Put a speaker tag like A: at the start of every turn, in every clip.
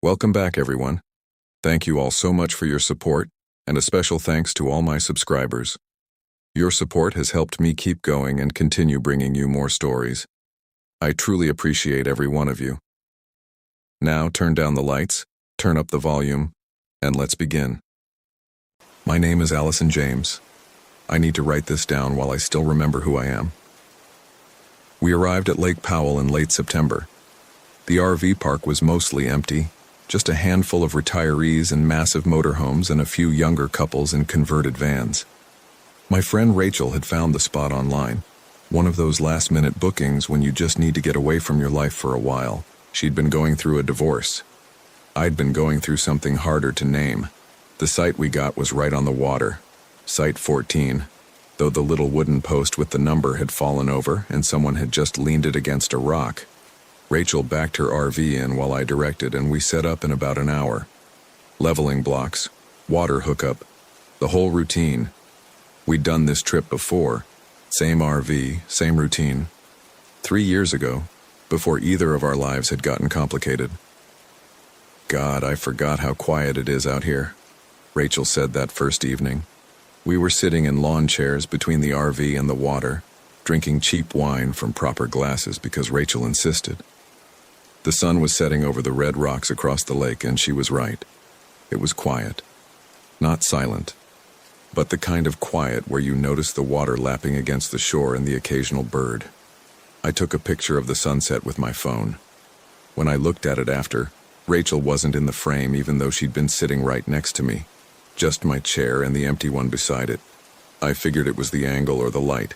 A: Welcome back, everyone. Thank you all so much for your support, and a special thanks to all my subscribers. Your support has helped me keep going and continue bringing you more stories. I truly appreciate every one of you. Now turn down the lights, turn up the volume, and let's begin. My name is Allison James. I need to write this down while I still remember who I am. We arrived at Lake Powell in late September. The RV park was mostly empty, just a handful of retirees in massive motorhomes and a few younger couples in converted vans. My friend Rachel had found the spot online, one of those last-minute bookings when you just need to get away from your life for a while. She'd been going through a divorce. I'd been going through something harder to name. The site we got was right on the water, Site 14, though the little wooden post with the number had fallen over and someone had just leaned it against a rock. Rachel backed her RV in while I directed, and we set up in about an hour. Leveling blocks, water hookup, the whole routine. We'd done this trip before. Same RV, same routine. 3 years ago, before either of our lives had gotten complicated. God, I forgot how quiet it is out here, Rachel said that first evening. We were sitting in lawn chairs between the RV and the water, drinking cheap wine from proper glasses because Rachel insisted. The sun was setting over the red rocks across the lake, and she was right. It was quiet. Not silent, but the kind of quiet where you notice the water lapping against the shore and the occasional bird. I took a picture of the sunset with my phone. When I looked at it after, Rachel wasn't in the frame even though she'd been sitting right next to me. Just my chair and the empty one beside it. I figured it was the angle or the light.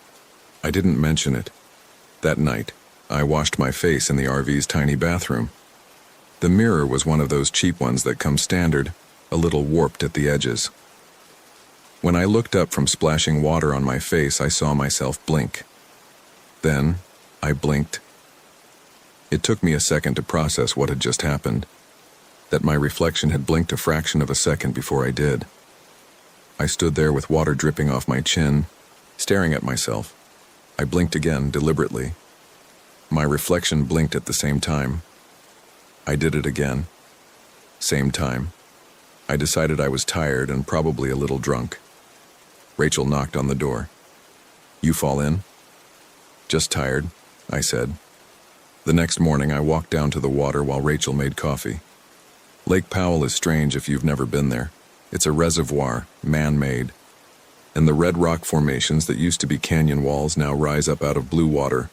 A: I didn't mention it. That night, I washed my face in the RV's tiny bathroom. The mirror was one of those cheap ones that come standard, a little warped at the edges. When I looked up from splashing water on my face, I saw myself blink. Then, I blinked. It took me a second to process what had just happened, that my reflection had blinked a fraction of a second before I did. I stood there with water dripping off my chin, staring at myself. I blinked again, deliberately. My reflection blinked at the same time. I did it again. Same time. I decided I was tired and probably a little drunk. Rachel knocked on the door. "You fall in?" "Just tired," I said. The next morning I walked down to the water while Rachel made coffee. Lake Powell is strange if you've never been there. It's a reservoir, man-made. And the red rock formations that used to be canyon walls now rise up out of blue water,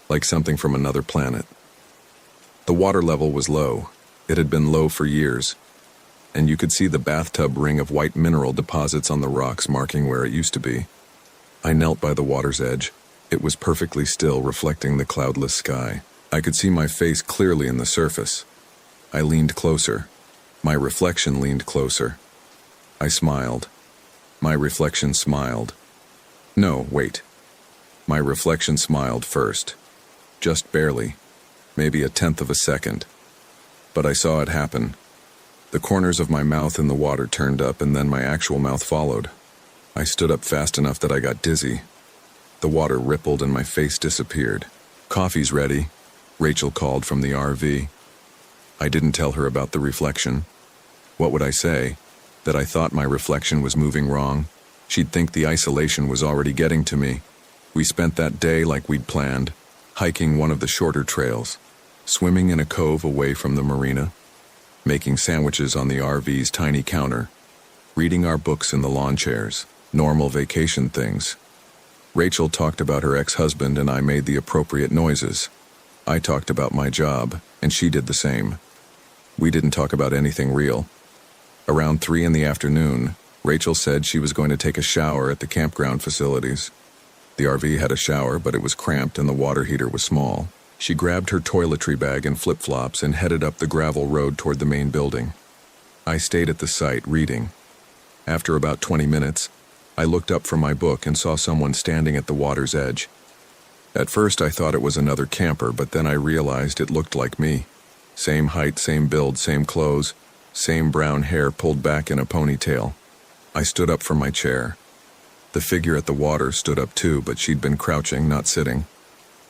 A: like something from another planet. The water level was low. It had been low for years, and you could see the bathtub ring of white mineral deposits on the rocks marking where it used to be. I knelt by the water's edge. It was perfectly still, reflecting the cloudless sky. I could see my face clearly in the surface. I leaned closer. My reflection leaned closer. I smiled. My reflection smiled. No, wait. My reflection smiled first. Just barely. Maybe a tenth of a second. But I saw it happen. The corners of my mouth in the water turned up, and then my actual mouth followed. I stood up fast enough that I got dizzy. The water rippled and my face disappeared. "Coffee's ready," Rachel called from the RV. I didn't tell her about the reflection. What would I say? That I thought my reflection was moving wrong? She'd think the isolation was already getting to me. We spent that day like we'd planned, hiking one of the shorter trails, swimming in a cove away from the marina, making sandwiches on the RV's tiny counter, reading our books in the lawn chairs, normal vacation things. Rachel talked about her ex-husband and I made the appropriate noises. I talked about my job, and she did the same. We didn't talk about anything real. Around 3 in the afternoon, Rachel said she was going to take a shower at the campground facilities. The RV had a shower, but it was cramped and the water heater was small. She grabbed her toiletry bag and flip-flops and headed up the gravel road toward the main building. I stayed at the site, reading. After about 20 minutes, I looked up from my book and saw someone standing at the water's edge. At first I thought it was another camper, but then I realized it looked like me. Same height, same build, same clothes, same brown hair pulled back in a ponytail. I stood up from my chair. The figure at the water stood up too, but she'd been crouching, not sitting.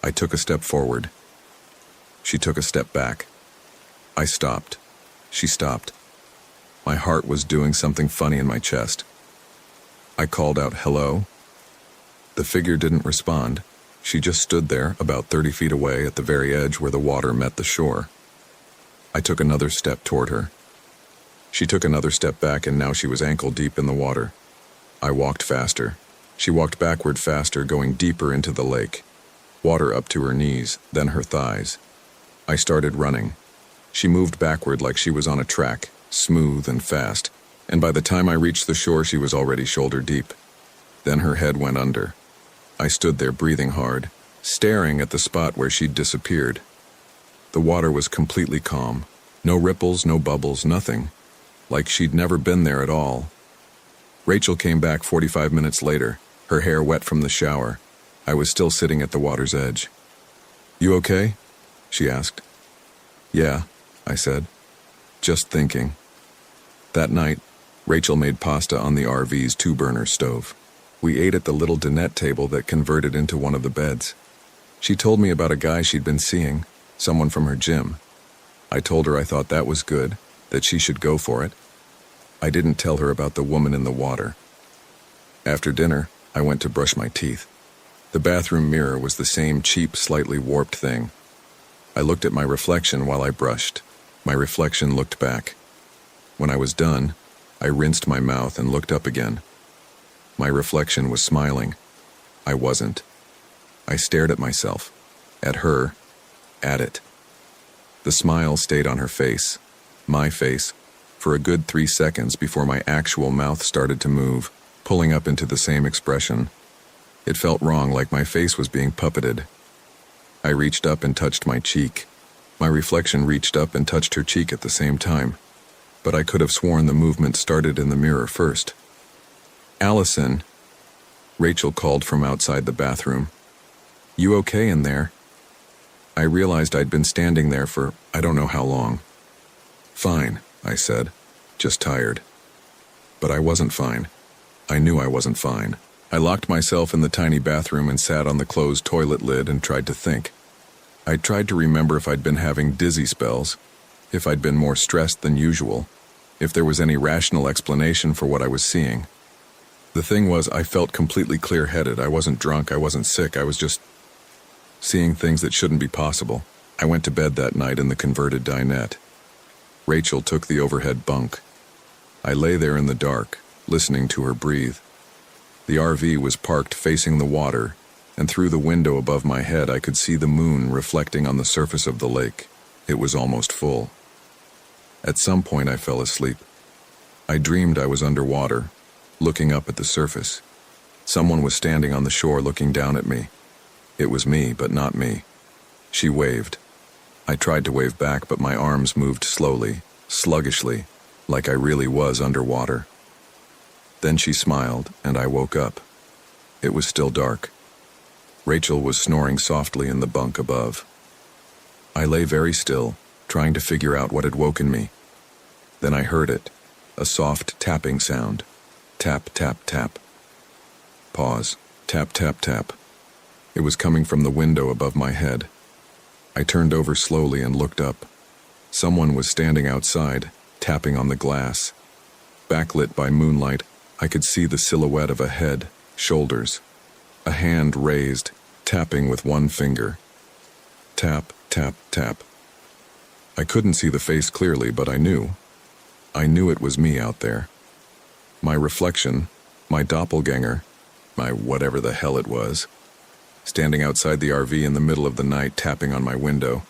A: I took a step forward. She took a step back. I stopped. She stopped. My heart was doing something funny in my chest. I called out, "Hello?" The figure didn't respond. She just stood there, about 30 feet away at the very edge where the water met the shore. I took another step toward her. She took another step back, and now she was ankle deep in the water. I walked faster. She walked backward faster, going deeper into the lake. Water up to her knees, then her thighs. I started running. She moved backward like she was on a track, smooth and fast, and by the time I reached the shore, she was already shoulder deep. Then her head went under. I stood there breathing hard, staring at the spot where she'd disappeared. The water was completely calm. No ripples, no bubbles, nothing. Like she'd never been there at all. Rachel came back 45 minutes later, her hair wet from the shower. I was still sitting at the water's edge. "You okay?" she asked. "Yeah," I said. "Just thinking." That night, Rachel made pasta on the RV's 2-burner stove. We ate at the little dinette table that converted into one of the beds. She told me about a guy she'd been seeing, someone from her gym. I told her I thought that was good, that she should go for it. I didn't tell her about the woman in the water. After dinner, I went to brush my teeth. The bathroom mirror was the same cheap, slightly warped thing. I looked at my reflection while I brushed. My reflection looked back. When I was done, I rinsed my mouth and looked up again. My reflection was smiling. I wasn't. I stared at myself, at her, at it. The smile stayed on her face, my face, for a good 3 seconds before my actual mouth started to move, pulling up into the same expression. It felt wrong, like my face was being puppeted. I reached up and touched my cheek. My reflection reached up and touched her cheek at the same time, but I could have sworn the movement started in the mirror first. "Allison," Rachel called from outside the bathroom. "You okay in there?" I realized I'd been standing there for I don't know how long. "Fine," I said, "just tired." But I wasn't fine. I knew I wasn't fine. I locked myself in the tiny bathroom and sat on the closed toilet lid and tried to think. I tried to remember if I'd been having dizzy spells, if I'd been more stressed than usual, if there was any rational explanation for what I was seeing. The thing was, I felt completely clear-headed. I wasn't drunk, I wasn't sick, I was just seeing things that shouldn't be possible. I went to bed that night in the converted dinette. Rachel took the overhead bunk. I lay there in the dark, listening to her breathe. The RV was parked facing the water, and through the window above my head I could see the moon reflecting on the surface of the lake. It was almost full. At some point I fell asleep. I dreamed I was underwater, looking up at the surface. Someone was standing on the shore looking down at me. It was me, but not me. She waved. I tried to wave back, but my arms moved slowly, sluggishly, like I really was underwater. Then she smiled, and I woke up. It was still dark. Rachel was snoring softly in the bunk above. I lay very still, trying to figure out what had woken me. Then I heard it, a soft tapping sound. Tap, tap, tap. Pause. Tap, tap, tap. It was coming from the window above my head. I turned over slowly and looked up. Someone was standing outside, tapping on the glass. Backlit by moonlight, I could see the silhouette of a head, shoulders, a hand raised, tapping with one finger. Tap, tap, tap. I couldn't see the face clearly, but I knew. I knew it was me out there. My reflection, my doppelganger, my whatever the hell it was, standing outside the RV in the middle of the night, tapping on my window.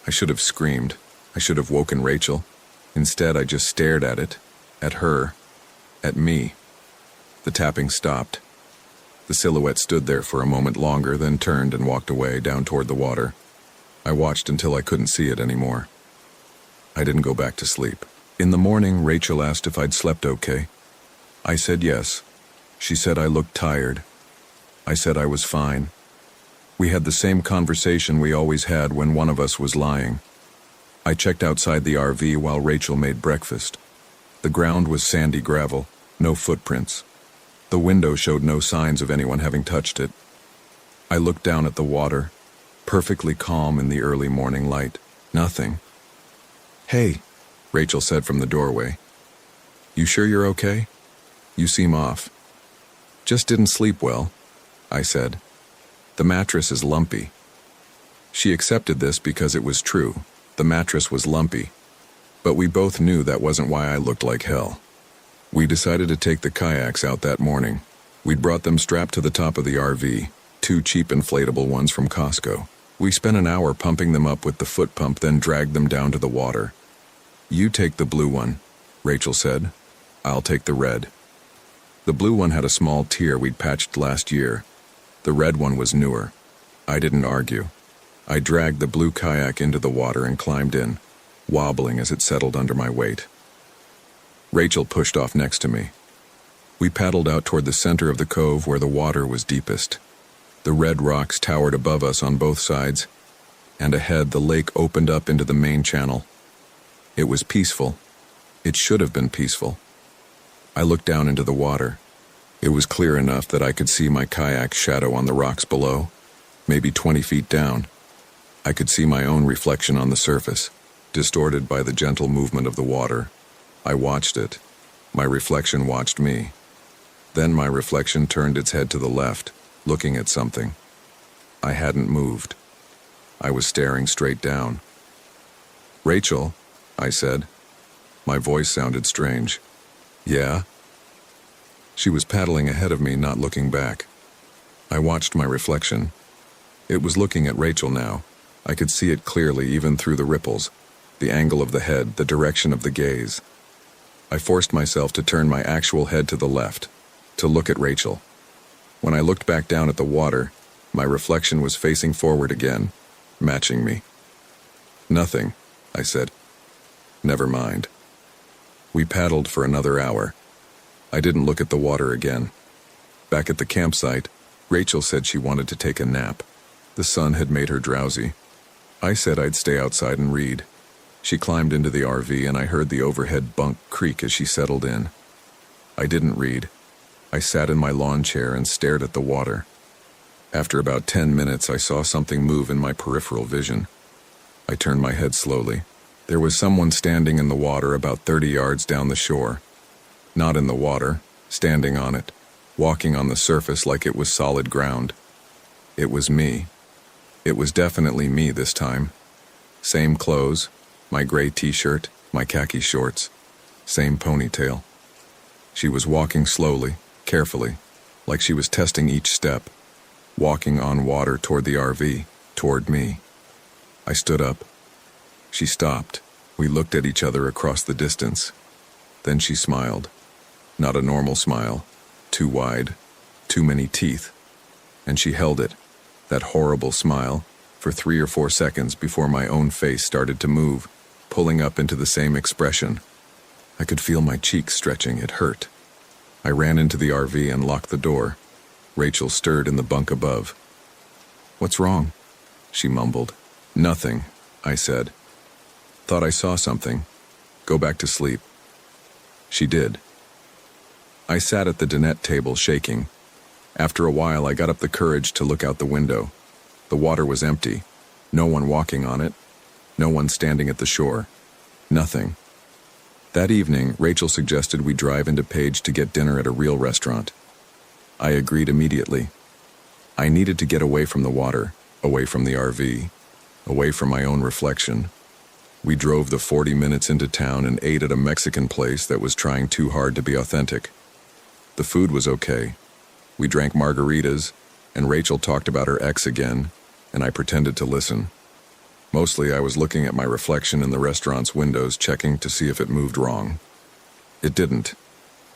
A: I should have screamed. I should have woken Rachel. Instead, I just stared at it, at her, at me. The tapping stopped. The silhouette stood there for a moment longer, then turned and walked away down toward the water. I watched until I couldn't see it anymore. I didn't go back to sleep. In the morning, Rachel asked if I'd slept okay. I said yes. She said I looked tired. I said I was fine. We had the same conversation we always had when one of us was lying. I checked outside the RV while Rachel made breakfast. The ground was sandy gravel, no footprints. The window showed no signs of anyone having touched it. I looked down at the water, perfectly calm in the early morning light. Nothing. "Hey," Rachel said from the doorway. "You sure you're okay? You seem off." "Just didn't sleep well," I said. "The mattress is lumpy." She accepted this because it was true. The mattress was lumpy. But we both knew that wasn't why I looked like hell. We decided to take the kayaks out that morning. We'd brought them strapped to the top of the RV, 2 cheap inflatable ones from Costco. We spent an hour pumping them up with the foot pump, then dragged them down to the water. "You take the blue one," Rachel said. "I'll take the red." The blue one had a small tear we'd patched last year. The red one was newer. I didn't argue. I dragged the blue kayak into the water and climbed in, wobbling as it settled under my weight. Rachel pushed off next to me. We paddled out toward the center of the cove where the water was deepest. The red rocks towered above us on both sides, and ahead the lake opened up into the main channel. It was peaceful. It should have been peaceful. I looked down into the water. It was clear enough that I could see my kayak's shadow on the rocks below, maybe 20 feet down. I could see my own reflection on the surface, distorted by the gentle movement of the water. I watched it. My reflection watched me. Then my reflection turned its head to the left, looking at something. I hadn't moved. I was staring straight down. "Rachel," I said. My voice sounded strange. "Yeah?" She was paddling ahead of me, not looking back. I watched my reflection. It was looking at Rachel now. I could see it clearly, even through the ripples, the angle of the head, the direction of the gaze. I forced myself to turn my actual head to the left, to look at Rachel. When I looked back down at the water, my reflection was facing forward again, matching me. "Nothing," I said. "Never mind." We paddled for another hour. I didn't look at the water again. Back at the campsite, Rachel said she wanted to take a nap. The sun had made her drowsy. I said I'd stay outside and read. She climbed into the RV and I heard the overhead bunk creak as she settled in. I didn't read. I sat in my lawn chair and stared at the water. After about 10 minutes, I saw something move in my peripheral vision. I turned my head slowly. There was someone standing in the water about 30 yards down the shore. Not in the water, standing on it, walking on the surface like it was solid ground. It was me. It was definitely me this time. Same clothes, my gray t-shirt, my khaki shorts, same ponytail. She was walking slowly, carefully, like she was testing each step, walking on water toward the RV, toward me. I stood up. She stopped. We looked at each other across the distance. Then she smiled. Not a normal smile. Too wide. Too many teeth. And she held it, that horrible smile, for 3 or 4 seconds before my own face started to move, pulling up into the same expression. I could feel my cheeks stretching. It hurt. I ran into the RV and locked the door. Rachel stirred in the bunk above. "What's wrong?" she mumbled. "Nothing," I said. "Thought I saw something. Go back to sleep." She did. I sat at the dinette table shaking. After a while, I got up the courage to look out the window. The water was empty. No one walking on it. No one standing at the shore. Nothing. That evening, Rachel suggested we drive into Page to get dinner at a real restaurant. I agreed immediately. I needed to get away from the water, away from the RV, away from my own reflection. We drove the 40 minutes into town and ate at a Mexican place that was trying too hard to be authentic. The food was okay. We drank margaritas, and Rachel talked about her ex again, and I pretended to listen. Mostly I was looking at my reflection in the restaurant's windows, checking to see if it moved wrong. It didn't.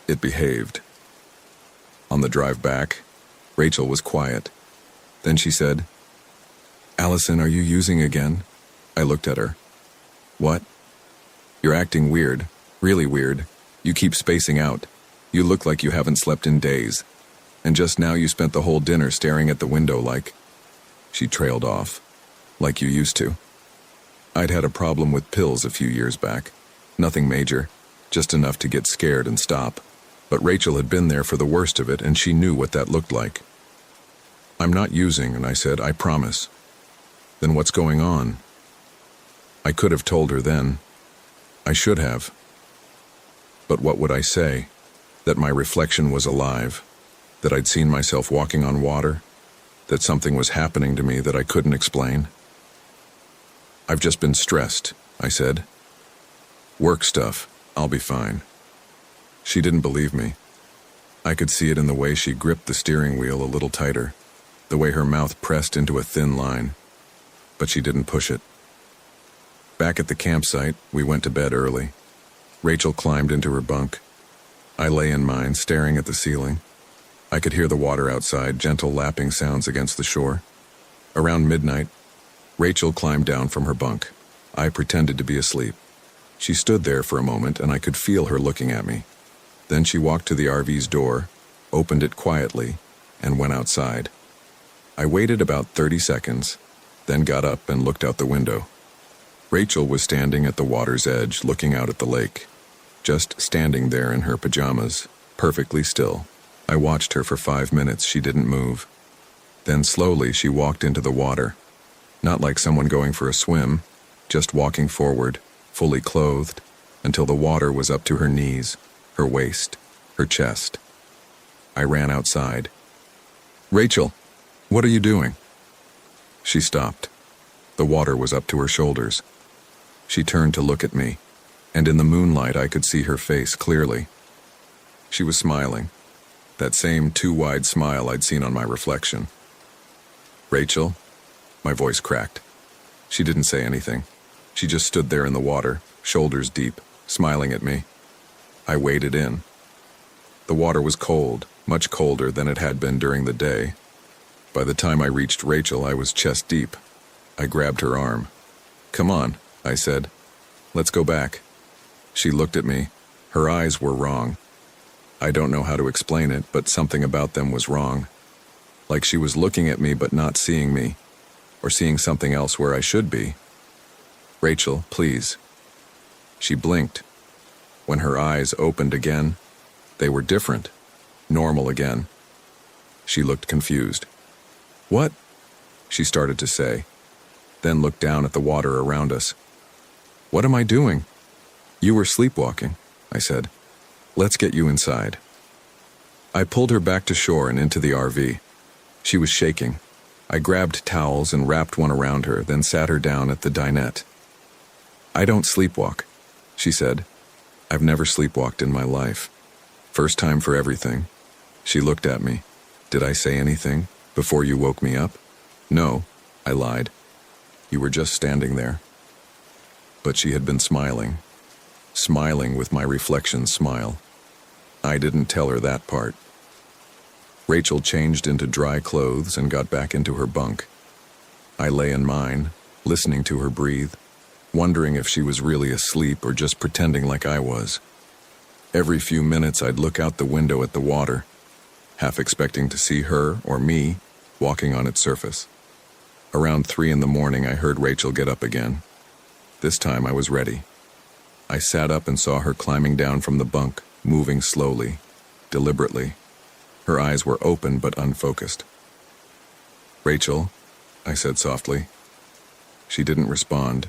A: It behaved. On the drive back, Rachel was quiet. Then she said, "Allison, are you using again?" I looked at her. "What?" "You're acting weird. Really weird. You keep spacing out. You look like you haven't slept in days. And just now you spent the whole dinner staring at the window like..." She trailed off. "Like you used to." I'd had a problem with pills a few years back. Nothing major, just enough to get scared and stop. But Rachel had been there for the worst of it, and she knew what that looked like. "I'm not using," and I said, "I promise." "Then what's going on?" I could have told her then. I should have. But what would I say? That my reflection was alive? That I'd seen myself walking on water? That something was happening to me that I couldn't explain? I've just been stressed, I said. Work stuff. I'll be fine. She didn't believe me. I could see it in the way she gripped the steering wheel a little tighter, the way her mouth pressed into a thin line. But she didn't push it. Back at the campsite, we went to bed early. Rachel climbed into her bunk. I lay in mine, staring at the ceiling. I could hear the water outside, gentle lapping sounds against the shore. Around midnight, Rachel climbed down from her bunk. I pretended to be asleep. She stood there for a moment, and I could feel her looking at me. Then she walked to the RV's door, opened it quietly, and went outside. I waited about 30 seconds, then got up and looked out the window. Rachel was standing at the water's edge, looking out at the lake. Just standing there in her pajamas, perfectly still. I watched her for 5 minutes. She didn't move. Then slowly she walked into the water. Not like someone going for a swim, just walking forward, fully clothed, until the water was up to her knees, her waist, her chest. I ran outside. "Rachel, what are you doing?" She stopped. The water was up to her shoulders. She turned to look at me, and in the moonlight I could see her face clearly. She was smiling, that same too-wide smile I'd seen on my reflection. "Rachel?" My voice cracked. She didn't say anything. She just stood there in the water, shoulders deep, smiling at me. I waded in. The water was cold, much colder than it had been during the day. By the time I reached Rachel, I was chest deep. I grabbed her arm. "Come on," I said. "Let's go back." She looked at me. Her eyes were wrong. I don't know how to explain it, but something about them was wrong. Like she was looking at me but not seeing me, or seeing something else where I should be. "Rachel, please." She blinked. When her eyes opened again, they were different, normal again. She looked confused. "What?" she started to say, then looked down at the water around us. "What am I doing?" "You were sleepwalking," I said. "Let's get you inside." I pulled her back to shore and into the RV. She was shaking. I grabbed towels and wrapped one around her, then sat her down at the dinette. "I don't sleepwalk," she said. "I've never sleepwalked in my life. First time for everything." She looked at me. "Did I say anything before you woke me up?" "No," I lied. "You were just standing there." But she had been smiling with my reflection's smile. I didn't tell her that part. Rachel changed into dry clothes and got back into her bunk. I lay in mine, listening to her breathe, wondering if she was really asleep or just pretending like I was. Every few minutes I'd look out the window at the water, half expecting to see her or me walking on its surface. Around 3 in the morning I heard Rachel get up again. This time I was ready. I sat up and saw her climbing down from the bunk, moving slowly, deliberately. Her eyes were open but unfocused. "Rachel," I said softly. She didn't respond.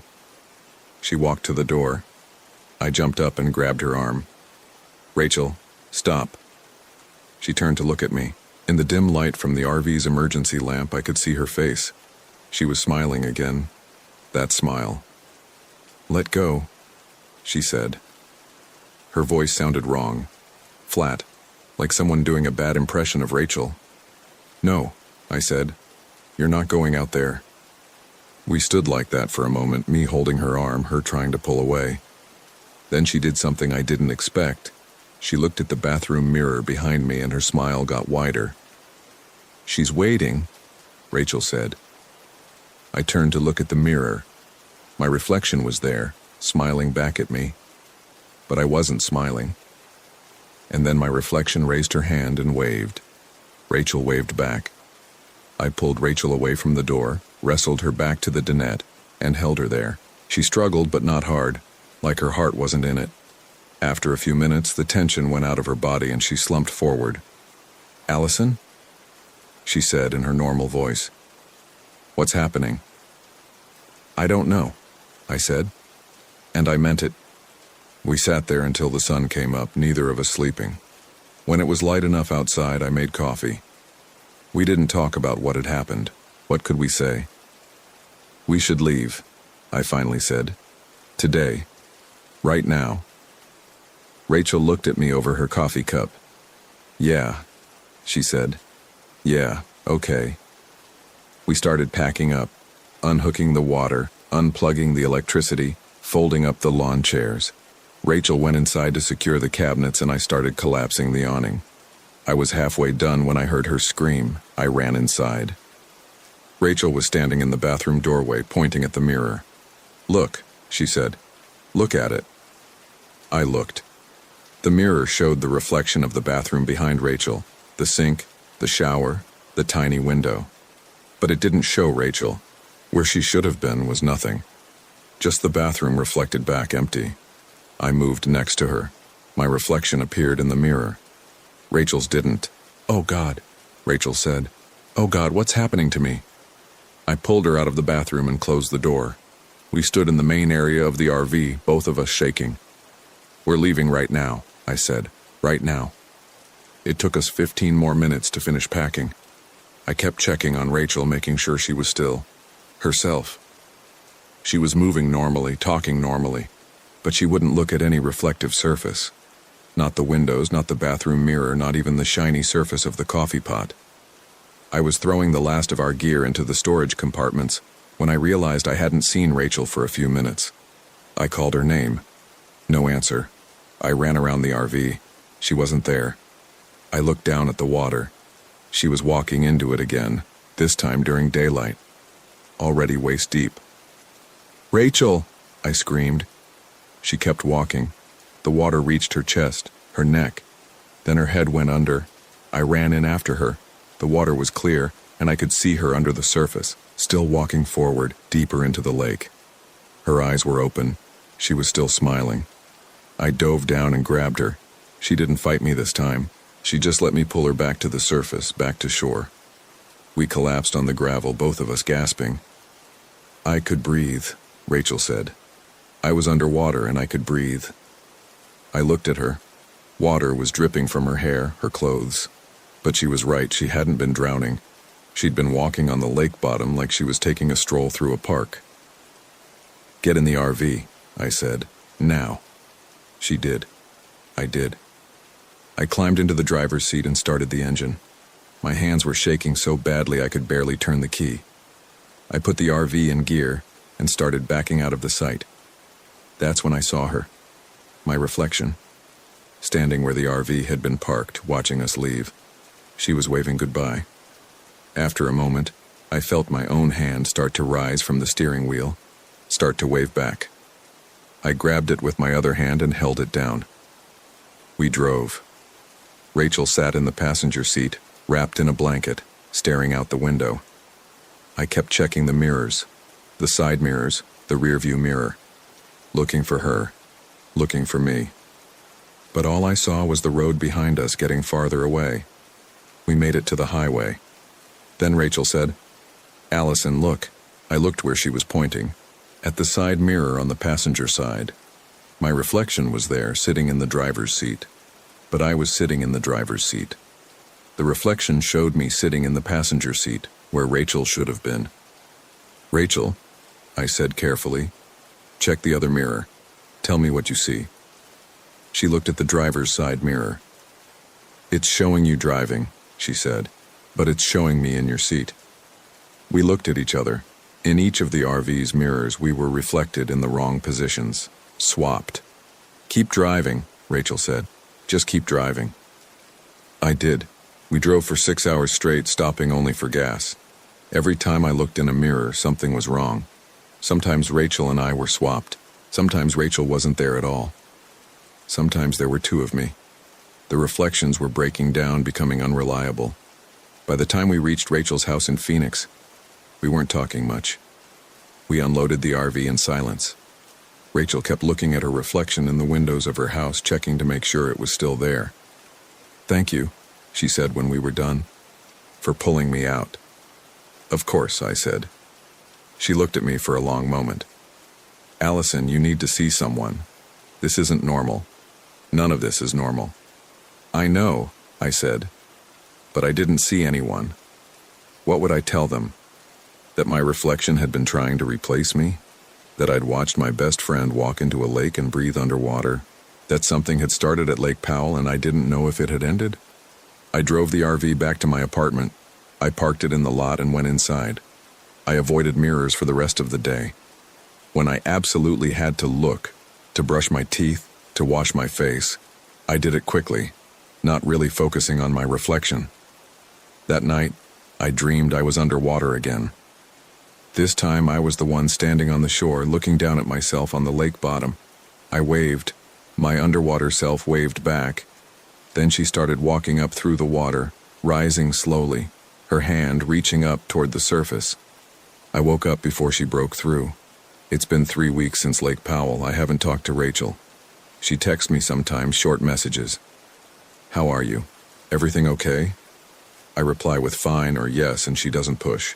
A: She walked to the door. I jumped up and grabbed her arm. "Rachel, stop." She turned to look at me. In the dim light from the RV's emergency lamp, I could see her face. She was smiling again. That smile. "Let go," she said. Her voice sounded wrong, flat, like someone doing a bad impression of Rachel. "No," I said. "You're not going out there." We stood like that for a moment, me holding her arm, her trying to pull away. Then she did something I didn't expect. She looked at the bathroom mirror behind me and her smile got wider. "She's waiting," Rachel said. I turned to look at the mirror. My reflection was there, smiling back at me. But I wasn't smiling. And then my reflection raised her hand and waved. Rachel waved back. I pulled Rachel away from the door, wrestled her back to the dinette, and held her there. She struggled, but not hard, like her heart wasn't in it. After a few minutes, the tension went out of her body and she slumped forward. "Allison?" she said in her normal voice. "What's happening?" "I don't know," I said. And I meant it. We sat there until the sun came up, neither of us sleeping. When it was light enough outside, I made coffee. We didn't talk about what had happened. What could we say? We should leave, I finally said. Today. Right now. Rachel looked at me over her coffee cup. Yeah, she said. Yeah, okay. We started packing up, unhooking the water, unplugging the electricity, folding up the lawn chairs. Rachel went inside to secure the cabinets and I started collapsing the awning. I was halfway done when I heard her scream. I ran inside. Rachel was standing in the bathroom doorway, pointing at the mirror. Look, she said. Look at it. I looked. The mirror showed the reflection of the bathroom behind Rachel, the sink, the shower, the tiny window. But it didn't show Rachel. Where she should have been was nothing. Just the bathroom reflected back empty. I moved next to her. My reflection appeared in the mirror. Rachel's didn't. Oh God, Rachel said. Oh God, what's happening to me? I pulled her out of the bathroom and closed the door. We stood in the main area of the RV, both of us shaking. We're leaving right now, I said. Right now. It took us 15 more minutes to finish packing. I kept checking on Rachel, making sure she was still herself. She was moving normally, talking normally, but she wouldn't look at any reflective surface. Not the windows, not the bathroom mirror, not even the shiny surface of the coffee pot. I was throwing the last of our gear into the storage compartments when I realized I hadn't seen Rachel for a few minutes. I called her name. No answer. I ran around the RV. She wasn't there. I looked down at the water. She was walking into it again, this time during daylight. Already waist deep. Rachel! I screamed. She kept walking. The water reached her chest, her neck. Then her head went under. I ran in after her. The water was clear, and I could see her under the surface, still walking forward, deeper into the lake. Her eyes were open. She was still smiling. I dove down and grabbed her. She didn't fight me this time. She just let me pull her back to the surface, back to shore. We collapsed on the gravel, both of us gasping. I could breathe, Rachel said. I was underwater and I could breathe. I looked at her. Water was dripping from her hair, her clothes. But she was right, she hadn't been drowning. She'd been walking on the lake bottom like she was taking a stroll through a park. Get in the RV, I said. Now. She did. I did. I climbed into the driver's seat and started the engine. My hands were shaking so badly I could barely turn the key. I put the RV in gear and started backing out of the sight. That's when I saw her. My reflection. Standing where the RV had been parked, watching us leave. She was waving goodbye. After a moment, I felt my own hand start to rise from the steering wheel, start to wave back. I grabbed it with my other hand and held it down. We drove. Rachel sat in the passenger seat, wrapped in a blanket, staring out the window. I kept checking the mirrors, the side mirrors, the rearview mirror, looking for her, looking for me. But all I saw was the road behind us getting farther away. We made it to the highway. Then Rachel said, "Allison, look." I looked where she was pointing, at the side mirror on the passenger side. My reflection was there, sitting in the driver's seat. But I was sitting in the driver's seat. The reflection showed me sitting in the passenger seat, where Rachel should have been. "Rachel," I said carefully, "check the other mirror. Tell me what you see." She looked at the driver's side mirror. "It's showing you driving," she said, "but it's showing me in your seat." We looked at each other. In each of the RV's mirrors, we were reflected in the wrong positions, swapped. "Keep driving," Rachel said. "Just keep driving." I did. We drove for 6 hours straight, stopping only for gas. Every time I looked in a mirror, something was wrong. Sometimes Rachel and I were swapped. Sometimes Rachel wasn't there at all. Sometimes there were two of me. The reflections were breaking down, becoming unreliable. By the time we reached Rachel's house in Phoenix, we weren't talking much. We unloaded the RV in silence. Rachel kept looking at her reflection in the windows of her house, checking to make sure it was still there. "Thank you," she said when we were done, "for pulling me out." "Of course," I said. She looked at me for a long moment. "Allison, you need to see someone." This isn't normal. None of this is normal. I know, I said, but I didn't see anyone. What would I tell them? That my reflection had been trying to replace me? That I'd watched my best friend walk into a lake and breathe underwater? That something had started at Lake Powell and I didn't know if it had ended? I drove the RV back to my apartment. I parked it in the lot and went inside. I avoided mirrors for the rest of the day. When I absolutely had to look, to brush my teeth, to wash my face, I did it quickly, not really focusing on my reflection. That night, I dreamed I was underwater again. This time I was the one standing on the shore looking down at myself on the lake bottom. I waved. My underwater self waved back. Then she started walking up through the water, rising slowly, her hand reaching up toward the surface. I woke up before she broke through. It's been 3 weeks since Lake Powell. I haven't talked to Rachel. She texts me sometimes, short messages. How are you? Everything okay? I reply with fine or yes, and she doesn't push.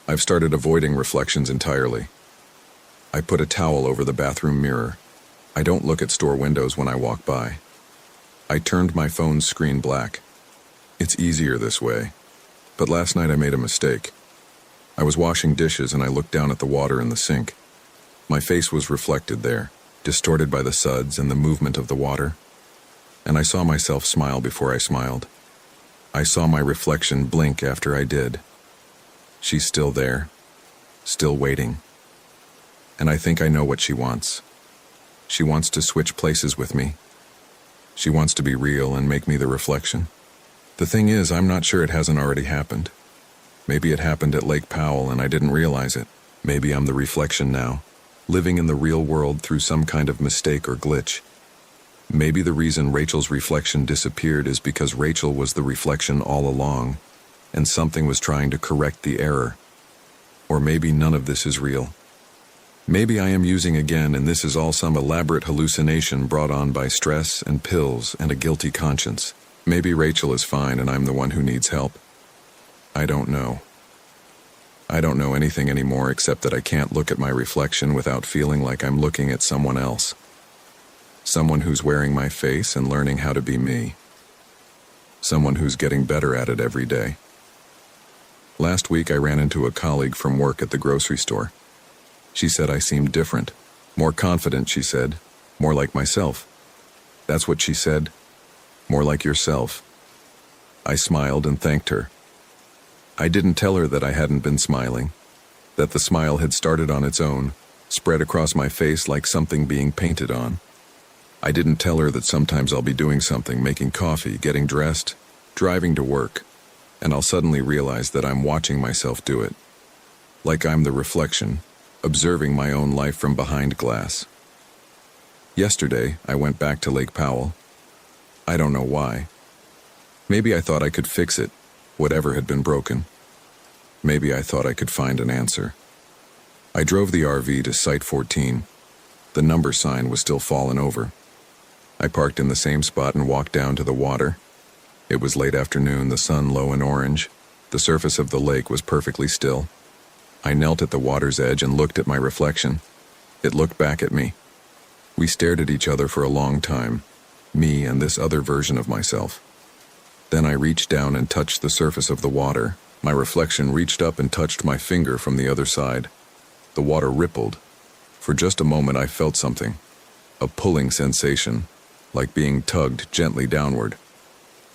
A: I've started avoiding reflections entirely. I put a towel over the bathroom mirror. I don't look at store windows when I walk by. I turned my phone's screen black. It's easier this way. But last night I made a mistake. I was washing dishes and I looked down at the water in the sink. My face was reflected there, distorted by the suds and the movement of the water. And I saw myself smile before I smiled. I saw my reflection blink after I did. She's still there, still waiting. And I think I know what she wants. She wants to switch places with me. She wants to be real and make me the reflection. The thing is, I'm not sure it hasn't already happened. Maybe it happened at Lake Powell and I didn't realize it. Maybe I'm the reflection now, living in the real world through some kind of mistake or glitch. Maybe the reason Rachel's reflection disappeared is because Rachel was the reflection all along, and something was trying to correct the error. Or maybe none of this is real. Maybe I am using again and this is all some elaborate hallucination brought on by stress and pills and a guilty conscience. Maybe Rachel is fine and I'm the one who needs help. I don't know. I don't know anything anymore except that I can't look at my reflection without feeling like I'm looking at someone else. Someone who's wearing my face and learning how to be me. Someone who's getting better at it every day. Last week I ran into a colleague from work at the grocery store. She said I seemed different. More confident, she said. More like myself. That's what she said. More like yourself. I smiled and thanked her. I didn't tell her that I hadn't been smiling, that the smile had started on its own, spread across my face like something being painted on. I didn't tell her that sometimes I'll be doing something, making coffee, getting dressed, driving to work, and I'll suddenly realize that I'm watching myself do it. Like I'm the reflection, observing my own life from behind glass. Yesterday, I went back to Lake Powell. I don't know why. Maybe I thought I could fix it, whatever had been broken. Maybe I thought I could find an answer. I drove the RV to Site 14. The number sign was still fallen over. I parked in the same spot and walked down to the water. It was late afternoon, the sun low and orange. The surface of the lake was perfectly still. I knelt at the water's edge and looked at my reflection. It looked back at me. We stared at each other for a long time, me and this other version of myself. Then I reached down and touched the surface of the water. My reflection reached up and touched my finger from the other side. The water rippled. For just a moment I felt something, a pulling sensation, like being tugged gently downward.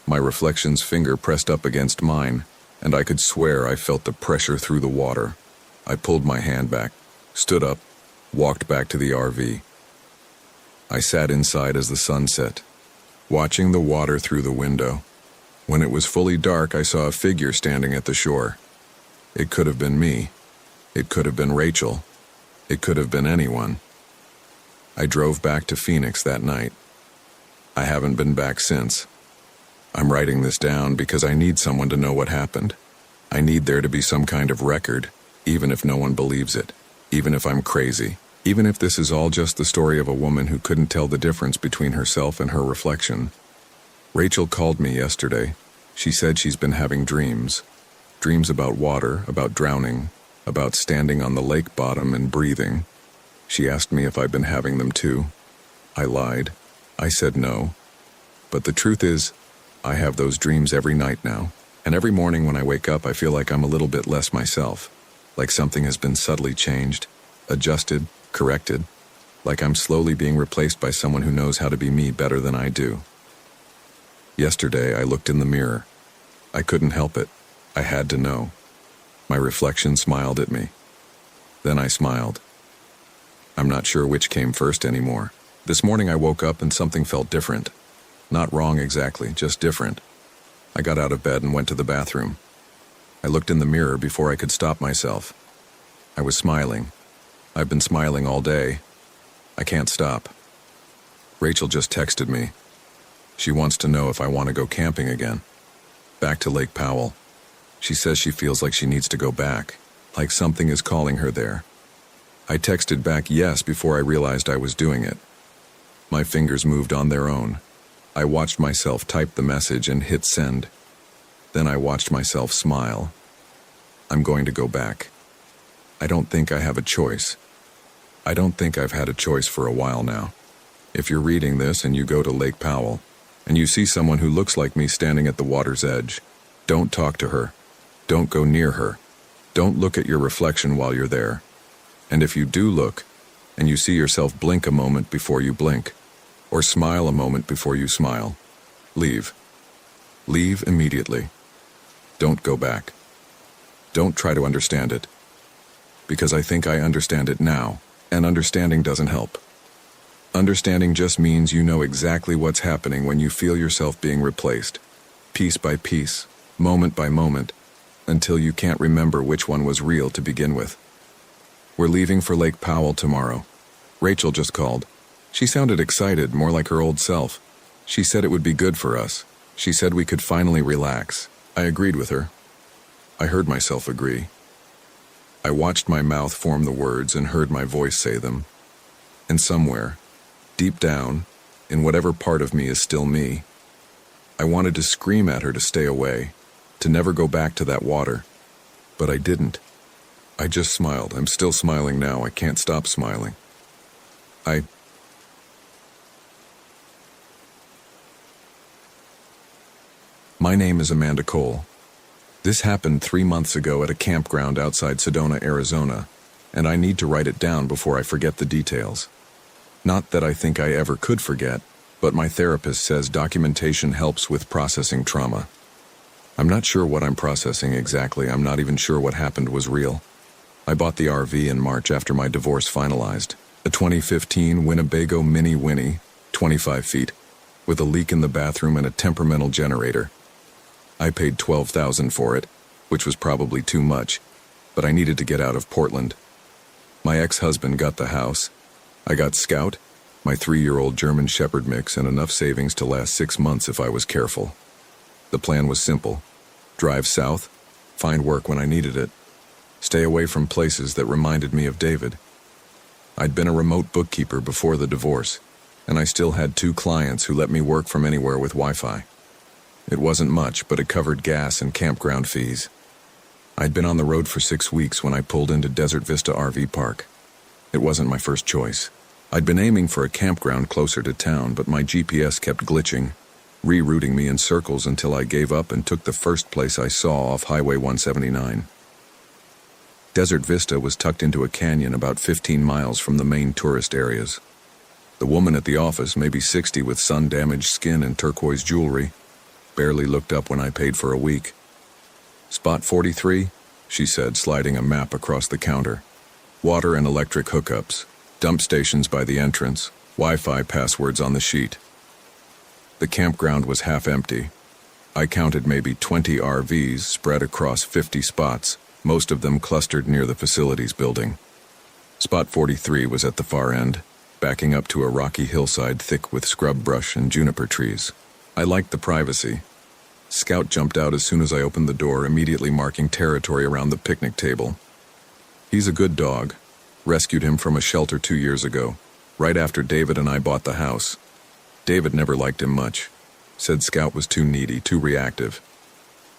A: My reflection's finger pressed up against mine, and I could swear I felt the pressure through the water. I pulled my hand back, stood up, walked back to the RV. I sat inside as the sun set, watching the water through the window. When it was fully dark, I saw a figure standing at the shore. It could have been me. It could have been Rachel. It could have been anyone. I drove back to Phoenix that night. I haven't been back since. I'm writing this down because I need someone to know what happened. I need there to be some kind of record, even if no one believes it, even if I'm crazy, even if this is all just the story of a woman who couldn't tell the difference between herself and her reflection. Rachel called me yesterday. She said she's been having dreams. Dreams about water, about drowning, about standing on the lake bottom and breathing. She asked me if I'd been having them too. I lied. I said no. But the truth is, I have those dreams every night now. And every morning when I wake up, I feel like I'm a little bit less myself. Like something has been subtly changed, adjusted, corrected. Like I'm slowly being replaced by someone who knows how to be me better than I do. Yesterday, I looked in the mirror. I couldn't help it. I had to know. My reflection smiled at me. Then I smiled. I'm not sure which came first anymore. This morning I woke up and something felt different. Not wrong exactly, just different. I got out of bed and went to the bathroom. I looked in the mirror before I could stop myself. I was smiling. I've been smiling all day. I can't stop. Rachel just texted me. She wants to know if I want to go camping again. Back to Lake Powell. She says she feels like she needs to go back, like something is calling her there. I texted back yes before I realized I was doing it. My fingers moved on their own. I watched myself type the message and hit send. Then I watched myself smile. I'm going to go back. I don't think I have a choice. I don't think I've had a choice for a while now. If you're reading this and you go to Lake Powell, and you see someone who looks like me standing at the water's edge, don't talk to her. Don't go near her. Don't look at your reflection while you're there. And if you do look, and you see yourself blink a moment before you blink, or smile a moment before you smile, leave. Leave immediately. Don't go back. Don't try to understand it. Because I think I understand it now, and understanding doesn't help. Understanding just means you know exactly what's happening when you feel yourself being replaced, piece by piece, moment by moment, until you can't remember which one was real to begin with. We're leaving for Lake Powell tomorrow. Rachel just called. She sounded excited, more like her old self. She said it would be good for us. She said we could finally relax. I agreed with her. I heard myself agree. I watched my mouth form the words and heard my voice say them. And somewhere, deep down, in whatever part of me is still me, I wanted to scream at her to stay away, to never go back to that water. But I didn't. I just smiled. I'm still smiling now. I can't stop smiling. My name is Amanda Cole. This happened 3 months ago at a campground outside Sedona, Arizona, and I need to write it down before I forget the details. Not that I think I ever could forget, but my therapist says documentation helps with processing trauma. I'm not sure what I'm processing exactly. I'm not even sure what happened was real. I bought the RV in March after my divorce finalized. A 2015 Winnebago Mini Winnie, 25 feet, with a leak in the bathroom and a temperamental generator. I paid $12,000 for it, which was probably too much, but I needed to get out of Portland. My ex-husband got the house. I got Scout, my 3-year-old German Shepherd mix, and enough savings to last 6 months if I was careful. The plan was simple. Drive south, find work when I needed it, stay away from places that reminded me of David. I'd been a remote bookkeeper before the divorce, and I still had 2 clients who let me work from anywhere with Wi-Fi. It wasn't much, but it covered gas and campground fees. I'd been on the road for 6 weeks when I pulled into Desert Vista RV Park. It wasn't my first choice. I'd been aiming for a campground closer to town, but my GPS kept glitching, rerouting me in circles until I gave up and took the first place I saw off Highway 179. Desert Vista was tucked into a canyon about 15 miles from the main tourist areas. The woman at the office, maybe 60 with sun-damaged skin and turquoise jewelry, barely looked up when I paid for a week. "Spot 43, she said, sliding a map across the counter. "Water and electric hookups, dump stations by the entrance, Wi-Fi passwords on the sheet." The campground was half empty. I counted maybe 20 RVs spread across 50 spots, most of them clustered near the facilities building. Spot 43 was at the far end, backing up to a rocky hillside thick with scrub brush and juniper trees. I liked the privacy. Scout jumped out as soon as I opened the door, immediately marking territory around the picnic table. He's a good dog. Rescued him from a shelter 2 years ago, right after David and I bought the house. David never liked him much. Said Scout was too needy, too reactive.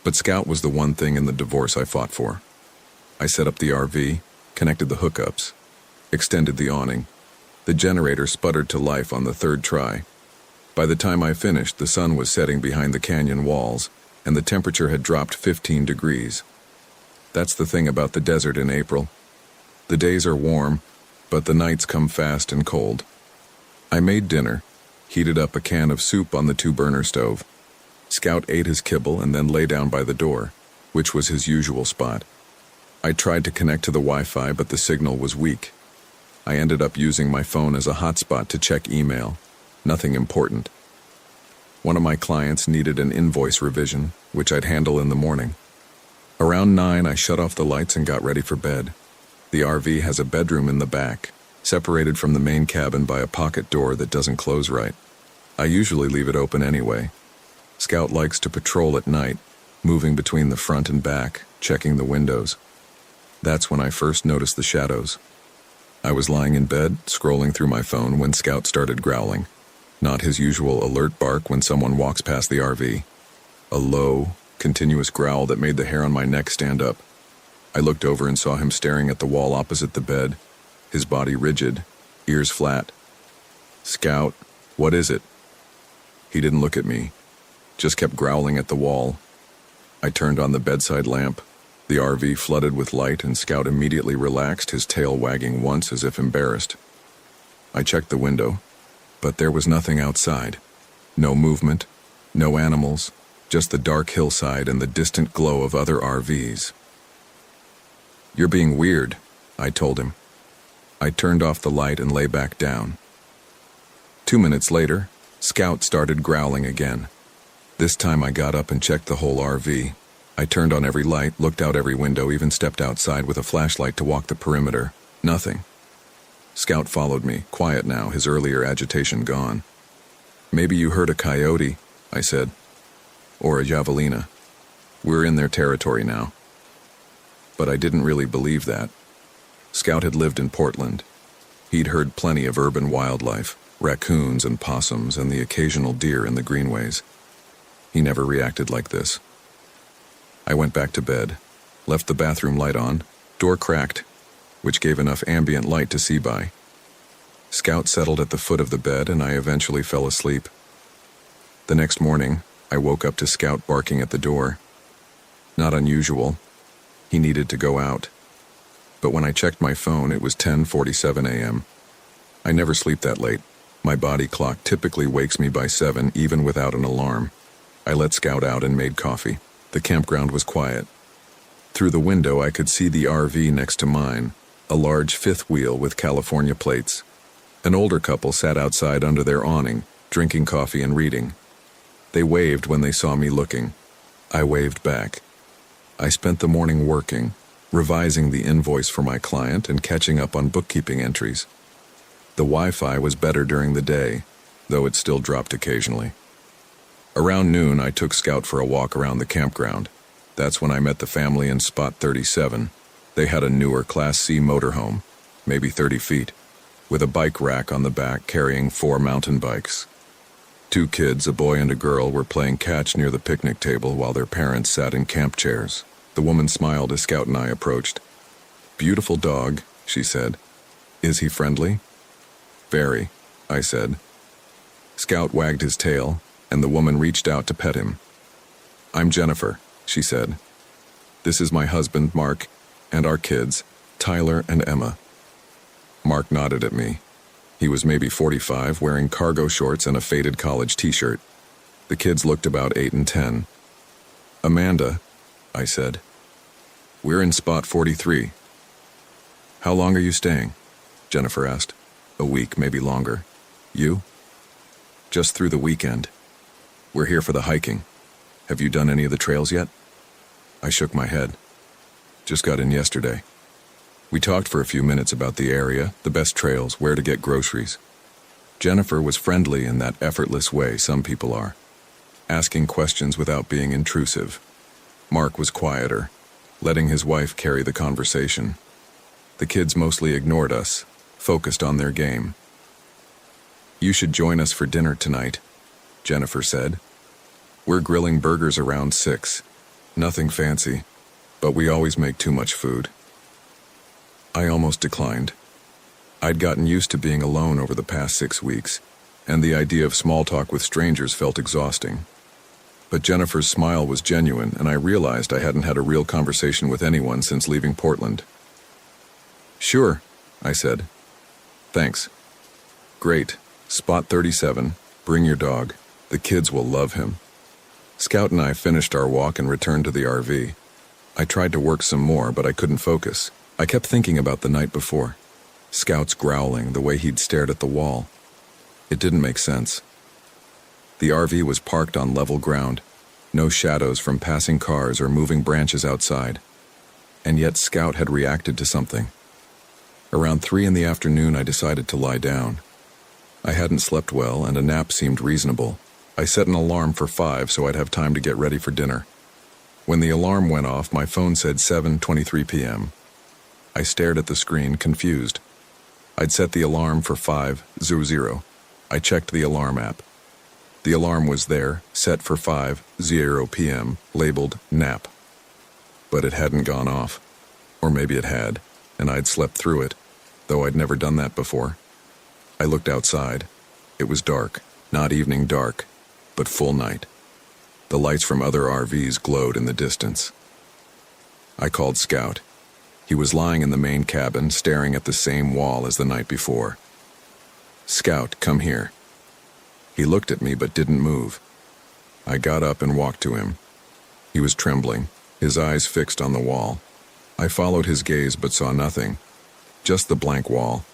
A: But Scout was the one thing in the divorce I fought for. I set up the RV, connected the hookups, extended the awning, The generator sputtered to life on the third try. By the time I finished, the sun was setting behind the canyon walls, and the temperature had dropped 15 degrees. That's the thing about the desert in April. The days are warm, but the nights come fast and cold. I made dinner, heated up a can of soup on the 2-burner stove. Scout ate his kibble and then lay down by the door, which was his usual spot. I tried to connect to the Wi-Fi, but the signal was weak. I ended up using my phone as a hotspot to check email. Nothing important. One of my clients needed an invoice revision, which I'd handle in the morning. Around 9, I shut off the lights and got ready for bed. The RV has a bedroom in the back, separated from the main cabin by a pocket door that doesn't close right. I usually leave it open anyway. Scout likes to patrol at night, moving between the front and back, checking the windows. That's when I first noticed the shadows. I was lying in bed, scrolling through my phone when Scout started growling. Not his usual alert bark when someone walks past the RV. A low, continuous growl that made the hair on my neck stand up. I looked over and saw him staring at the wall opposite the bed, his body rigid, ears flat. "Scout, what is it?" He didn't look at me, just kept growling at the wall. I turned on the bedside lamp. The RV flooded with light, and Scout immediately relaxed, his tail wagging once as if embarrassed. I checked the window, but there was nothing outside. No movement, no animals, just the dark hillside and the distant glow of other RVs. "You're being weird," I told him. I turned off the light and lay back down. 2 minutes later, Scout started growling again. This time I got up and checked the whole RV. I turned on every light, looked out every window, even stepped outside with a flashlight to walk the perimeter. Nothing. Scout followed me, quiet now, his earlier agitation gone. "Maybe you heard a coyote," I said. "Or a javelina. We're in their territory now." But I didn't really believe that. Scout had lived in Portland. He'd heard plenty of urban wildlife, raccoons and possums and the occasional deer in the greenways. He never reacted like this. I went back to bed, left the bathroom light on, door cracked, which gave enough ambient light to see by. Scout settled at the foot of the bed, and I eventually fell asleep. The next morning, I woke up to Scout barking at the door. Not unusual. He needed to go out. But when I checked my phone, it was 10:47 a.m. I never sleep that late. My body clock typically wakes me by 7, even without an alarm. I let Scout out and made coffee. The campground was quiet. Through the window, I could see the RV next to mine, a large fifth wheel with California plates. An older couple sat outside under their awning, drinking coffee and reading. They waved when they saw me looking. I waved back. I spent the morning working, revising the invoice for my client and catching up on bookkeeping entries. The Wi-Fi was better during the day, though it still dropped occasionally. Around noon, I took Scout for a walk around the campground. That's when I met the family in Spot 37. They had a newer Class C motorhome, maybe 30 feet, with a bike rack on the back carrying 4 mountain bikes. 2 kids, a boy and a girl, were playing catch near the picnic table while their parents sat in camp chairs. The woman smiled as Scout and I approached. "Beautiful dog," she said. "Is he friendly?" "Very," I said. Scout wagged his tail, and the woman reached out to pet him. "I'm Jennifer," she said. "This is my husband, Mark, and our kids, Tyler and Emma." Mark nodded at me. He was maybe 45, wearing cargo shorts and a faded college t-shirt. The kids looked about 8 and 10. "Amanda," I said. "We're in Spot 43. "How long are you staying?" Jennifer asked. "A week, maybe longer. You?" "Just through the weekend. We're here for the hiking. Have you done any of the trails yet?" I shook my head. "Just got in yesterday." We talked for a few minutes about the area, the best trails, where to get groceries. Jennifer was friendly in that effortless way some people are, asking questions without being intrusive. Mark was quieter, letting his wife carry the conversation. The kids mostly ignored us, focused on their game. "You should join us for dinner tonight," Jennifer said. "We're grilling burgers around 6. Nothing fancy, but we always make too much food." I almost declined. I'd gotten used to being alone over the past 6 weeks, and the idea of small talk with strangers felt exhausting. But Jennifer's smile was genuine, and I realized I hadn't had a real conversation with anyone since leaving Portland. "Sure," I said. "Thanks." "Great. Spot 37. Bring your dog. The kids will love him." Scout and I finished our walk and returned to the RV. I tried to work some more, but I couldn't focus. I kept thinking about the night before. Scout's growling, the way he'd stared at the wall. It didn't make sense. The RV was parked on level ground, no shadows from passing cars or moving branches outside. And yet Scout had reacted to something. Around 3 in the afternoon, I decided to lie down. I hadn't slept well, and a nap seemed reasonable. I set an alarm for 5 so I'd have time to get ready for dinner. When the alarm went off, my phone said 7:23 p.m. I stared at the screen, confused. I'd set the alarm for 5:00. I checked the alarm app. The alarm was there, set for 5:00 p.m., labeled nap. But it hadn't gone off. Or maybe it had, and I'd slept through it, though I'd never done that before. I looked outside. It was dark, not evening dark, but full night. The lights from other RVs glowed in the distance. I called Scout. He was lying in the main cabin, staring at the same wall as the night before. "Scout, come here." He looked at me but didn't move. I got up and walked to him. He was trembling, his eyes fixed on the wall. I followed his gaze but saw nothing. Just the blank wall,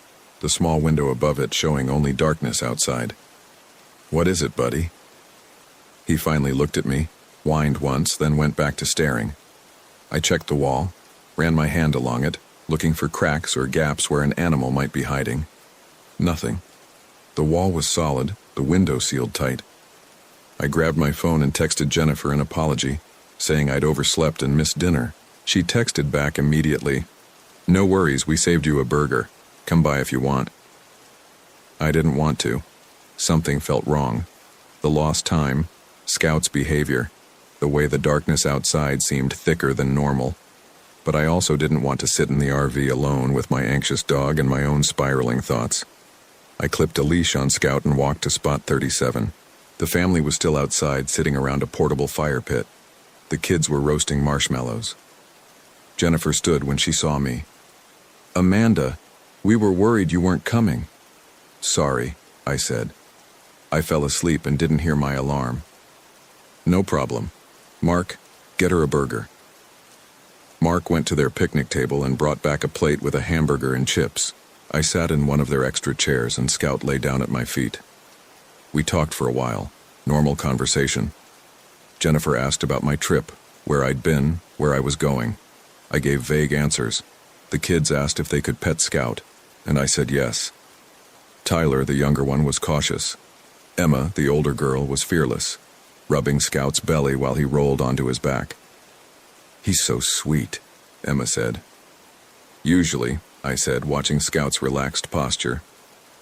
A: the small window above it showing only darkness outside. "What is it, buddy?" He finally looked at me, whined once, then went back to staring. I checked the wall, ran my hand along it, looking for cracks or gaps where an animal might be hiding. Nothing. The wall was solid, the window sealed tight. I grabbed my phone and texted Jennifer an apology, saying I'd overslept and missed dinner. She texted back immediately, "No worries, we saved you a burger. Come by if you want." I didn't want to. Something felt wrong. The lost time, Scout's behavior, the way the darkness outside seemed thicker than normal. But I also didn't want to sit in the RV alone with my anxious dog and my own spiraling thoughts. I clipped a leash on Scout and walked to spot 37. The family was still outside, sitting around a portable fire pit. The kids were roasting marshmallows. Jennifer stood when she saw me. "Amanda, we were worried you weren't coming." "Sorry," I said. I fell asleep and didn't hear my alarm. "No problem. Mark, get her a burger." Mark went to their picnic table and brought back a plate with a hamburger and chips. I sat in one of their extra chairs and Scout lay down at my feet. We talked for a while, normal conversation. Jennifer asked about my trip, where I'd been, where I was going. I gave vague answers. The kids asked if they could pet Scout, and I said yes. Tyler, the younger one, was cautious. Emma, the older girl, was fearless, rubbing Scout's belly while he rolled onto his back. "He's so sweet," Emma said. "Usually," I said, watching Scout's relaxed posture.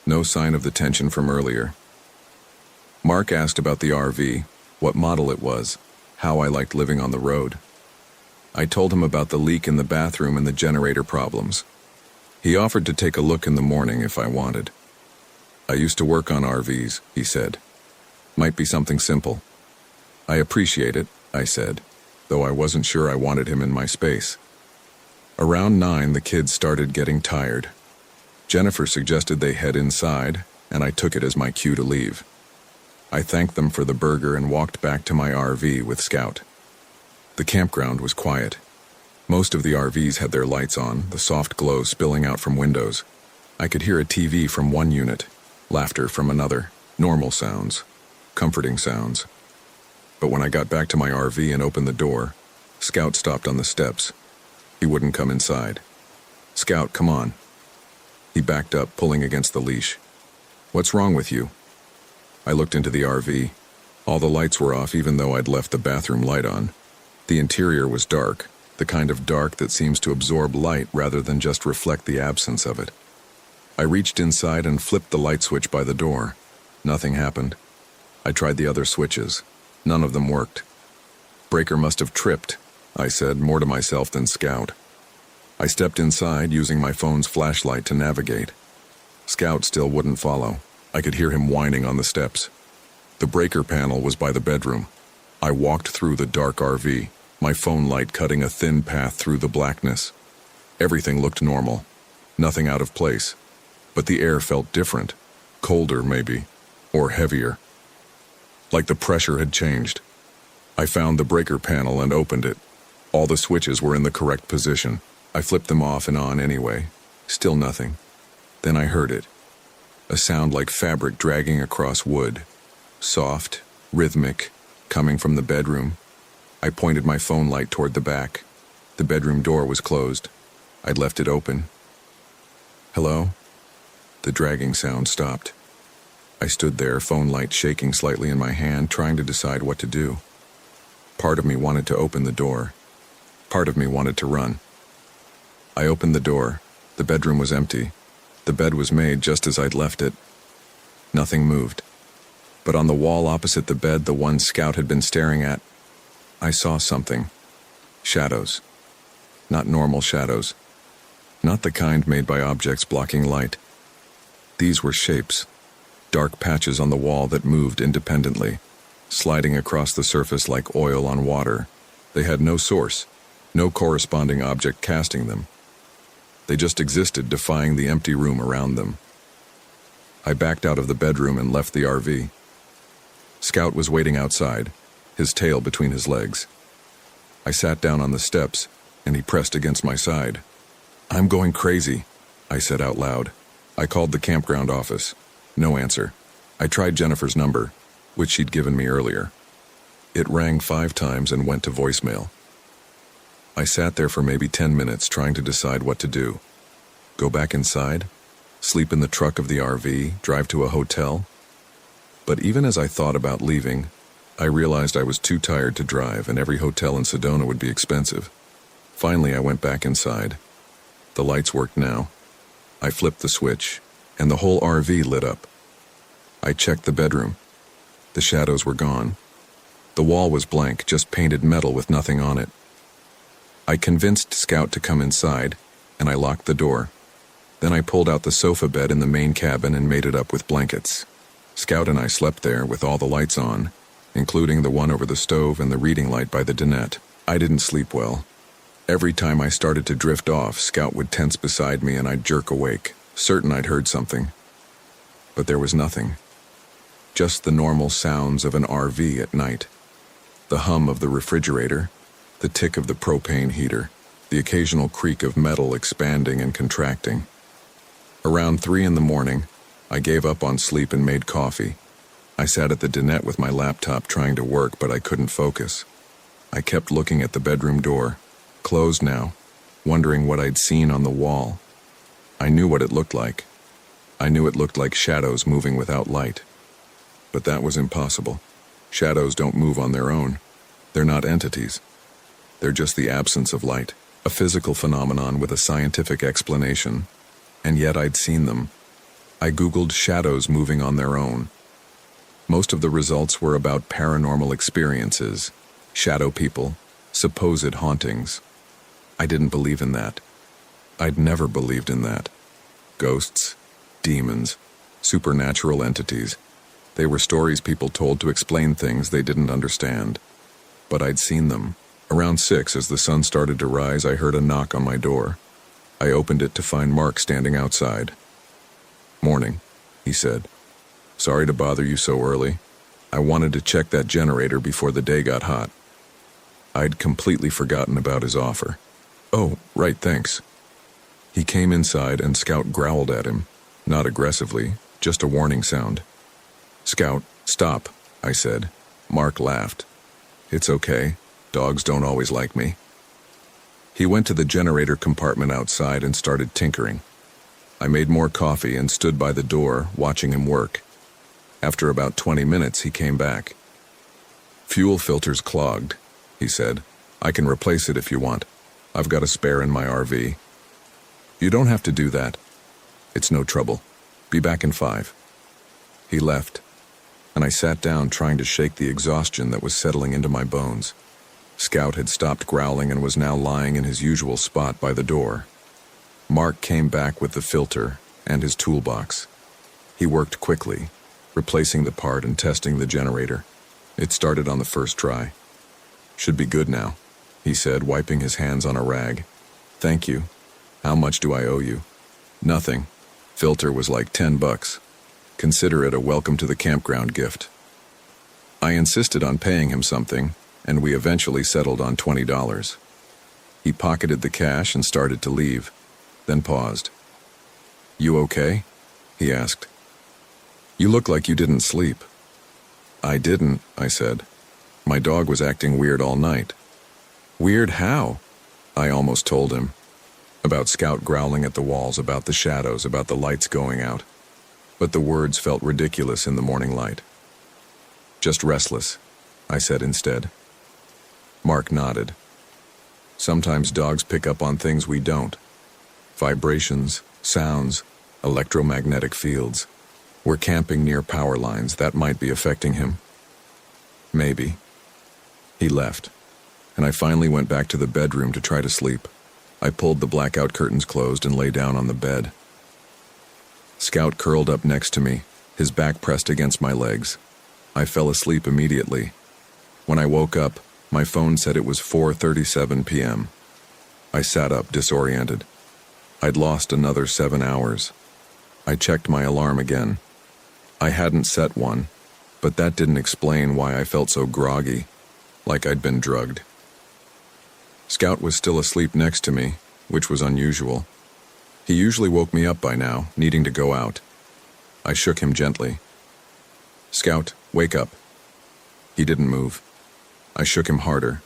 A: No sign of the tension from earlier. Mark asked about the RV, what model it was, how I liked living on the road. I told him about the leak in the bathroom and the generator problems. He offered to take a look in the morning if I wanted. "I used to work on RVs," he said. "Might be something simple." "I appreciate it," I said, though I wasn't sure I wanted him in my space. Around 9, the kids started getting tired. Jennifer suggested they head inside, and I took it as my cue to leave. I thanked them for the burger and walked back to my RV with Scout. The campground was quiet. Most of the RVs had their lights on, the soft glow spilling out from windows. I could hear a TV from one unit, laughter from another, normal sounds, comforting sounds. But when I got back to my RV and opened the door, Scout stopped on the steps. He wouldn't come inside. "Scout, come on." He backed up, pulling against the leash. "What's wrong with you?" I looked into the RV. All the lights were off even though I'd left the bathroom light on. The interior was dark, the kind of dark that seems to absorb light rather than just reflect the absence of it. I reached inside and flipped the light switch by the door. Nothing happened. I tried the other switches. None of them worked. "Breaker must have tripped," I said, more to myself than Scout. I stepped inside, using my phone's flashlight to navigate. Scout still wouldn't follow. I could hear him whining on the steps. The breaker panel was by the bedroom. I walked through the dark RV, my phone light cutting a thin path through the blackness. Everything looked normal, nothing out of place, but the air felt different, colder maybe, or heavier. Like the pressure had changed. I found the breaker panel and opened it. All the switches were in the correct position. I flipped them off and on anyway. Still nothing. Then I heard it. A sound like fabric dragging across wood. Soft, rhythmic, coming from the bedroom. I pointed my phone light toward the back. The bedroom door was closed. I'd left it open. Hello? The dragging sound stopped. I stood there, phone light shaking slightly in my hand, trying to decide what to do. Part of me wanted to open the door. Part of me wanted to run. I opened the door. The bedroom was empty. The bed was made just as I'd left it. Nothing moved. But on the wall opposite the bed, the one Scout had been staring at, I saw something. Shadows. Not normal shadows. Not the kind made by objects blocking light. These were shapes. Dark patches on the wall that moved independently, sliding across the surface like oil on water. They had no source, no corresponding object casting them. They just existed, defying the empty room around them. I backed out of the bedroom and left the RV. Scout was waiting outside, his tail between his legs. I sat down on the steps, and he pressed against my side. "I'm going crazy," I said out loud. I called the campground office. No answer. I tried Jennifer's number, which she'd given me earlier. It rang 5 times and went to voicemail. I sat there for maybe 10 minutes trying to decide what to do. Go back inside? Sleep in the truck of the RV? Drive to a hotel? But even as I thought about leaving, I realized I was too tired to drive, and every hotel in Sedona would be expensive. Finally, I went back inside. The lights worked now. I flipped the switch, and the whole RV lit up. I checked the bedroom. The shadows were gone. The wall was blank, just painted metal with nothing on it. I convinced Scout to come inside, and I locked the door. Then I pulled out the sofa bed in the main cabin and made it up with blankets. Scout and I slept there with all the lights on, including the one over the stove and the reading light by the dinette. I didn't sleep well. Every time I started to drift off, Scout would tense beside me and I'd jerk awake, certain I'd heard something. But there was nothing. Just the normal sounds of an RV at night. The hum of the refrigerator, the tick of the propane heater, the occasional creak of metal expanding and contracting. Around 3 a.m, I gave up on sleep and made coffee. I sat at the dinette with my laptop trying to work, but I couldn't focus. I kept looking at the bedroom door, closed now, wondering what I'd seen on the wall. I knew what it looked like. I knew it looked like shadows moving without light. But that was impossible. Shadows don't move on their own. They're not entities. They're just the absence of light, a physical phenomenon with a scientific explanation. And yet I'd seen them. I Googled shadows moving on their own. Most of the results were about paranormal experiences, shadow people, supposed hauntings. I didn't believe in that. I'd never believed in that. Ghosts, demons, supernatural entities. They were stories people told to explain things they didn't understand. But I'd seen them. Around 6, as the sun started to rise, I heard a knock on my door. I opened it to find Mark standing outside. "Morning," he said. "Sorry to bother you so early. I wanted to check that generator before the day got hot." I'd completely forgotten about his offer. "Oh, right, thanks." He came inside and Scout growled at him, not aggressively, just a warning sound. "Scout, stop," I said. Mark laughed. "It's okay. Dogs don't always like me." He went to the generator compartment outside and started tinkering. I made more coffee and stood by the door, watching him work. After about 20 minutes, he came back. "Fuel filter's clogged," he said. "I can replace it if you want. I've got a spare in my RV." "You don't have to do that. It's no trouble. Be back in 5. He left, and I sat down trying to shake the exhaustion that was settling into my bones. Scout had stopped growling and was now lying in his usual spot by the door. Mark came back with the filter, and his toolbox. He worked quickly, replacing the part and testing the generator. It started on the first try. "Should be good now," he said, wiping his hands on a rag. "Thank you. How much do I owe you?" "Nothing. Filter was like $10. Consider it a welcome to the campground gift." I insisted on paying him something, and we eventually settled on $20. He pocketed the cash and started to leave, then paused. "You okay?" he asked. "You look like you didn't sleep." "I didn't," I said. "My dog was acting weird all night." "Weird how?" I almost told him. About Scout growling at the walls, about the shadows, about the lights going out. But the words felt ridiculous in the morning light. "Just restless," I said instead. Mark nodded. "Sometimes dogs pick up on things we don't. Vibrations, sounds, electromagnetic fields. We're camping near power lines. That might be affecting him." "Maybe." He left, and I finally went back to the bedroom to try to sleep. I pulled the blackout curtains closed and lay down on the bed. Scout curled up next to me, his back pressed against my legs. I fell asleep immediately. When I woke up, my phone said it was 4:37 p.m. I sat up, disoriented. I'd lost another 7 hours. I checked my alarm again. I hadn't set one, but that didn't explain why I felt so groggy, like I'd been drugged. Scout was still asleep next to me, which was unusual. He usually woke me up by now, needing to go out. I shook him gently. "Scout, wake up." He didn't move. I shook him harder.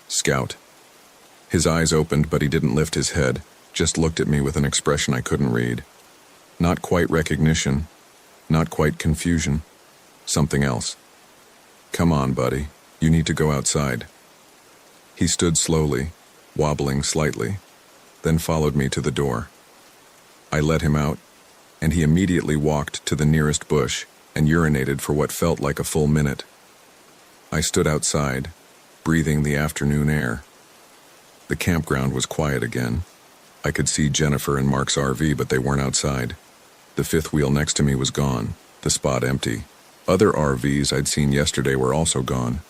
A: "Scout." His eyes opened, but he didn't lift his head, just looked at me with an expression I couldn't read. Not quite recognition, not quite confusion, something else. "Come on, buddy, you need to go outside." He stood slowly, wobbling slightly, then followed me to the door. I let him out, and he immediately walked to the nearest bush and urinated for what felt like a full minute. I stood outside, breathing the afternoon air. The campground was quiet again. I could see Jennifer and Mark's RV, but they weren't outside. The fifth wheel next to me was gone, the spot empty. Other RVs I'd seen yesterday were also gone.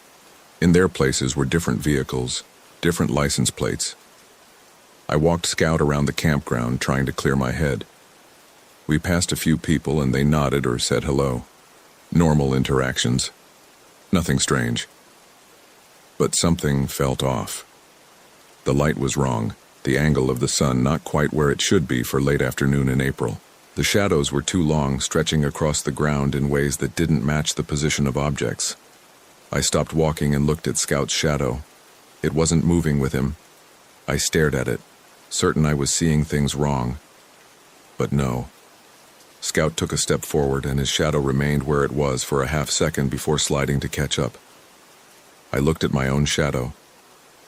A: In their places were different vehicles, different license plates. I walked Scout around the campground, trying to clear my head. We passed a few people and they nodded or said hello. Normal interactions. Nothing strange. But something felt off. The light was wrong, the angle of the sun not quite where it should be for late afternoon in April. The shadows were too long, stretching across the ground in ways that didn't match the position of objects. I stopped walking and looked at Scout's shadow. It wasn't moving with him. I stared at it, certain I was seeing things wrong. But no. Scout took a step forward and his shadow remained where it was for a half second before sliding to catch up. I looked at my own shadow.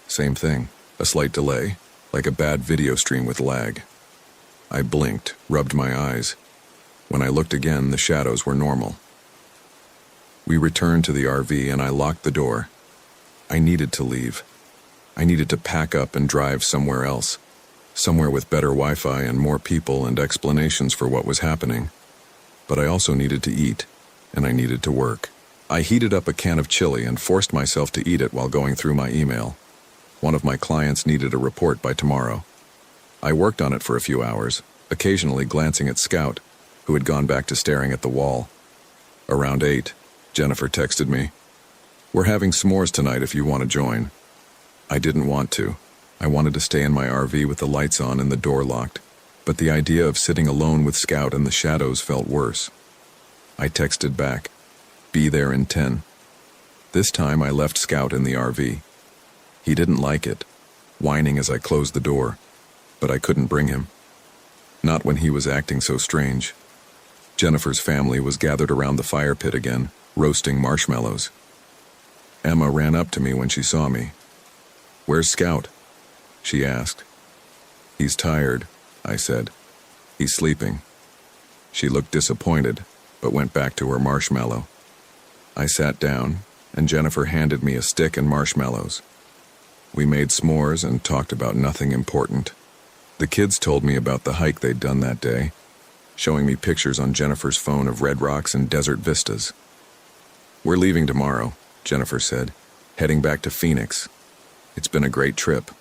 A: Same thing, a slight delay, like a bad video stream with lag. I blinked, rubbed my eyes. When I looked again, the shadows were normal. We returned to the RV and I locked the door. I needed to leave. I needed to pack up and drive somewhere else. Somewhere with better Wi-Fi and more people and explanations for what was happening. But I also needed to eat, and I needed to work. I heated up a can of chili and forced myself to eat it while going through my email. One of my clients needed a report by tomorrow. I worked on it for a few hours, occasionally glancing at Scout, who had gone back to staring at the wall. Around 8, Jennifer texted me, "We're having s'mores tonight if you want to join." I didn't want to. I wanted to stay in my RV with the lights on and the door locked, but the idea of sitting alone with Scout in the shadows felt worse. I texted back, "Be there in 10. This time I left Scout in the RV. He didn't like it, whining as I closed the door, but I couldn't bring him. Not when he was acting so strange. Jennifer's family was gathered around the fire pit again, roasting marshmallows. Emma ran up to me when she saw me. "Where's Scout?" she asked. "He's tired," I said. "He's sleeping." She looked disappointed, but went back to her marshmallow. I sat down, and Jennifer handed me a stick and marshmallows. We made s'mores and talked about nothing important. The kids told me about the hike they'd done that day, showing me pictures on Jennifer's phone of red rocks and desert vistas. "We're leaving tomorrow," Jennifer said, "heading back to Phoenix. It's been a great trip."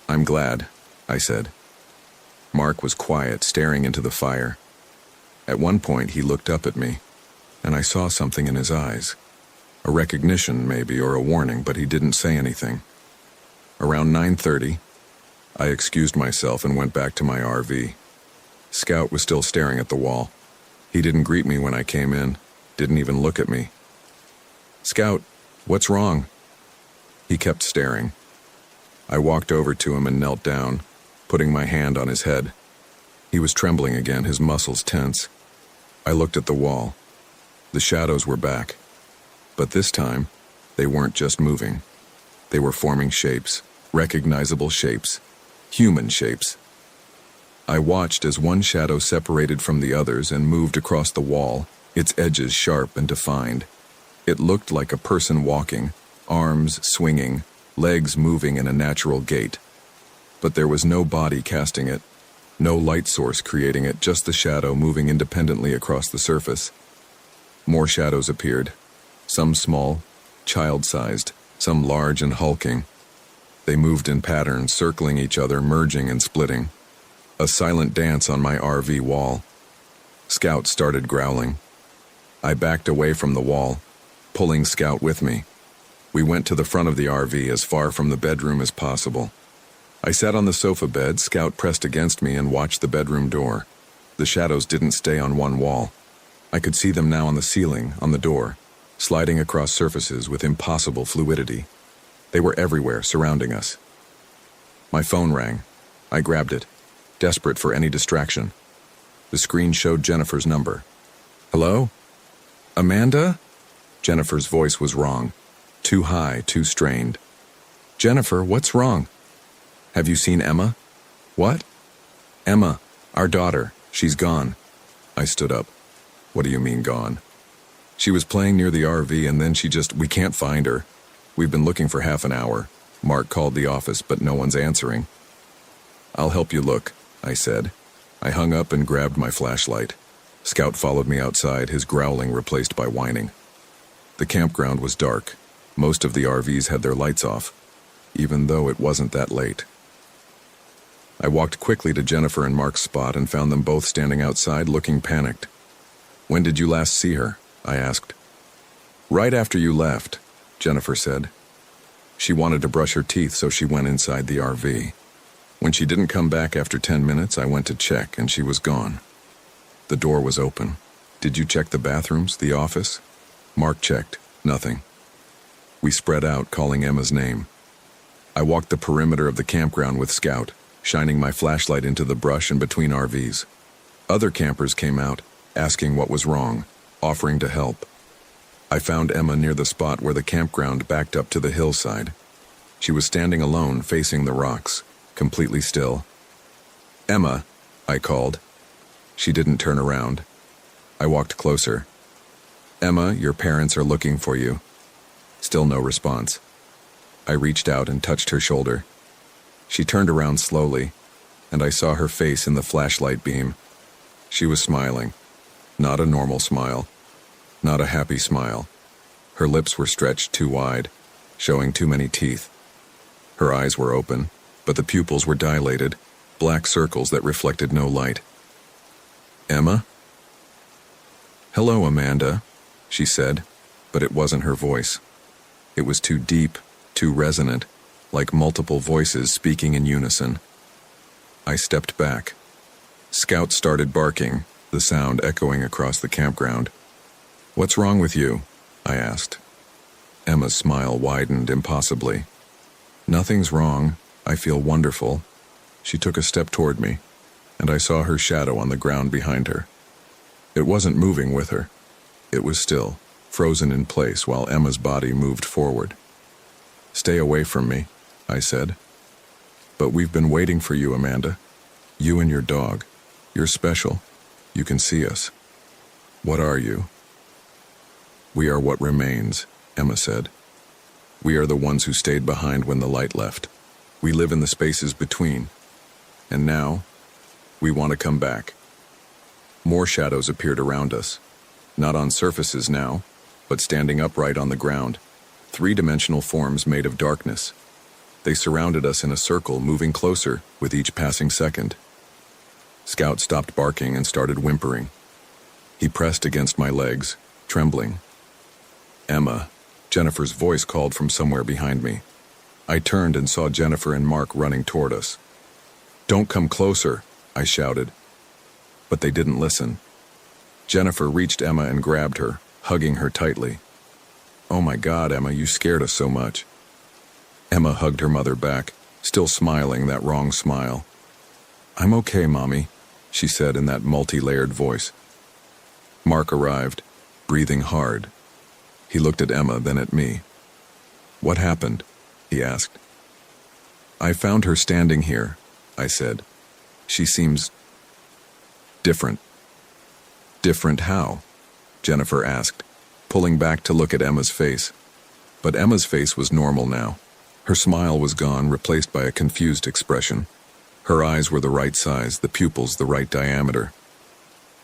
A: "I'm glad," I said. Mark was quiet, staring into the fire. At one point, he looked up at me, and I saw something in his eyes. A recognition, maybe, or a warning, but he didn't say anything. Around 9:30, I excused myself and went back to my RV. Scout was still staring at the wall. He didn't greet me when I came in, didn't even look at me. "Scout, what's wrong?" He kept staring. I walked over to him and knelt down, putting my hand on his head. He was trembling again, his muscles tense. I looked at the wall. The shadows were back. But this time, they weren't just moving. They were forming shapes, recognizable shapes, human shapes. I watched as one shadow separated from the others and moved across the wall, its edges sharp and defined. It looked like a person walking, arms swinging, legs moving in a natural gait. But there was no body casting it, no light source creating it, just the shadow moving independently across the surface. More shadows appeared, some small, child-sized, some large and hulking. They moved in patterns, circling each other, merging and splitting. A silent dance on my RV wall. Scout started growling. I backed away from the wall, pulling Scout with me. We went to the front of the RV, as far from the bedroom as possible. I sat on the sofa bed, Scout pressed against me, and watched the bedroom door. The shadows didn't stay on one wall. I could see them now on the ceiling, on the door, sliding across surfaces with impossible fluidity. They were everywhere, surrounding us. My phone rang. I grabbed it, desperate for any distraction. The screen showed Jennifer's number. "Hello? Amanda?" Jennifer's voice was wrong. Too high, too strained. "Jennifer, what's wrong?" "Have you seen Emma?" "What?" "Emma, our daughter. She's gone." I stood up. "What do you mean, gone?" "She was playing near the RV and then we can't find her. We've been looking for half an hour. Mark called the office, but no one's answering." "I'll help you look," I said. I hung up and grabbed my flashlight. Scout followed me outside, his growling replaced by whining. The campground was dark. Most of the RVs had their lights off, even though it wasn't that late. I walked quickly to Jennifer and Mark's spot and found them both standing outside, looking panicked. "When did you last see her?" I asked. "Right after you left," Jennifer said. "She wanted to brush her teeth, so she went inside the RV. When she didn't come back after 10 minutes, I went to check, and she was gone. The door was open. Did you check the bathrooms, the office?" Mark checked. Nothing. We spread out, calling Emma's name. I walked the perimeter of the campground with Scout, shining my flashlight into the brush and between RVs. Other campers came out, asking what was wrong, offering to help. I found Emma near the spot where the campground backed up to the hillside. She was standing alone, facing the rocks, completely still. "Emma," I called. She didn't turn around. I walked closer. "Emma, your parents are looking for you." Still no response. I reached out and touched her shoulder. She turned around slowly, and I saw her face in the flashlight beam. She was smiling. Not a normal smile. Not a happy smile. Her lips were stretched too wide, showing too many teeth. Her eyes were open, but the pupils were dilated, black circles that reflected no light. "Emma?" "Hello, Amanda," she said, but it wasn't her voice. It was too deep, too resonant, like multiple voices speaking in unison. I stepped back. Scout started barking, the sound echoing across the campground. "What's wrong with you?" I asked. Emma's smile widened impossibly. "Nothing's wrong. I feel wonderful." She took a step toward me, and I saw her shadow on the ground behind her. It wasn't moving with her. It was still, frozen in place while Emma's body moved forward. "Stay away from me," I said. "But we've been waiting for you, Amanda. You and your dog. You're special. You can see us." "What are you?" "We are what remains," Emma said. "We are the ones who stayed behind when the light left. We live in the spaces between." And now, we want to come back. More shadows appeared around us. Not on surfaces now, but standing upright on the ground. Three-dimensional forms made of darkness. They surrounded us in a circle, moving closer with each passing second. Scout stopped barking and started whimpering. He pressed against my legs, trembling. Emma, Jennifer's voice called from somewhere behind me. I turned and saw Jennifer and Mark running toward us. "Don't come closer," I shouted. But they didn't listen. Jennifer reached Emma and grabbed her, hugging her tightly. "Oh my God, Emma, you scared us so much." Emma hugged her mother back, still smiling that wrong smile. "I'm okay, Mommy," she said in that multi-layered voice. Mark arrived, breathing hard. He looked at Emma, then at me. "What happened?" he asked. "I found her standing here," I said. "She seems different." "Different how?" Jennifer asked, pulling back to look at Emma's face. But Emma's face was normal now. Her smile was gone, replaced by a confused expression. Her eyes were the right size, the pupils the right diameter.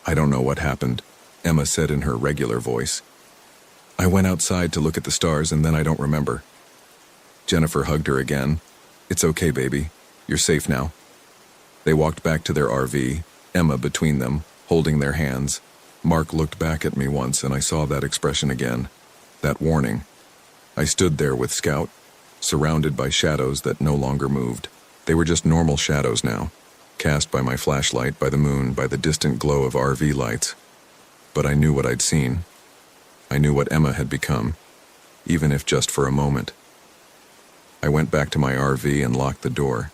A: "I don't know what happened," Emma said in her regular voice. "I went outside to look at the stars and then I don't remember." Jennifer hugged her again. "It's okay, baby. You're safe now." They walked back to their RV, Emma between them, holding their hands. Mark looked back at me once and I saw that expression again, that warning. I stood there with Scout, surrounded by shadows that no longer moved. They were just normal shadows now, cast by my flashlight, by the moon, by the distant glow of RV lights. But I knew what I'd seen. I knew what Emma had become, even if just for a moment. I went back to my RV and locked the door.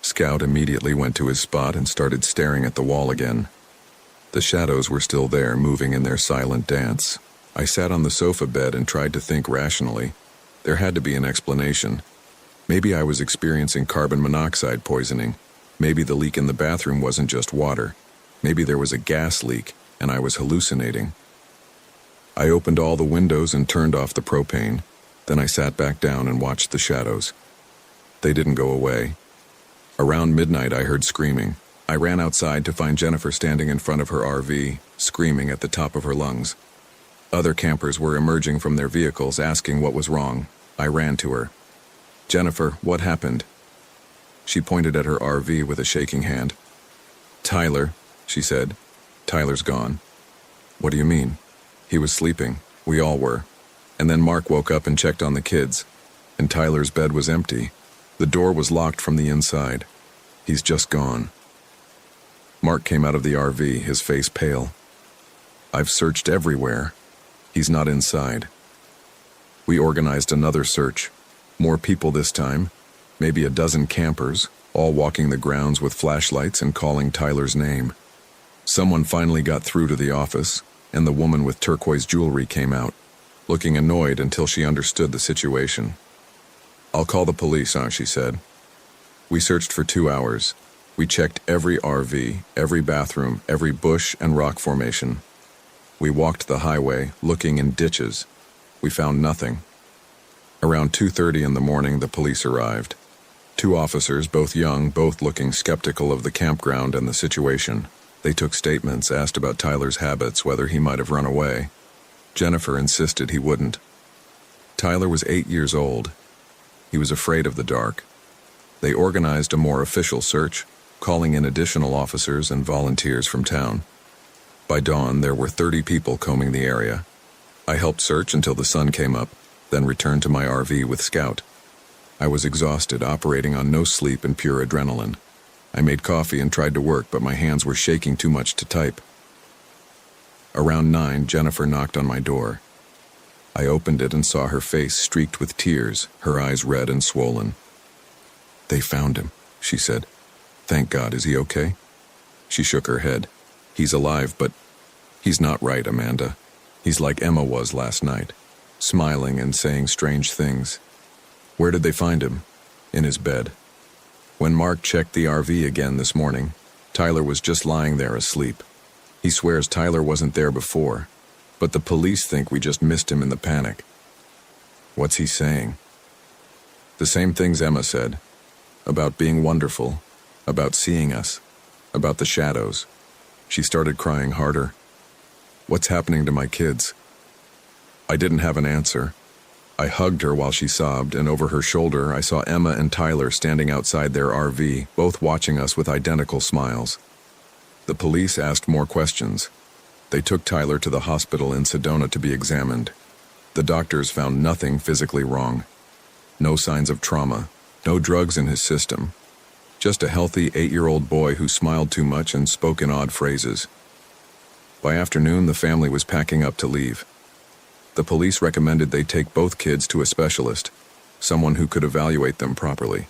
A: Scout immediately went to his spot and started staring at the wall again. The shadows were still there, moving in their silent dance. I sat on the sofa bed and tried to think rationally. There had to be an explanation. Maybe I was experiencing carbon monoxide poisoning. Maybe the leak in the bathroom wasn't just water. Maybe there was a gas leak, and I was hallucinating. I opened all the windows and turned off the propane. Then I sat back down and watched the shadows. They didn't go away. Around midnight, I heard screaming. I ran outside to find Jennifer standing in front of her RV, screaming at the top of her lungs. Other campers were emerging from their vehicles, asking what was wrong. I ran to her. "Jennifer, what happened?" She pointed at her RV with a shaking hand. "Tyler," she said. "Tyler's gone." "What do you mean?" "He was sleeping. We all were. And then Mark woke up and checked on the kids. And Tyler's bed was empty. The door was locked from the inside. He's just gone." Mark came out of the RV, his face pale. "I've searched everywhere. He's not inside." We organized another search. More people this time, maybe a dozen campers, all walking the grounds with flashlights and calling Tyler's name. Someone finally got through to the office, and the woman with turquoise jewelry came out, looking annoyed until she understood the situation. "I'll call the police," she said. We searched for 2 hours. We checked every RV, every bathroom, every bush and rock formation. We walked the highway, looking in ditches. We found nothing. Around 2:30 in the morning, the police arrived. 2 officers, both young, both looking skeptical of the campground and the situation. They took statements, asked about Tyler's habits, whether he might have run away. Jennifer insisted he wouldn't. Tyler was 8 years old. He was afraid of the dark. They organized a more official search, calling in additional officers and volunteers from town. By dawn, there were 30 people combing the area. I helped search until the sun came up, then returned to my RV with Scout. I was exhausted, operating on no sleep and pure adrenaline. I made coffee and tried to work, but my hands were shaking too much to type. Around 9, Jennifer knocked on my door. I opened it and saw her face streaked with tears, her eyes red and swollen. "They found him," she said. "Thank God. Is he okay?" She shook her head. "He's alive, but he's not right, Amanda. He's like Emma was last night, smiling and saying strange things." "Where did they find him?" "In his bed. When Mark checked the RV again this morning, Tyler was just lying there asleep. He swears Tyler wasn't there before, but the police think we just missed him in the panic." "What's he saying?" "The same things Emma said, about being wonderful, about seeing us, about the shadows. She started crying harder. What's happening to my kids? I didn't have an answer. I hugged her while she sobbed, and over her shoulder I saw Emma and Tyler standing outside their RV, both watching us with identical smiles. The police asked more questions. They took Tyler to the hospital in Sedona to be examined. The doctors found nothing physically wrong. No signs of trauma, no drugs in his system. Just a healthy 8-year-old boy who smiled too much and spoke in odd phrases. By afternoon, the family was packing up to leave. The police recommended they take both kids to a specialist, someone who could evaluate them properly.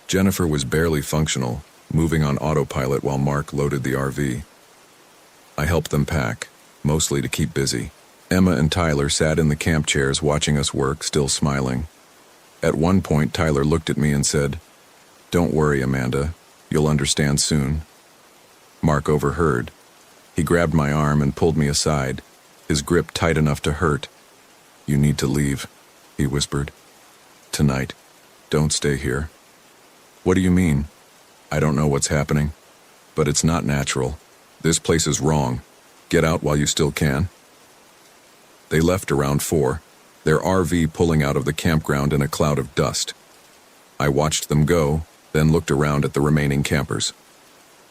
A: Jennifer was barely functional, moving on autopilot while Mark loaded the RV. I helped them pack, mostly to keep busy. Emma and Tyler sat in the camp chairs watching us work, still smiling. At one point, Tyler looked at me and said, "Don't worry, Amanda. You'll understand soon." Mark overheard. He grabbed my arm and pulled me aside, his grip tight enough to hurt. "You need to leave," he whispered. "Tonight. Don't stay here." "What do you mean?" "I don't know what's happening, but it's not natural. This place is wrong. Get out while you still can." They left around 4, their RV pulling out of the campground in a cloud of dust. I watched them go, then looked around at the remaining campers.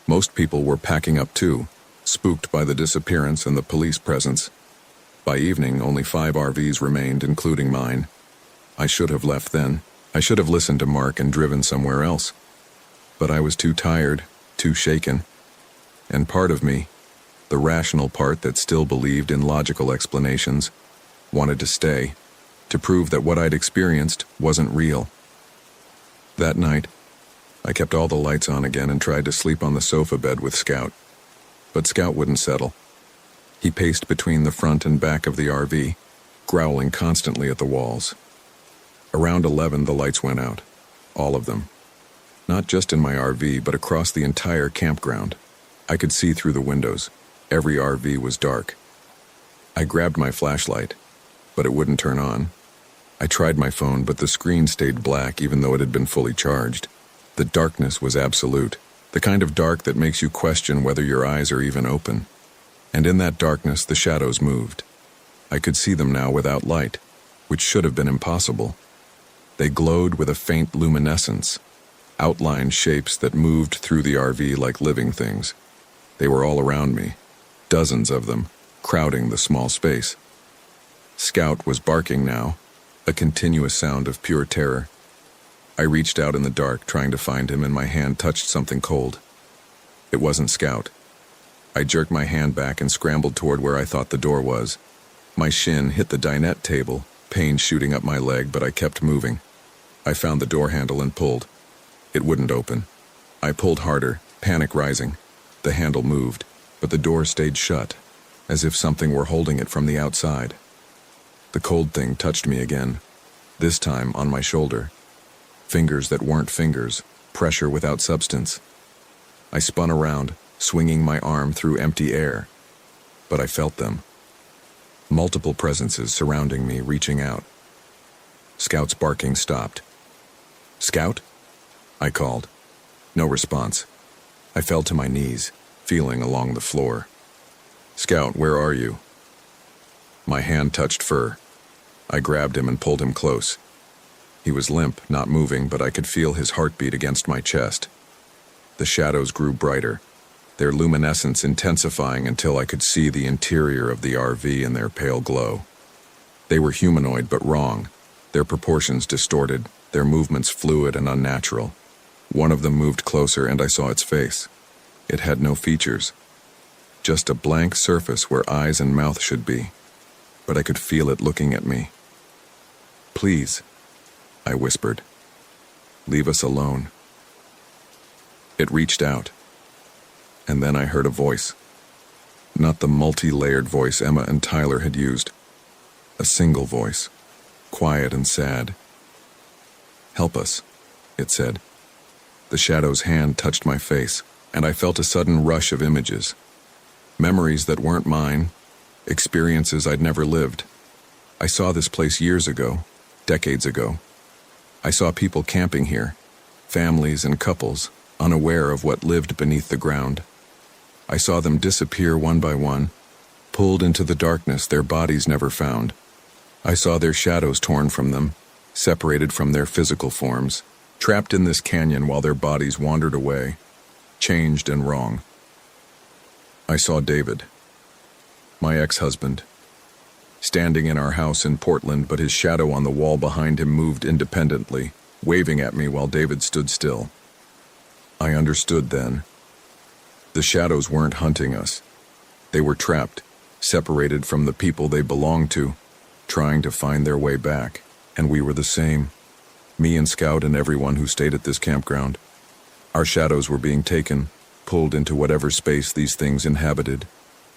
A: Most people were packing up too, spooked by the disappearance and the police presence. By evening, only 5 RVs remained, including mine. I should have left then. I should have listened to Mark and driven somewhere else. But I was too tired, too shaken. And part of me, the rational part that still believed in logical explanations, wanted to stay, to prove that what I'd experienced wasn't real. That night, I kept all the lights on again and tried to sleep on the sofa bed with Scout. But Scout wouldn't settle. He paced between the front and back of the RV, growling constantly at the walls. Around 11, the lights went out. All of them. Not just in my RV, but across the entire campground. I could see through the windows. Every RV was dark. I grabbed my flashlight, but it wouldn't turn on. I tried my phone, but the screen stayed black even though it had been fully charged. The darkness was absolute, the kind of dark that makes you question whether your eyes are even open. And in that darkness, the shadows moved. I could see them now without light, which should have been impossible. They glowed with a faint luminescence, outlined shapes that moved through the RV like living things. They were all around me, dozens of them, crowding the small space. Scout was barking now, a continuous sound of pure terror. I reached out in the dark, trying to find him, and my hand touched something cold. It wasn't Scout. I jerked my hand back and scrambled toward where I thought the door was. My shin hit the dinette table, pain shooting up my leg, but I kept moving. I found the door handle and pulled. It wouldn't open. I pulled harder, panic rising. The handle moved, but the door stayed shut, as if something were holding it from the outside. The cold thing touched me again, this time on my shoulder. Fingers that weren't fingers, pressure without substance. I spun around, swinging my arm through empty air, but I felt them. Multiple presences surrounding me, reaching out. Scout's barking stopped. "Scout?" I called. No response. I fell to my knees, feeling along the floor. "Scout, where are you?" My hand touched fur. I grabbed him and pulled him close. He was limp, not moving, but I could feel his heartbeat against my chest. The shadows grew brighter, their luminescence intensifying until I could see the interior of the RV in their pale glow. They were humanoid but wrong, their proportions distorted, their movements fluid and unnatural. One of them moved closer and I saw its face. It had no features, just a blank surface where eyes and mouth should be, but I could feel it looking at me. "Please," I whispered. "Leave us alone." It reached out, and then I heard a voice. Not the multi-layered voice Emma and Tyler had used. A single voice, quiet and sad. "Help us," it said. The shadow's hand touched my face, and I felt a sudden rush of images. Memories that weren't mine, experiences I'd never lived. I saw this place years ago, decades ago. I saw people camping here, families and couples, unaware of what lived beneath the ground. I saw them disappear one by one, pulled into the darkness, their bodies never found. I saw their shadows torn from them, separated from their physical forms, trapped in this canyon while their bodies wandered away, changed and wrong. I saw David, my ex-husband, standing in our house in Portland, but his shadow on the wall behind him moved independently, waving at me while David stood still. I understood then. The shadows weren't hunting us. They were trapped, separated from the people they belonged to, trying to find their way back, and we were the same. Me and Scout and everyone who stayed at this campground. Our shadows were being taken, pulled into whatever space these things inhabited,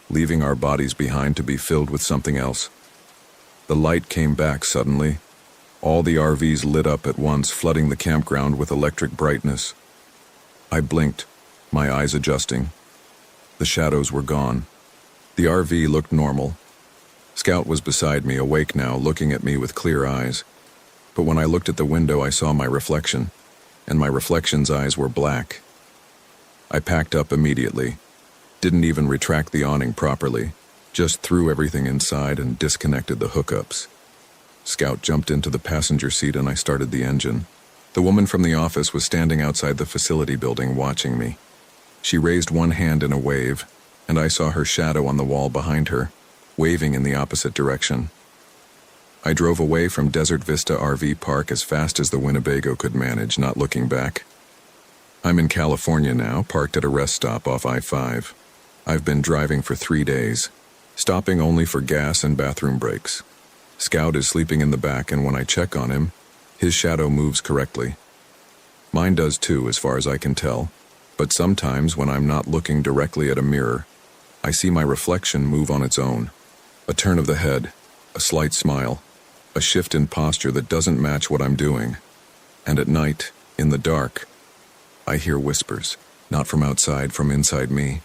A: leaving our bodies behind to be filled with something else. The light came back suddenly. All the RVs lit up at once, flooding the campground with electric brightness. I blinked, my eyes adjusting. The shadows were gone. The RV looked normal. Scout was beside me, awake now, looking at me with clear eyes. But when I looked at the window, I saw my reflection, and my reflection's eyes were black. I packed up immediately, didn't even retract the awning properly, just threw everything inside and disconnected the hookups. Scout jumped into the passenger seat and I started the engine. The woman from the office was standing outside the facility building watching me. She raised one hand in a wave, and I saw her shadow on the wall behind her, waving in the opposite direction. I drove away from Desert Vista RV Park as fast as the Winnebago could manage, not looking back. I'm in California now, parked at a rest stop off I-5. I've been driving for 3 days, stopping only for gas and bathroom breaks. Scout is sleeping in the back, and when I check on him, his shadow moves correctly. Mine does too, as far as I can tell, but sometimes when I'm not looking directly at a mirror, I see my reflection move on its own. A turn of the head, a slight smile, a shift in posture that doesn't match what I'm doing. And at night, in the dark, I hear whispers, not from outside, from inside me.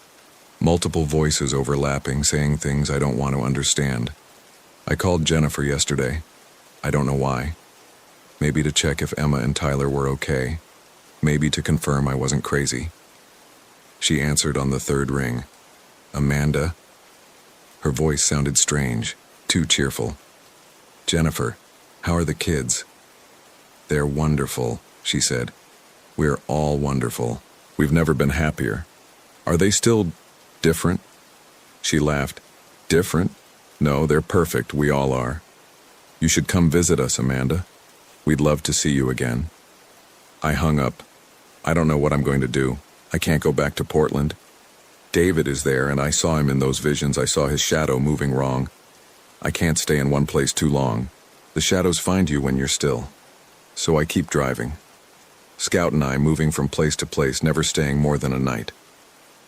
A: Multiple voices overlapping, saying things I don't want to understand. I called Jennifer yesterday. I don't know why. Maybe to check if Emma and Tyler were okay. Maybe to confirm I wasn't crazy. She answered on the third ring. Amanda? Her voice sounded strange, too cheerful. Jennifer, how are the kids? They're wonderful, she said. We're all wonderful. We've never been happier. Are they still different? She laughed. Different? No, they're perfect. We all are. You should come visit us, Amanda. We'd love to see you again. I hung up. I don't know what I'm going to do. I can't go back to Portland. David is there, and I saw him in those visions. I saw his shadow moving wrong. I can't stay in one place too long. The shadows find you when you're still. So I keep driving. Scout and I moving from place to place, never staying more than a night.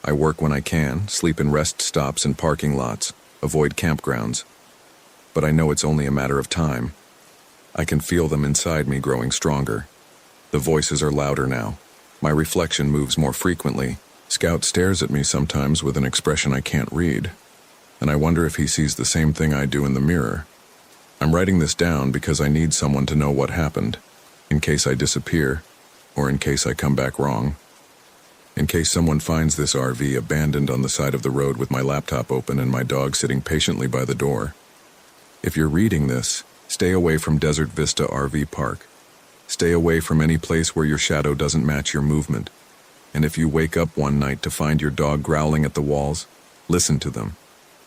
A: I work when I can, sleep in rest stops and parking lots, avoid campgrounds. But I know it's only a matter of time. I can feel them inside me growing stronger. The voices are louder now. My reflection moves more frequently. Scout stares at me sometimes with an expression I can't read, and I wonder if he sees the same thing I do in the mirror. I'm writing this down because I need someone to know what happened, in case I disappear, or in case I come back wrong. In case someone finds this RV abandoned on the side of the road with my laptop open and my dog sitting patiently by the door. If you're reading this, stay away from Desert Vista RV Park. Stay away from any place where your shadow doesn't match your movement. And if you wake up one night to find your dog growling at the walls, listen to them.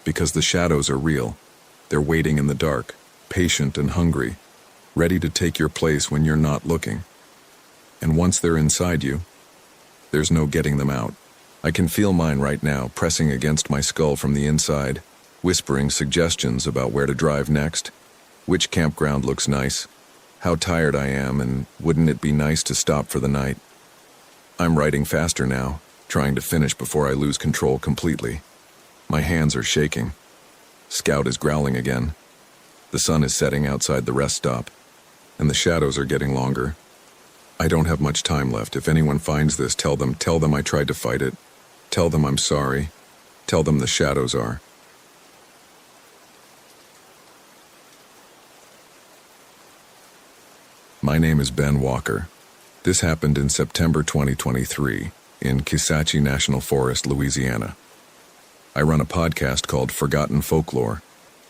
A: Because the shadows are real. They're waiting in the dark, patient and hungry, ready to take your place when you're not looking. And once they're inside you, there's no getting them out. I can feel mine right now, pressing against my skull from the inside, whispering suggestions about where to drive next, which campground looks nice, how tired I am, and wouldn't it be nice to stop for the night. I'm writing faster now, trying to finish before I lose control completely. My hands are shaking. Scout is growling again. The sun is setting outside the rest stop, and the shadows are getting longer. I don't have much time left. If anyone finds this, tell them I tried to fight it. Tell them I'm sorry. Tell them the shadows are. My name is Ben Walker. This happened in September 2023 in Kisatchie National Forest, Louisiana. I run a podcast called Forgotten Folklore,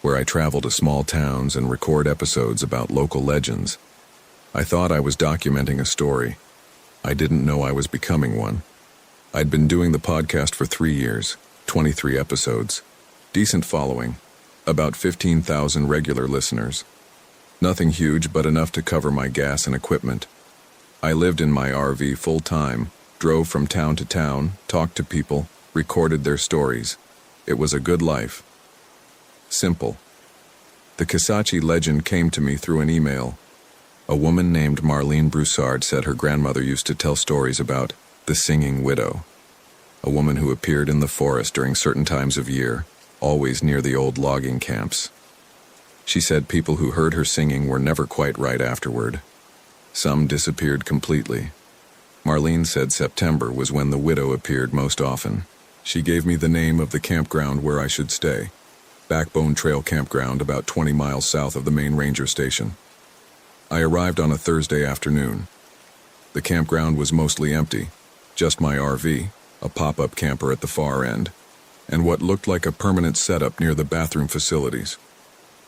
A: where I travel to small towns and record episodes about local legends. I thought I was documenting a story. I didn't know I was becoming one. I'd been doing the podcast for 3 years, 23 episodes. Decent following, about 15,000 regular listeners. Nothing huge, but enough to cover my gas and equipment. I lived in my RV full-time, drove from town to town, talked to people, recorded their stories. It was a good life. Simple. The Kisatchie legend came to me through an email. A woman named Marlene Broussard said her grandmother used to tell stories about the singing widow, a woman who appeared in the forest during certain times of year, always near the old logging camps. She said people who heard her singing were never quite right afterward. Some disappeared completely. Marlene said September was when the widow appeared most often. She gave me the name of the campground where I should stay. Backbone Trail Campground, about 20 miles south of the main ranger station. I arrived on a Thursday afternoon. The campground was mostly empty, just my RV, a pop-up camper at the far end, and what looked like a permanent setup near the bathroom facilities.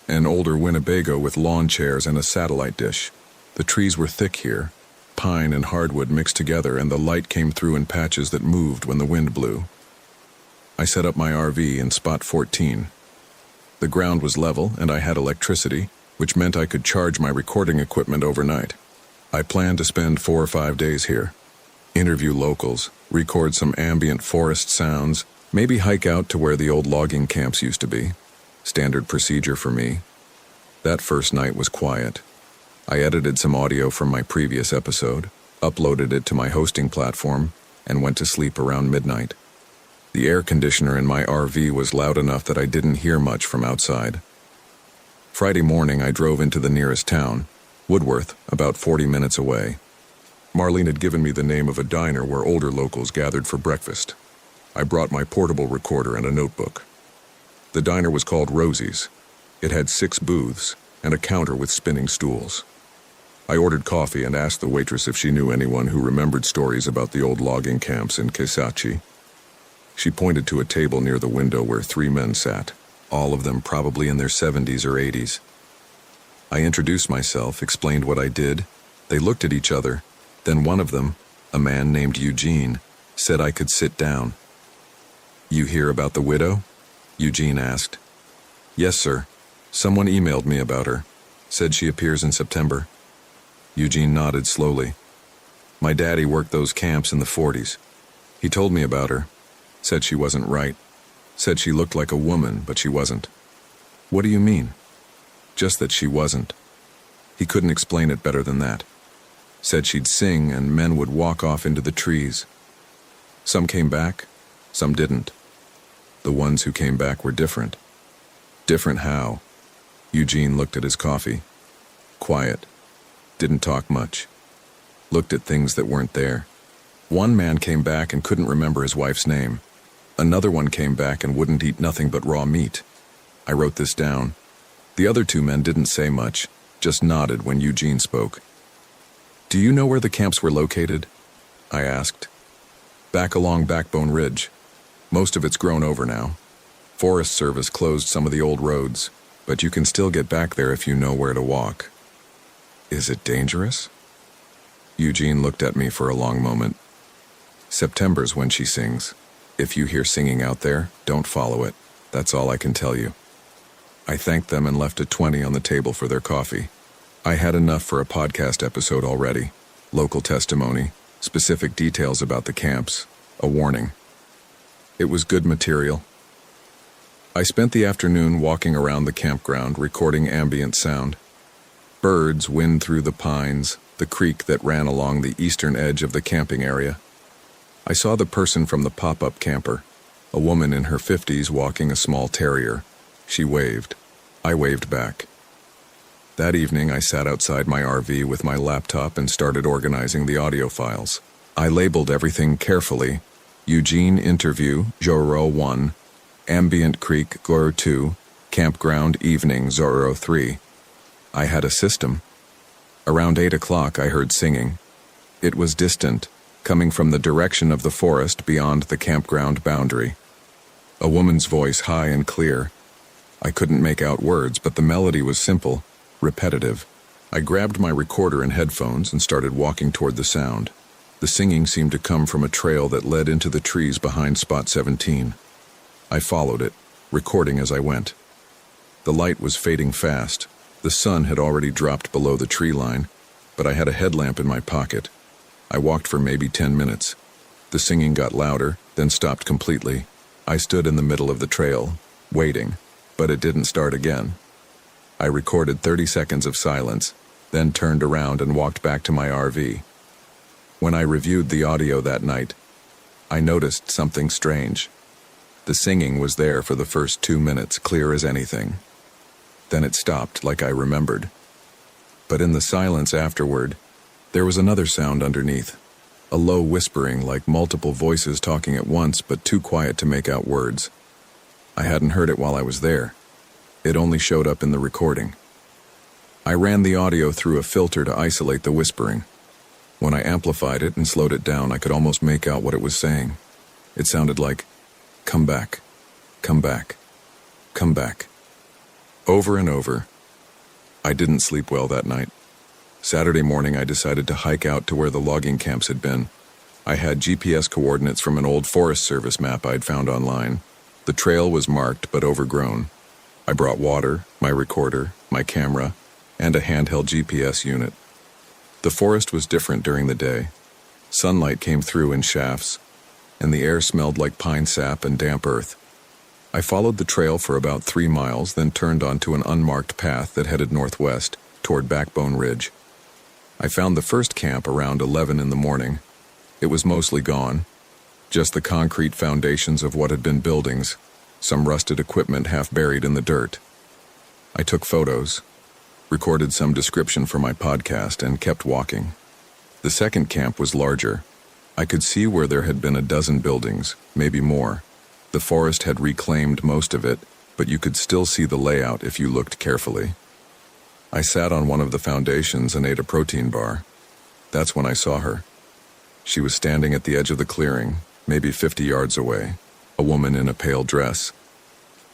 A: An older Winnebago with lawn chairs and a satellite dish. The trees were thick here, pine and hardwood mixed together, and the light came through in patches that moved when the wind blew. I set up my RV in spot 14. The ground was level, and I had electricity, which meant I could charge my recording equipment overnight. I planned to spend 4 or 5 days here. Interview locals, record some ambient forest sounds, maybe hike out to where the old logging camps used to be. Standard procedure for me. That first night was quiet. I edited some audio from my previous episode, uploaded it to my hosting platform, and went to sleep around midnight. The air conditioner in my RV was loud enough that I didn't hear much from outside. Friday morning, I drove into the nearest town, Woodworth, about 40 minutes away. Marlene had given me the name of a diner where older locals gathered for breakfast. I brought my portable recorder and a notebook. The diner was called Rosie's. It had 6 booths and a counter with spinning stools. I ordered coffee and asked the waitress if she knew anyone who remembered stories about the old logging camps in Kisatchie. She pointed to a table near the window where 3 men sat, all of them probably in their 70s or 80s. I introduced myself, explained what I did. They looked at each other. Then one of them, a man named Eugene, said I could sit down. "You hear about the widow?" Eugene asked. "Yes, sir. Someone emailed me about her. Said she appears in September." Eugene nodded slowly. "My daddy worked those camps in the 40s. He told me about her. Said she wasn't right. Said she looked like a woman, but she wasn't." "What do you mean?" "Just that she wasn't." He couldn't explain it better than that. Said she'd sing and men would walk off into the trees. Some came back, some didn't. The ones who came back were different. Different how? Eugene looked at his coffee. Quiet. Didn't talk much. Looked at things that weren't there. One man came back and couldn't remember his wife's name. Another one came back and wouldn't eat nothing but raw meat. I wrote this down. The other 2 men didn't say much, just nodded when Eugene spoke. "Do you know where the camps were located?" I asked. "Back along Backbone Ridge. Most of it's grown over now. Forest Service closed some of the old roads, but you can still get back there if you know where to walk." "Is it dangerous?" Eugene looked at me for a long moment. "September's when she sings. If you hear singing out there, don't follow it. That's all I can tell you." I thanked them and left a 20 on the table for their coffee. I had enough for a podcast episode already. Local testimony, specific details about the camps, a warning. It was good material. I spent the afternoon walking around the campground, recording ambient sound. Birds wind through the pines, the creek that ran along the eastern edge of the camping area. I saw the person from the pop-up camper, a woman in her 50s walking a small terrier. She waved. I waved back. That evening, I sat outside my RV with my laptop and started organizing the audio files. I labeled everything carefully. Eugene interview, Zoro 1, Ambient Creek, Goro 2, Campground Evening, Zoro 3. I had a system. Around 8 o'clock, I heard singing. It was distant, coming from the direction of the forest beyond the campground boundary. A woman's voice, high and clear. I couldn't make out words, but the melody was simple, repetitive. I grabbed my recorder and headphones and started walking toward the sound. The singing seemed to come from a trail that led into the trees behind Spot 17. I followed it, recording as I went. The light was fading fast. The sun had already dropped below the tree line, but I had a headlamp in my pocket. I walked for maybe 10 minutes. The singing got louder, then stopped completely. I stood in the middle of the trail, waiting, but it didn't start again. I recorded 30 seconds of silence, then turned around and walked back to my RV. When I reviewed the audio that night, I noticed something strange. The singing was there for the first 2 minutes, clear as anything. Then it stopped, like I remembered. But in the silence afterward, there was another sound underneath. A low whispering, like multiple voices talking at once, but too quiet to make out words. I hadn't heard it while I was there. It only showed up in the recording. I ran the audio through a filter to isolate the whispering. When I amplified it and slowed it down, I could almost make out what it was saying. It sounded like, "Come back, come back, come back." Over and over. I didn't sleep well that night. Saturday morning, I decided to hike out to where the logging camps had been. I had GPS coordinates from an old Forest Service map I'd found online. The trail was marked but overgrown. I brought water, my recorder, my camera, and a handheld GPS unit. The forest was different during the day. Sunlight came through in shafts, and the air smelled like pine sap and damp earth. I followed the trail for about 3 miles, then turned onto an unmarked path that headed northwest, toward Backbone Ridge. I found the first camp around 11 in the morning. It was mostly gone, just the concrete foundations of what had been buildings, some rusted equipment half buried in the dirt. I took photos, recorded some description for my podcast, and kept walking. The second camp was larger. I could see where there had been a dozen buildings, maybe more. The forest had reclaimed most of it, but you could still see the layout if you looked carefully. I sat on one of the foundations and ate a protein bar. That's when I saw her. She was standing at the edge of the clearing, maybe 50 yards away, a woman in a pale dress.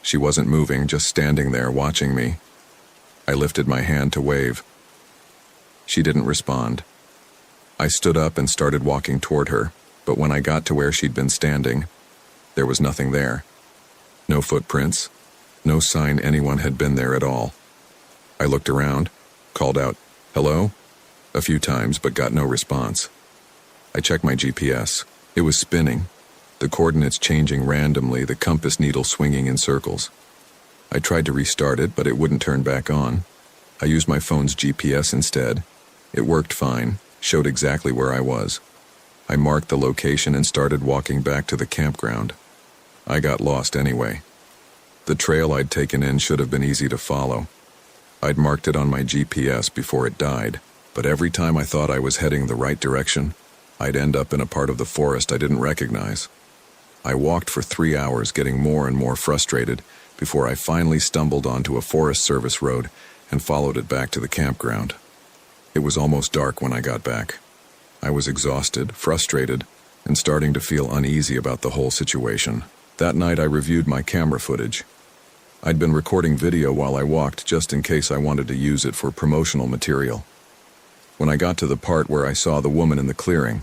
A: She wasn't moving, just standing there watching me. I lifted my hand to wave. She didn't respond. I stood up and started walking toward her, but when I got to where she'd been standing, there was nothing there. No footprints, no sign anyone had been there at all. I looked around, called out, "Hello?" a few times, but got no response. I checked my GPS. It was spinning, the coordinates changing randomly, the compass needle swinging in circles. I tried to restart it, but it wouldn't turn back on. I used my phone's GPS instead. It worked fine, showed exactly where I was. I marked the location and started walking back to the campground. I got lost anyway. The trail I'd taken in should have been easy to follow. I'd marked it on my GPS before it died, but every time I thought I was heading the right direction, I'd end up in a part of the forest I didn't recognize. I walked for 3 hours, getting more and more frustrated, before I finally stumbled onto a Forest Service road and followed it back to the campground. It was almost dark when I got back. I was exhausted, frustrated, and starting to feel uneasy about the whole situation. That night I reviewed my camera footage. I'd been recording video while I walked just in case I wanted to use it for promotional material. When I got to the part where I saw the woman in the clearing,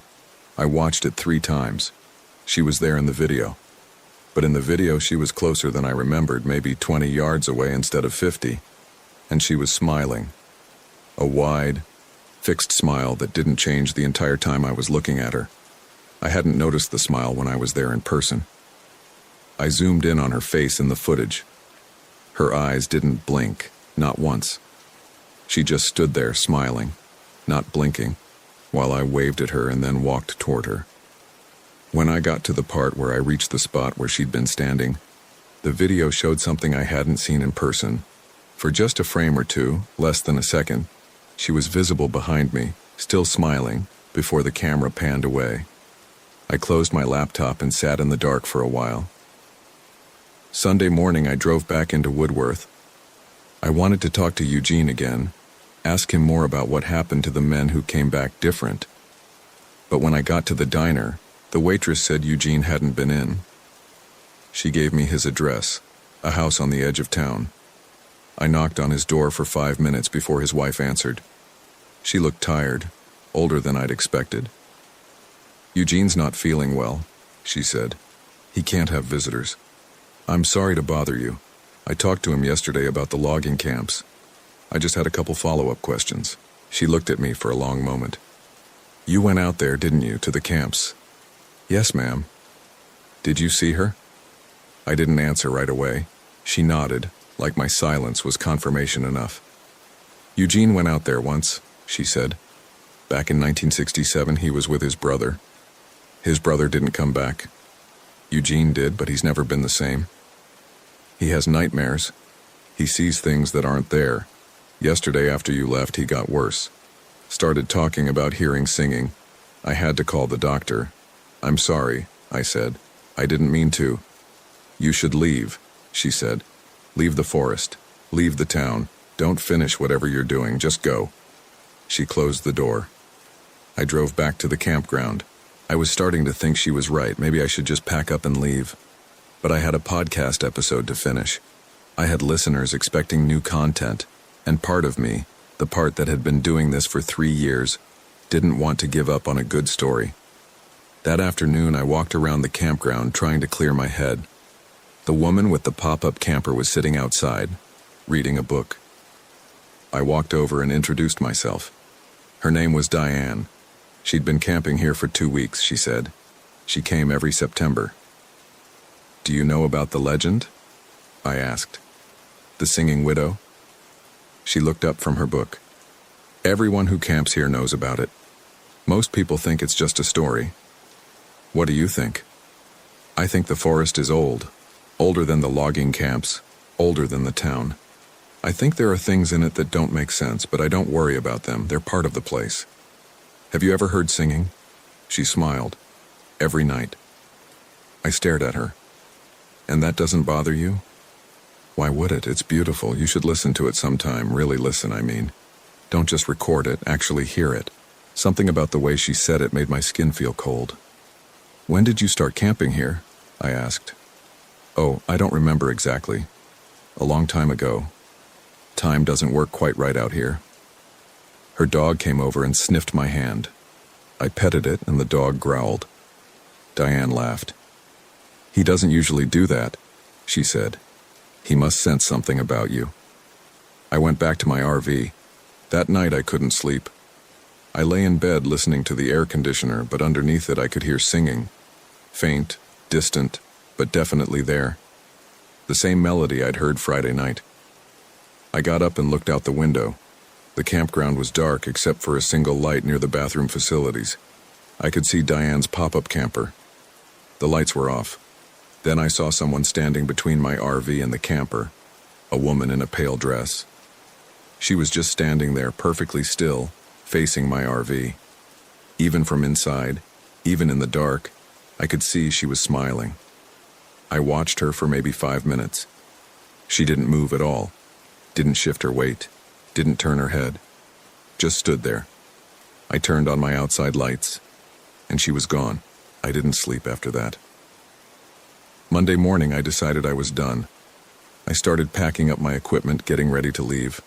A: I watched it 3 times. She was there in the video. But in the video she was closer than I remembered, maybe 20 yards away instead of 50. And she was smiling. A wide, fixed smile that didn't change the entire time I was looking at her. I hadn't noticed the smile when I was there in person. I zoomed in on her face in the footage. Her eyes didn't blink, not once. She just stood there smiling, not blinking, while I waved at her and then walked toward her. When I got to the part where I reached the spot where she'd been standing, the video showed something I hadn't seen in person. For just a frame or two, less than a second, she was visible behind me, still smiling, before the camera panned away. I closed my laptop and sat in the dark for a while. Sunday morning I drove back into Woodworth. I wanted to talk to Eugene again, ask him more about what happened to the men who came back different. But when I got to the diner, the waitress said Eugene hadn't been in. She gave me his address, a house on the edge of town. I knocked on his door for 5 minutes before his wife answered. She looked tired, older than I'd expected. "Eugene's not feeling well," she said. "He can't have visitors. I'm sorry to bother you. I talked to him yesterday about the logging camps. I just had a couple follow-up questions." She looked at me for a long moment. "You went out there, didn't you, to the camps?" "Yes, ma'am." "Did you see her?" I didn't answer right away. She nodded, like my silence was confirmation enough. "Eugene went out there once," she said. "Back in 1967, he was with his brother. His brother didn't come back. Eugene did, but he's never been the same. He has nightmares. He sees things that aren't there. Yesterday after you left, he got worse. Started talking about hearing singing. I had to call the doctor. I'm sorry, I said. I didn't mean to. You should leave, she said. Leave the forest. Leave the town. Don't finish whatever you're doing, just go. She closed the door. I drove back to the campground. I was starting to think she was right. Maybe I should just pack up and leave. But I had a podcast episode to finish. I had listeners expecting new content, and part of me, the part that had been doing this for 3 years, didn't want to give up on a good story. That afternoon, I walked around the campground trying to clear my head. The woman with the pop-up camper was sitting outside, reading a book. I walked over and introduced myself. Her name was Diane. She'd been camping here for 2 weeks, she said. She came every September. Do you know about the legend? I asked. The singing widow? She looked up from her book. Everyone who camps here knows about it. Most people think it's just a story. What do you think? I think the forest is old, older than the logging camps, older than the town. I think there are things in it that don't make sense, but I don't worry about them. They're part of the place. Have you ever heard singing? She smiled. Every night. I stared at her. And that doesn't bother you? Why would it? It's beautiful. You should listen to it sometime. Really listen, I mean. Don't just record it, actually hear it. Something about the way she said it made my skin feel cold. When did you start camping here? I asked. Oh, I don't remember exactly. A long time ago. Time doesn't work quite right out here. Her dog came over and sniffed my hand. I petted it and the dog growled. Diane laughed. He doesn't usually do that, she said. He must sense something about you. I went back to my RV. That night I couldn't sleep. I lay in bed listening to the air conditioner, but underneath it I could hear singing. Faint, distant, but definitely there. The same melody I'd heard Friday night. I got up and looked out the window. The campground was dark except for a single light near the bathroom facilities. I could see Diane's pop-up camper. The lights were off. Then I saw someone standing between my RV and the camper, a woman in a pale dress. She was just standing there perfectly still, facing my RV. Even from inside, even in the dark, I could see she was smiling. I watched her for maybe 5 minutes. She didn't move at all, didn't shift her weight, didn't turn her head, just stood there. I turned on my outside lights, and she was gone. I didn't sleep after that. Monday morning, I decided I was done. I started packing up my equipment, getting ready to leave.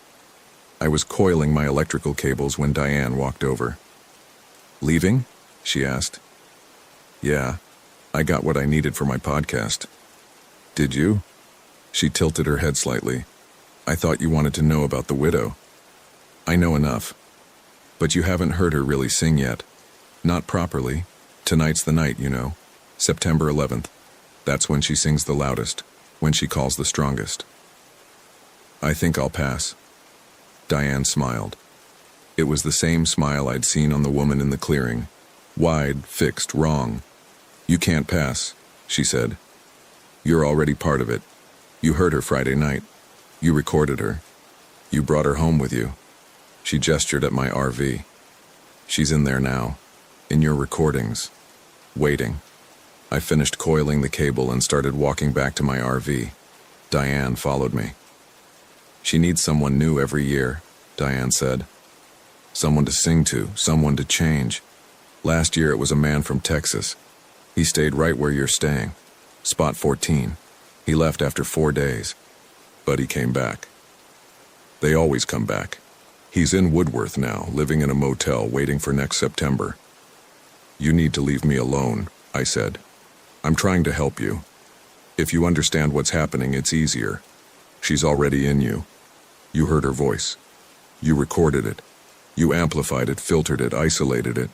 A: I was coiling my electrical cables when Diane walked over. Leaving? She asked. Yeah, I got what I needed for my podcast. Did you? She tilted her head slightly. I thought you wanted to know about the widow. I know enough. But you haven't heard her really sing yet. Not properly. Tonight's the night, you know. September 11th. That's when she sings the loudest, when she calls the strongest. I think I'll pass. Diane smiled. It was the same smile I'd seen on the woman in the clearing. Wide, fixed, wrong. You can't pass, she said. You're already part of it. You heard her Friday night. You recorded her. You brought her home with you. She gestured at my RV. She's in there now, in your recordings, waiting. I finished coiling the cable and started walking back to my RV. Diane followed me. She needs someone new every year, Diane said. Someone to sing to, someone to change. Last year it was a man from Texas. He stayed right where you're staying. Spot 14. He left after 4 days. But he came back. They always come back. He's in Woodworth now, living in a motel, waiting for next September. You need to leave me alone, I said. I'm trying to help you. If you understand what's happening, it's easier. She's already in you. You heard her voice. You recorded it. You amplified it, filtered it, isolated it.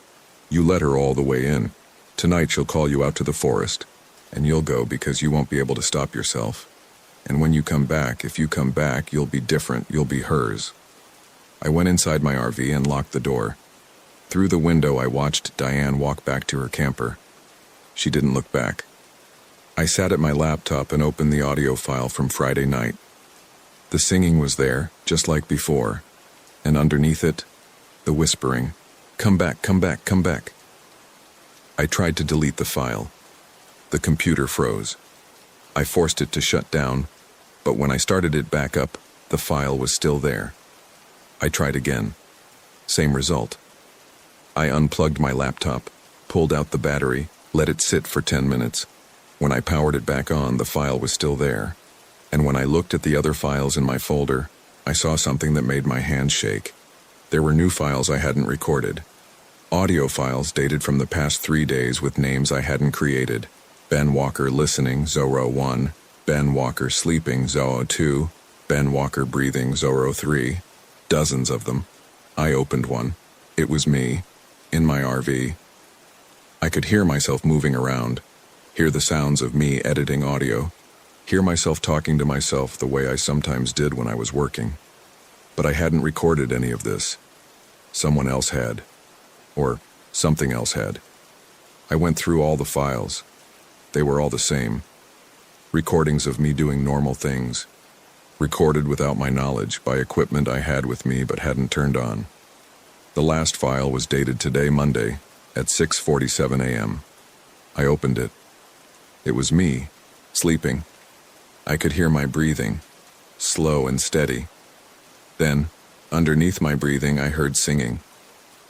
A: You let her all the way in. Tonight she'll call you out to the forest, and you'll go because you won't be able to stop yourself. And when you come back, if you come back, you'll be different, you'll be hers. I went inside my RV and locked the door. Through the window, I watched Diane walk back to her camper. She didn't look back. I sat at my laptop and opened the audio file from Friday night. The singing was there, just like before, and underneath it, the whispering, "Come back, come back, come back." I tried to delete the file. The computer froze. I forced it to shut down, but when I started it back up, the file was still there. I tried again. Same result. I unplugged my laptop, pulled out the battery, let it sit for 10 minutes. When I powered it back on, the file was still there. And when I looked at the other files in my folder, I saw something that made my hands shake. There were new files I hadn't recorded. Audio files dated from the past 3 days with names I hadn't created. Ben Walker listening, Zorro 1. Ben Walker sleeping, Zorro 2. Ben Walker breathing, Zorro 3. Dozens of them. I opened one. It was me, in my RV. I could hear myself moving around, hear the sounds of me editing audio, hear myself talking to myself the way I sometimes did when I was working. But I hadn't recorded any of this. Someone else had. Or something else had. I went through all the files. They were all the same. Recordings of me doing normal things. Recorded without my knowledge by equipment I had with me but hadn't turned on. The last file was dated today, Monday, at 6:47 a.m. I opened it. It was me, sleeping. I could hear my breathing, slow and steady. Then, underneath my breathing, I heard singing.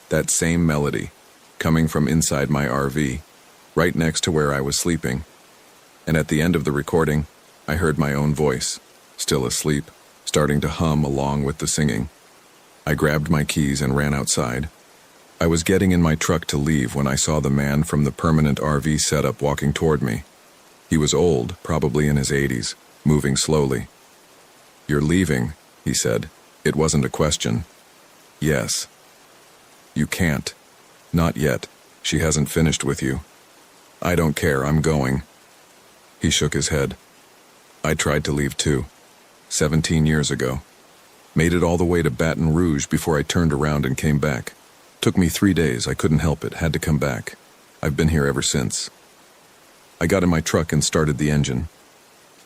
A: That same melody, coming from inside my RV, right next to where I was sleeping. And at the end of the recording, I heard my own voice, still asleep, starting to hum along with the singing. I grabbed my keys and ran outside. I was getting in my truck to leave when I saw the man from the permanent RV setup walking toward me. He was old, probably in his 80s, moving slowly. "You're leaving," he said. It wasn't a question. "Yes." "You can't. Not yet. She hasn't finished with you." "I don't care, I'm going." He shook his head. I tried to leave too. 17 years ago. Made it all the way to Baton Rouge before I turned around and came back. Took me 3 days, I couldn't help it, had to come back. I've been here ever since. I got in my truck and started the engine.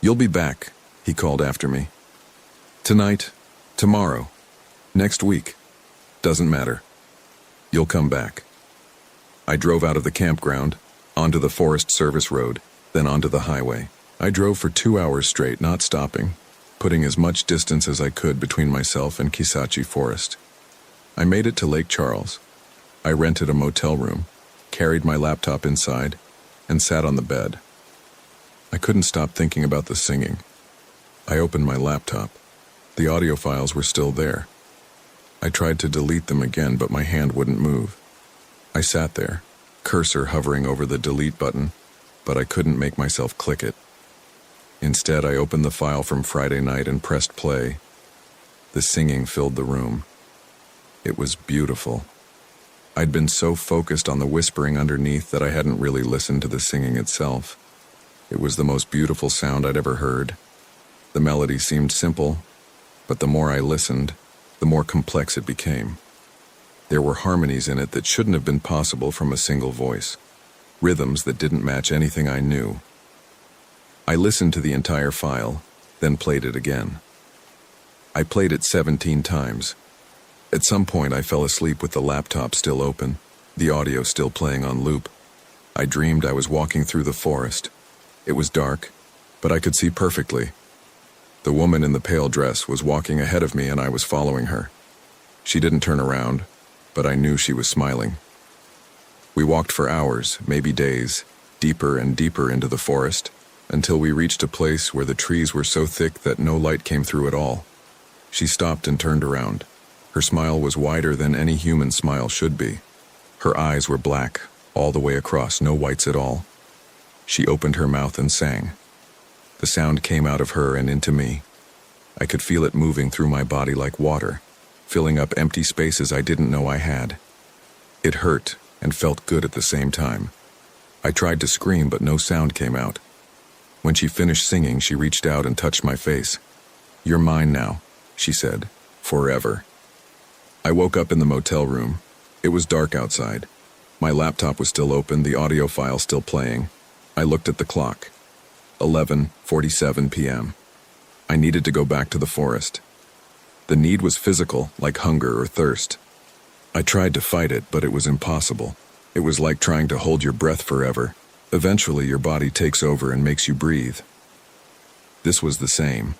A: "You'll be back," he called after me. "Tonight, tomorrow, next week. Doesn't matter. You'll come back." I drove out of the campground, onto the Forest Service Road, then onto the highway. I drove for 2 hours straight, not stopping, putting as much distance as I could between myself and Kisachi Forest. I made it to Lake Charles. I rented a motel room, carried my laptop inside, and sat on the bed. I couldn't stop thinking about the singing. I opened my laptop. The audio files were still there. I tried to delete them again, but my hand wouldn't move. I sat there, cursor hovering over the delete button, but I couldn't make myself click it. Instead, I opened the file from Friday night and pressed play. The singing filled the room. It was beautiful. I'd been so focused on the whispering underneath that I hadn't really listened to the singing itself. It was the most beautiful sound I'd ever heard. The melody seemed simple, but the more I listened, the more complex it became. There were harmonies in it that shouldn't have been possible from a single voice. Rhythms that didn't match anything I knew. I listened to the entire file, then played it again. I played it 17 times. At some point, I fell asleep with the laptop still open, the audio still playing on loop. I dreamed I was walking through the forest. It was dark, but I could see perfectly. The woman in the pale dress was walking ahead of me and I was following her. She didn't turn around, but I knew she was smiling. We walked for hours, maybe days, deeper and deeper into the forest, until we reached a place where the trees were so thick that no light came through at all. She stopped and turned around. Her smile was wider than any human smile should be. Her eyes were black, all the way across, no whites at all. She opened her mouth and sang. The sound came out of her and into me. I could feel it moving through my body like water, filling up empty spaces I didn't know I had. It hurt and felt good at the same time. I tried to scream, but no sound came out. When she finished singing, she reached out and touched my face. "You're mine now," she said, "forever." I woke up in the motel room. It was dark outside. My laptop was still open, the audio file still playing. I looked at the clock. 11:47 p.m. I needed to go back to the forest. The need was physical, like hunger or thirst. I tried to fight it, but it was impossible. It was like trying to hold your breath forever. Eventually, your body takes over and makes you breathe. This was the same.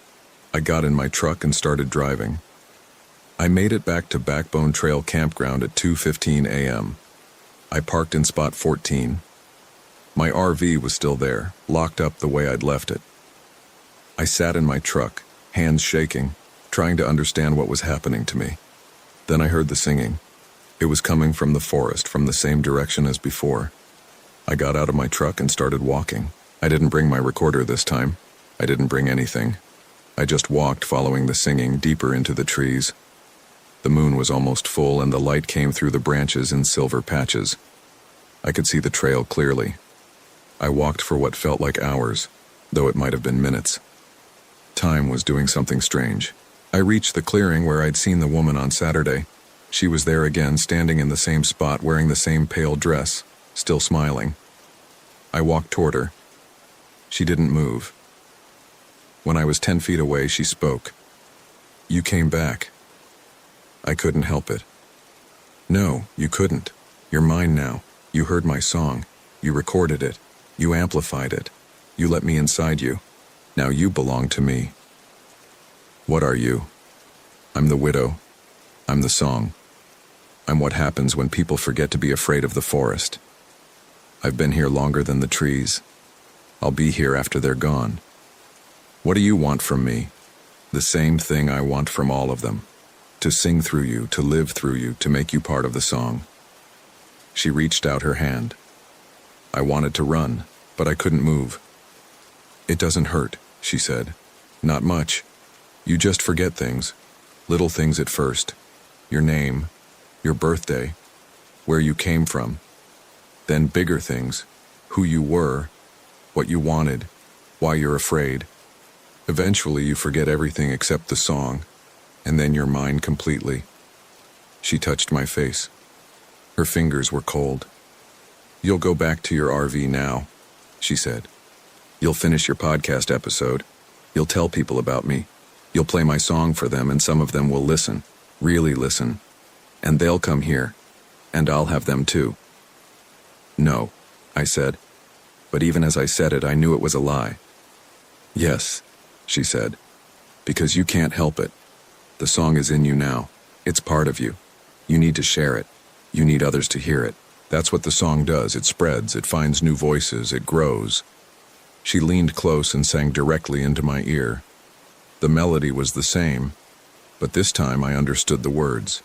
A: I got in my truck and started driving. I made it back to Backbone Trail Campground at 2:15 a.m. I parked in spot 14. My RV was still there, locked up the way I'd left it. I sat in my truck, hands shaking, trying to understand what was happening to me. Then I heard the singing. It was coming from the forest, from the same direction as before. I got out of my truck and started walking. I didn't bring my recorder this time. I didn't bring anything. I just walked, following the singing, deeper into the trees. The moon was almost full, and the light came through the branches in silver patches. I could see the trail clearly. I walked for what felt like hours, though it might have been minutes. Time was doing something strange. I reached the clearing where I'd seen the woman on Saturday. She was there again, standing in the same spot, wearing the same pale dress, still smiling. I walked toward her. She didn't move. When I was 10 feet away, she spoke. "You came back." I couldn't help it. "No, you couldn't. You're mine now. You heard my song. You recorded it. You amplified it. You let me inside you. Now you belong to me." "What are you?" "I'm the widow. I'm the song. I'm what happens when people forget to be afraid of the forest. I've been here longer than the trees. I'll be here after they're gone. What do you want from me?" "The same thing I want from all of them. To sing through you, to live through you, to make you part of the song." She reached out her hand. I wanted to run, but I couldn't move. "It doesn't hurt," she said. "Not much. You just forget things. Little things at first. Your name, your birthday, where you came from. Then bigger things, who you were, what you wanted, why you're afraid. Eventually you forget everything except the song, and then you're mine completely." She touched my face. Her fingers were cold. "You'll go back to your RV now," she said. "You'll finish your podcast episode. You'll tell people about me. You'll play my song for them, and some of them will listen, really listen. And they'll come here, and I'll have them too." "No," I said. But even as I said it, I knew it was a lie. "Yes," she said, "because you can't help it. The song is in you now. It's part of you. You need to share it. You need others to hear it. That's what the song does. It spreads, it finds new voices, it grows." She leaned close and sang directly into my ear. The melody was the same, but this time I understood the words.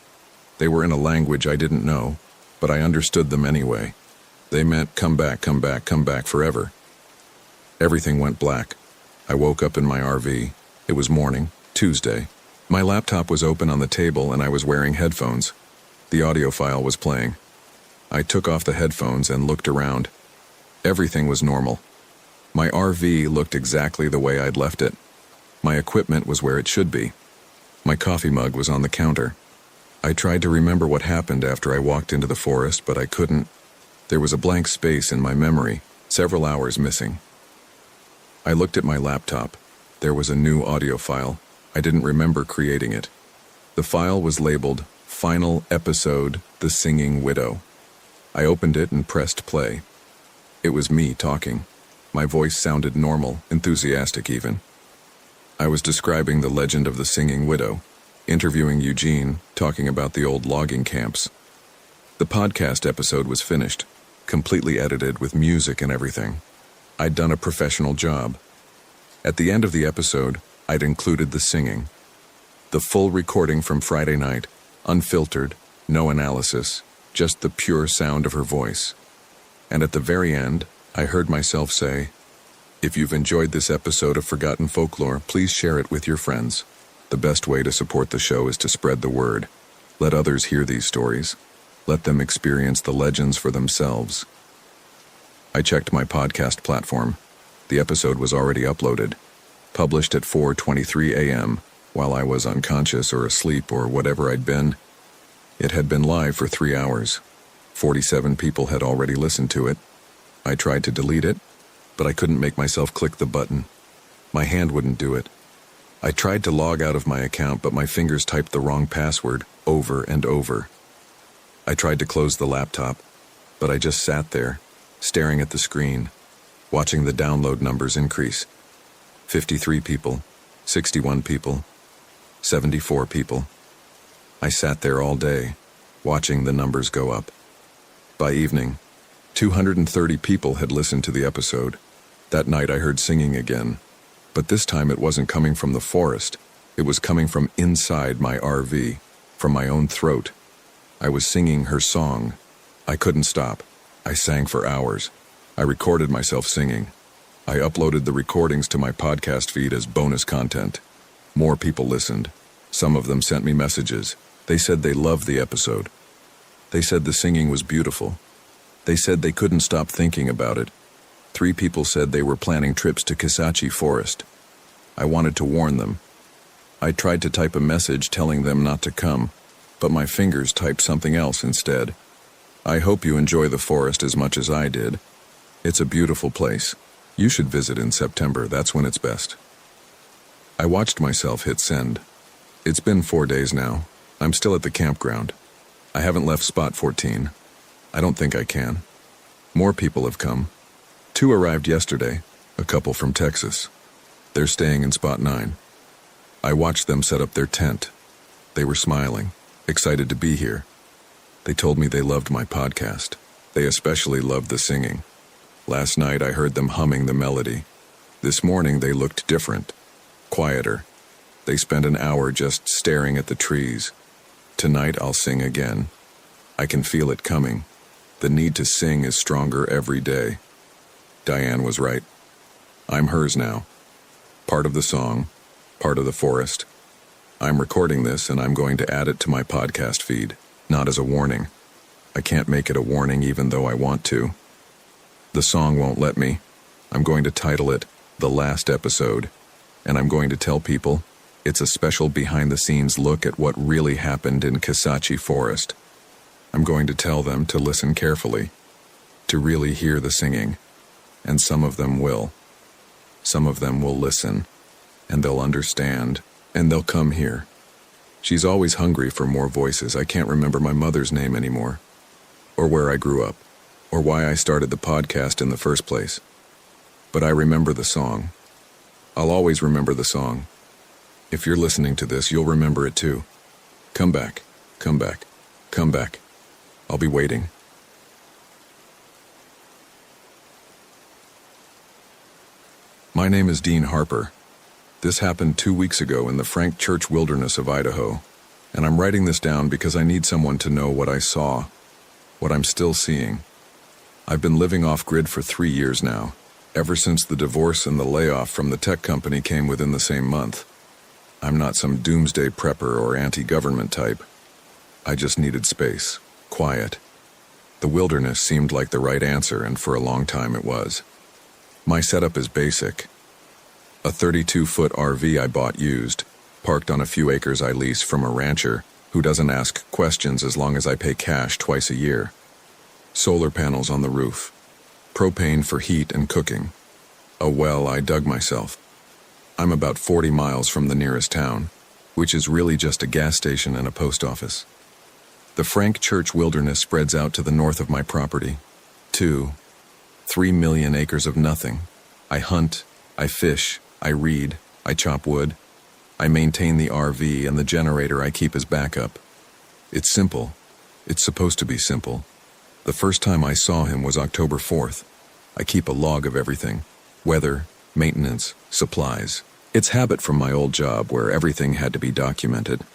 A: They were in a language I didn't know, but I understood them anyway. They meant, "Come back, come back, come back forever." Everything went black. I woke up in my RV. It was morning, Tuesday. My laptop was open on the table and I was wearing headphones. The audio file was playing. I took off the headphones and looked around. Everything was normal. My RV looked exactly the way I'd left it. My equipment was where it should be. My coffee mug was on the counter. I tried to remember what happened after I walked into the forest, but I couldn't. There was a blank space in my memory, several hours missing. I looked at my laptop. There was a new audio file. I didn't remember creating it. The file was labeled Final Episode, The Singing Widow. I opened it and pressed play. It was me talking. My voice sounded normal, enthusiastic even. I was describing the legend of the singing widow, interviewing Eugene, talking about the old logging camps. The podcast episode was finished. completely edited with music and everything. I'd done a professional job. At the end of the episode, I'd included the singing. The full recording from Friday night, unfiltered, no analysis, just the pure sound of her voice. And at the very end, I heard myself say, "If you've enjoyed this episode of Forgotten Folklore, please share it with your friends. The best way to support the show is to spread the word. Let others hear these stories. Let them experience the legends for themselves." I checked my podcast platform. The episode was already uploaded, published at 4:23 a.m., while I was unconscious or asleep or whatever I'd been. It had been live for 3 hours. 47 people had already listened to it. I tried to delete it, but I couldn't make myself click the button. My hand wouldn't do it. I tried to log out of my account, but my fingers typed the wrong password over and over. I tried to close the laptop, but I just sat there, staring at the screen, watching the download numbers increase. 53 people, 61 people, 74 people. I sat there all day, watching the numbers go up. By evening, 230 people had listened to the episode. That night I heard singing again, but this time it wasn't coming from the forest. It was coming from inside my RV, from my own throat. I was singing her song. I couldn't stop. I sang for hours. I recorded myself singing. I uploaded the recordings to my podcast feed as bonus content. More people listened. Some of them sent me messages. They said they loved the episode. They said the singing was beautiful. They said they couldn't stop thinking about it. 3 people said they were planning trips to Kisachi Forest. I wanted to warn them. I tried to type a message telling them not to come, but my fingers typed something else instead. I hope you enjoy the forest as much as I did. It's a beautiful place. You should visit in September, that's when it's best. I watched myself hit send. It's been 4 days now. I'm still at the campground. I haven't left spot 14. I don't think I can. More people have come. 2 arrived yesterday, a couple from Texas. They're staying in spot 9. I watched them set up their tent. They were smiling, excited to be here. They told me they loved my podcast. They especially loved the singing. Last night I heard them humming the melody. This morning they looked different, quieter. They spent an hour just staring at the trees. Tonight I'll sing again. I can feel it coming. The need to sing is stronger every day. Diane was right. I'm hers now. Part of the song, part of the forest. I'm recording this and I'm going to add it to my podcast feed, not as a warning. I can't make it a warning even though I want to. The song won't let me. I'm going to title it The Last Episode, and I'm going to tell people it's a special behind-the-scenes look at what really happened in Kisachi Forest. I'm going to tell them to listen carefully, to really hear the singing, and some of them will. Some of them will listen, and they'll understand, and they'll come here. She's always hungry for more voices. I can't remember my mother's name anymore, or where I grew up, or why I started the podcast in the first place. But I remember the song. I'll always remember the song. If you're listening to this, you'll remember it too. Come back, come back, come back. I'll be waiting. My name is Dean Harper. This happened 2 weeks ago in the Frank Church wilderness of Idaho, and I'm writing this down because I need someone to know what I saw, what I'm still seeing. I've been living off-grid for 3 years now, ever since the divorce and the layoff from the tech company came within the same month. I'm not some doomsday prepper or anti-government type. I just needed space, quiet. The wilderness seemed like the right answer, and for a long time it was. My setup is basic. A 32-foot RV I bought used, parked on a few acres I lease from a rancher who doesn't ask questions as long as I pay cash twice a year. Solar panels on the roof. Propane for heat and cooking. A well I dug myself. I'm about 40 miles from the nearest town, which is really just a gas station and a post office. The Frank Church wilderness spreads out to the north of my property. 3 million acres of nothing. I hunt, I fish, I read, I chop wood. I maintain the RV and the generator I keep as backup. It's simple. It's supposed to be simple. The first time I saw him was October 4th. I keep a log of everything: weather, maintenance, supplies. It's habit from my old job where everything had to be documented.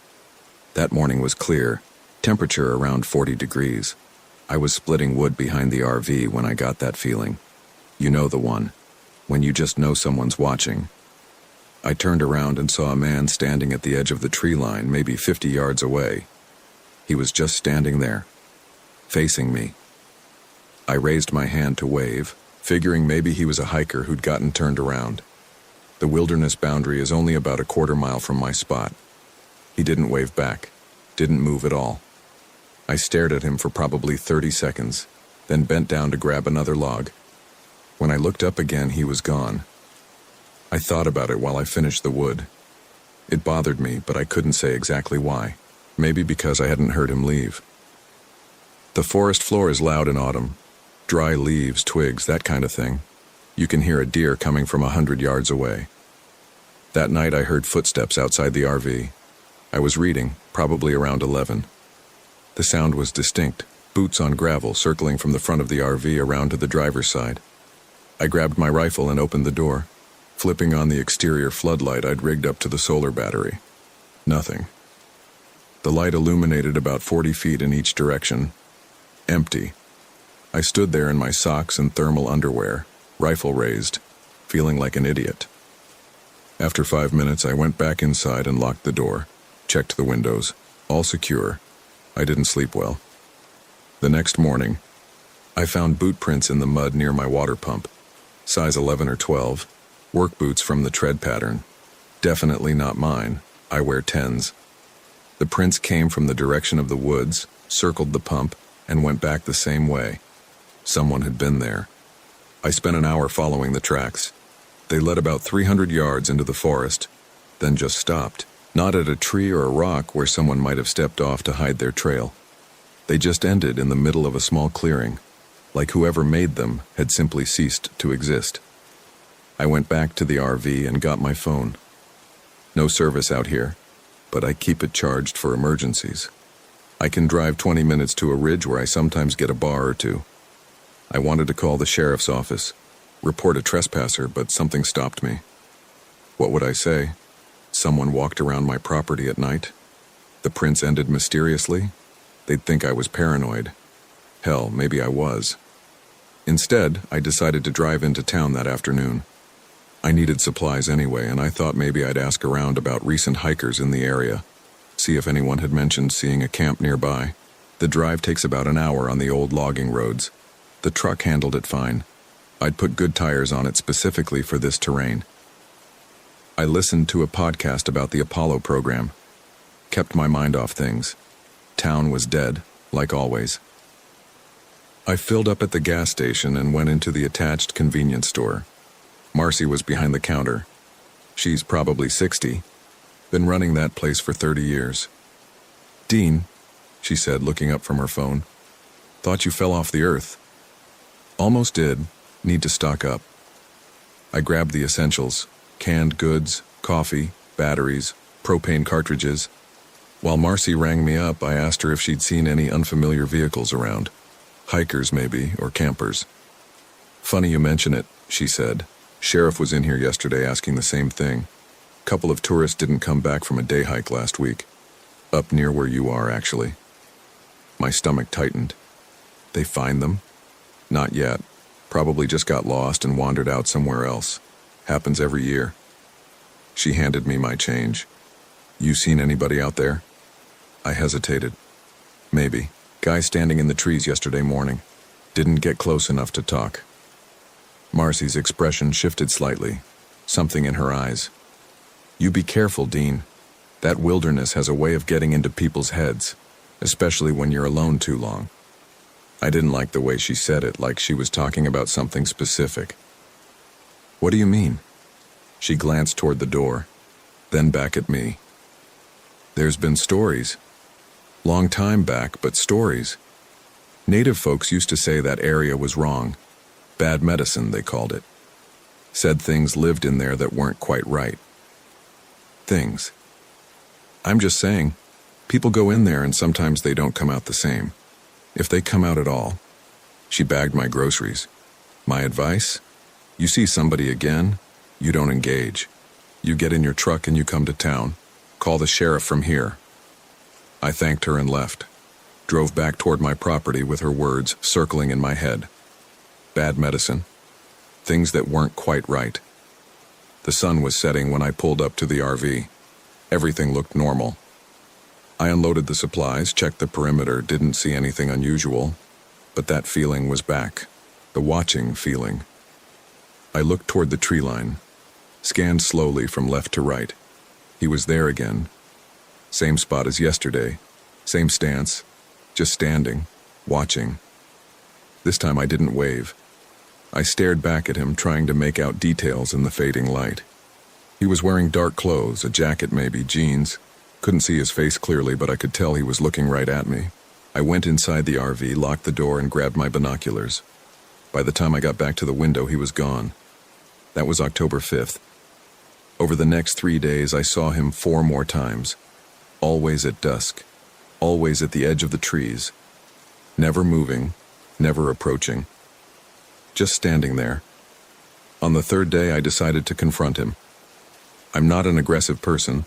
A: That morning was clear, temperature around 40 degrees. I was splitting wood behind the RV when I got that feeling. You know the one, when you just know someone's watching. I turned around and saw a man standing at the edge of the tree line, maybe 50 yards away. He was just standing there, facing me. I raised my hand to wave, figuring maybe he was a hiker who'd gotten turned around. The wilderness boundary is only about a quarter mile from my spot. He didn't wave back, didn't move at all. I stared at him for probably 30 seconds, then bent down to grab another log. When I looked up again, he was gone. I thought about it while I finished the wood. It bothered me, but I couldn't say exactly why. Maybe because I hadn't heard him leave. The forest floor is loud in autumn. Dry leaves, twigs, that kind of thing. You can hear a deer coming from 100 yards away. That night I heard footsteps outside the RV. I was reading, probably around 11. The sound was distinct, boots on gravel circling from the front of the RV around to the driver's side. I grabbed my rifle and opened the door, flipping on the exterior floodlight I'd rigged up to the solar battery. Nothing. The light illuminated about 40 feet in each direction. Empty. I stood there in my socks and thermal underwear, rifle raised, feeling like an idiot. After 5 minutes, I went back inside and locked the door, checked the windows, all secure. I didn't sleep well. The next morning, I found boot prints in the mud near my water pump, size 11 or 12, work boots from the tread pattern. Definitely not mine. I wear 10s. The prints came from the direction of the woods, circled the pump, and went back the same way. Someone had been there. I spent an hour following the tracks. They led about 300 yards into the forest, then just stopped, not at a tree or a rock where someone might have stepped off to hide their trail. They just ended in the middle of a small clearing, like whoever made them had simply ceased to exist. I went back to the RV and got my phone. No service out here, but I keep it charged for emergencies. I can drive 20 minutes to a ridge where I sometimes get a bar or two. I wanted to call the sheriff's office, report a trespasser, but something stopped me. What would I say? Someone walked around my property at night? The prints ended mysteriously? They'd think I was paranoid. Hell, maybe I was. Instead, I decided to drive into town that afternoon. I needed supplies anyway, and I thought maybe I'd ask around about recent hikers in the area, see if anyone had mentioned seeing a camp nearby. The drive takes about an hour on the old logging roads. The truck handled it fine. I'd put good tires on it specifically for this terrain. I listened to a podcast about the Apollo program. Kept my mind off things. Town was dead, like always. I filled up at the gas station and went into the attached convenience store. Marcy was behind the counter. She's probably 60. Been running that place for 30 years. "Dean," she said, looking up from her phone. "Thought you fell off the earth." "Almost did. Need to stock up." I grabbed the essentials: canned goods, coffee, batteries, propane cartridges. While Marcy rang me up, I asked her if she'd seen any unfamiliar vehicles around. Hikers, maybe, or campers. "Funny you mention it," she said. "Sheriff was in here yesterday asking the same thing. Couple of tourists didn't come back from a day hike last week. Up near where you are, actually." My stomach tightened. "They find them?" "Not yet. Probably just got lost and wandered out somewhere else. Happens every year." She handed me my change. "You seen anybody out there?" I hesitated. "Maybe. Guy standing in the trees yesterday morning. Didn't get close enough to talk." Marcy's expression shifted slightly, something in her eyes. "You be careful, Dean. That wilderness has a way of getting into people's heads, especially when you're alone too long." I didn't like the way she said it, like she was talking about something specific. "What do you mean?" She glanced toward the door, then back at me. "There's been stories. Long time back, but stories. Native folks used to say that area was wrong. Bad medicine, they called it. Said things lived in there that weren't quite right. Things. I'm just saying, people go in there and sometimes they don't come out the same. If they come out at all, She bagged my groceries. My advice? You see somebody again, you don't engage. You get in your truck and you come to town. Call the sheriff from here. I thanked her and left. Drove back toward my property with her words circling in my head. Bad medicine. Things that weren't quite right. The sun was setting when I pulled up to the RV. Everything looked normal. I unloaded the supplies, checked the perimeter, didn't see anything unusual, but that feeling was back. The watching feeling. I looked toward the tree line, scanned slowly from left to right. He was there again. Same spot as yesterday, same stance, just standing, watching. This time I didn't wave. I stared back at him, trying to make out details in the fading light. He was wearing dark clothes, a jacket maybe, jeans. Couldn't see his face clearly, but I could tell he was looking right at me. I went inside the RV, locked the door, and grabbed my binoculars. By the time I got back to the window, he was gone. That was October 5th. Over the next 3 days, I saw him 4 more times. Always at dusk. Always at the edge of the trees. Never moving, never approaching. Just standing there. On the 3rd day, I decided to confront him. I'm not an aggressive person,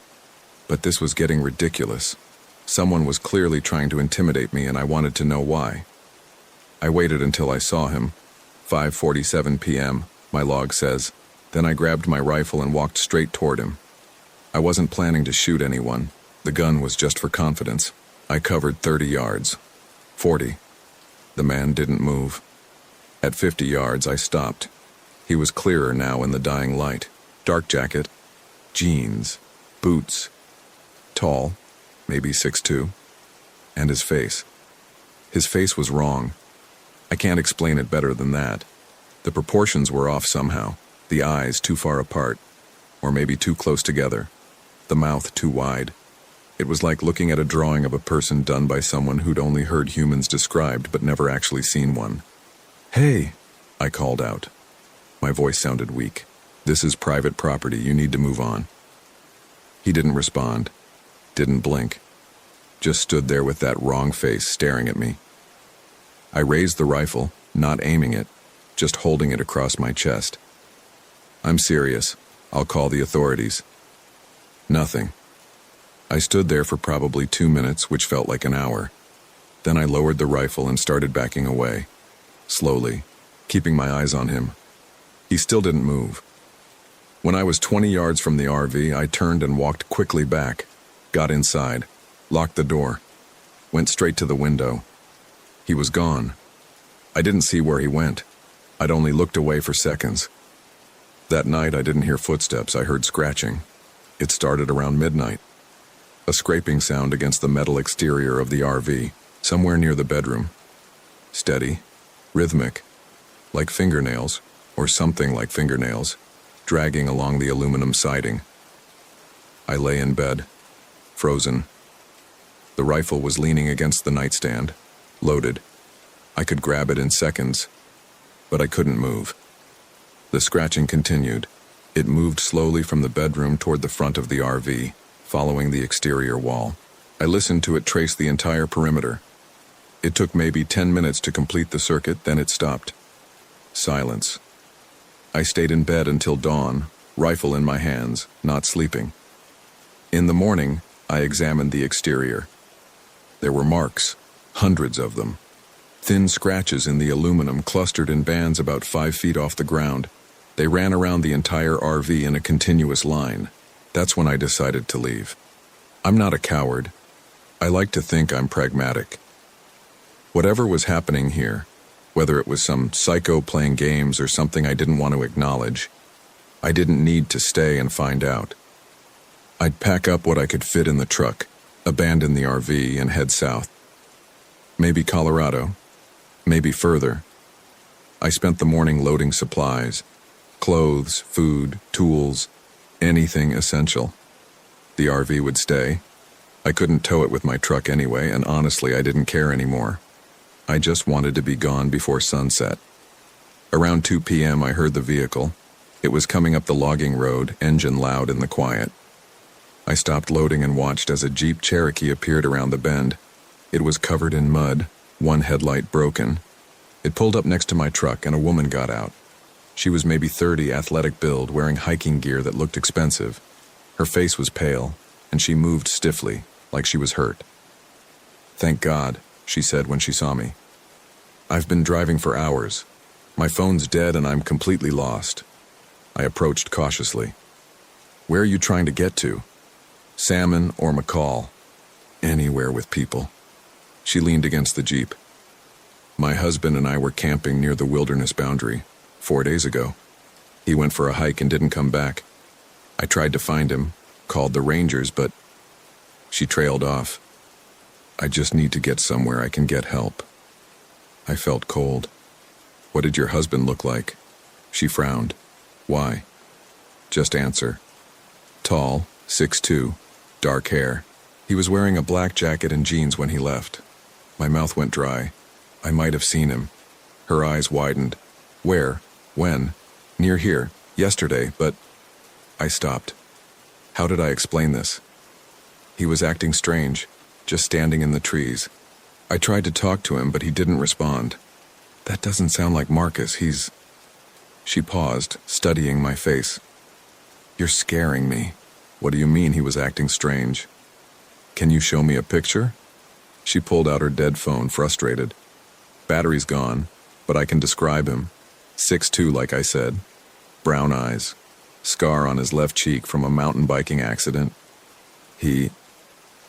A: but this was getting ridiculous. Someone was clearly trying to intimidate me, and I wanted to know why. I waited until I saw him. 5:47 p.m., my log says. Then I grabbed my rifle and walked straight toward him. I wasn't planning to shoot anyone. The gun was just for confidence. I covered 30 yards. 40. The man didn't move. At 50 yards, I stopped. He was clearer now in the dying light. Dark jacket, jeans, boots. Tall, maybe 6'2", and his face. His face was wrong. I can't explain it better than that. The proportions were off somehow. The eyes too far apart, or maybe too close together. The mouth too wide. It was like looking at a drawing of a person done by someone who'd only heard humans described but never actually seen one. "Hey," I called out. My voice sounded weak. "This is private property. You need to move on." He didn't respond. Didn't blink. Just stood there with that wrong face staring at me. I raised the rifle, not aiming it, just holding it across my chest. "I'm serious. I'll call the authorities." Nothing. I stood there for probably 2 minutes, which felt like an hour. Then I lowered the rifle and started backing away. Slowly, keeping my eyes on him. He still didn't move. When I was 20 yards from the RV, I turned and walked quickly back, got inside, locked the door, went straight to the window. He was gone. I didn't see where he went. I'd only looked away for seconds. That night, I didn't hear footsteps. I heard scratching. It started around midnight. A scraping sound against the metal exterior of the RV, somewhere near the bedroom. Steady, rhythmic, like fingernails, or something like fingernails, dragging along the aluminum siding. I lay in bed, frozen. The rifle was leaning against the nightstand, loaded. I could grab it in seconds, but I couldn't move. The scratching continued. It moved slowly from the bedroom toward the front of the RV, following the exterior wall. I listened to it trace the entire perimeter. It took maybe 10 minutes to complete the circuit, then it stopped. Silence. I stayed in bed until dawn, rifle in my hands, not sleeping. In the morning, I examined the exterior. There were marks, hundreds of them. Thin scratches in the aluminum clustered in bands about 5 feet off the ground. They ran around the entire RV in a continuous line. That's when I decided to leave. I'm not a coward. I like to think I'm pragmatic. Whatever was happening here, whether it was some psycho playing games or something I didn't want to acknowledge, I didn't need to stay and find out. I'd pack up what I could fit in the truck, abandon the RV, and head south. Maybe Colorado, maybe further. I spent the morning loading supplies, clothes, food, tools, anything essential. The RV would stay. I couldn't tow it with my truck anyway, and honestly, I didn't care anymore. I just wanted to be gone before sunset. Around 2 p.m., I heard the vehicle. It was coming up the logging road, engine loud in the quiet. I stopped loading and watched as a Jeep Cherokee appeared around the bend. It was covered in mud, one headlight broken. It pulled up next to my truck and a woman got out. She was maybe 30, athletic build, wearing hiking gear that looked expensive. Her face was pale, and she moved stiffly, like she was hurt. "Thank God," she said when she saw me. "I've been driving for hours. My phone's dead and I'm completely lost." I approached cautiously. "Where are you trying to get to?" "Salmon or McCall. Anywhere with people." She leaned against the Jeep. "My husband and I were camping near the wilderness boundary 4 days ago. He went for a hike and didn't come back. I tried to find him, called the rangers, but..." She trailed off. "I just need to get somewhere I can get help." I felt cold. "What did your husband look like?" She frowned. "Why?" "Just answer." "Tall, 6'2", dark hair. He was wearing a black jacket and jeans when he left." My mouth went dry. I might have seen him. Her eyes widened. "Where? When?" "Near here. Yesterday, but..." I stopped. How did I explain this? He was acting strange, just standing in the trees. I tried to talk to him, but he didn't respond. "That doesn't sound like Marcus, he's..." She paused, studying my face. "You're scaring me." "What do you mean he was acting strange?" "Can you show me a picture?" She pulled out her dead phone, frustrated. "Battery's gone, but I can describe him. 6'2", like I said. Brown eyes. Scar on his left cheek from a mountain biking accident.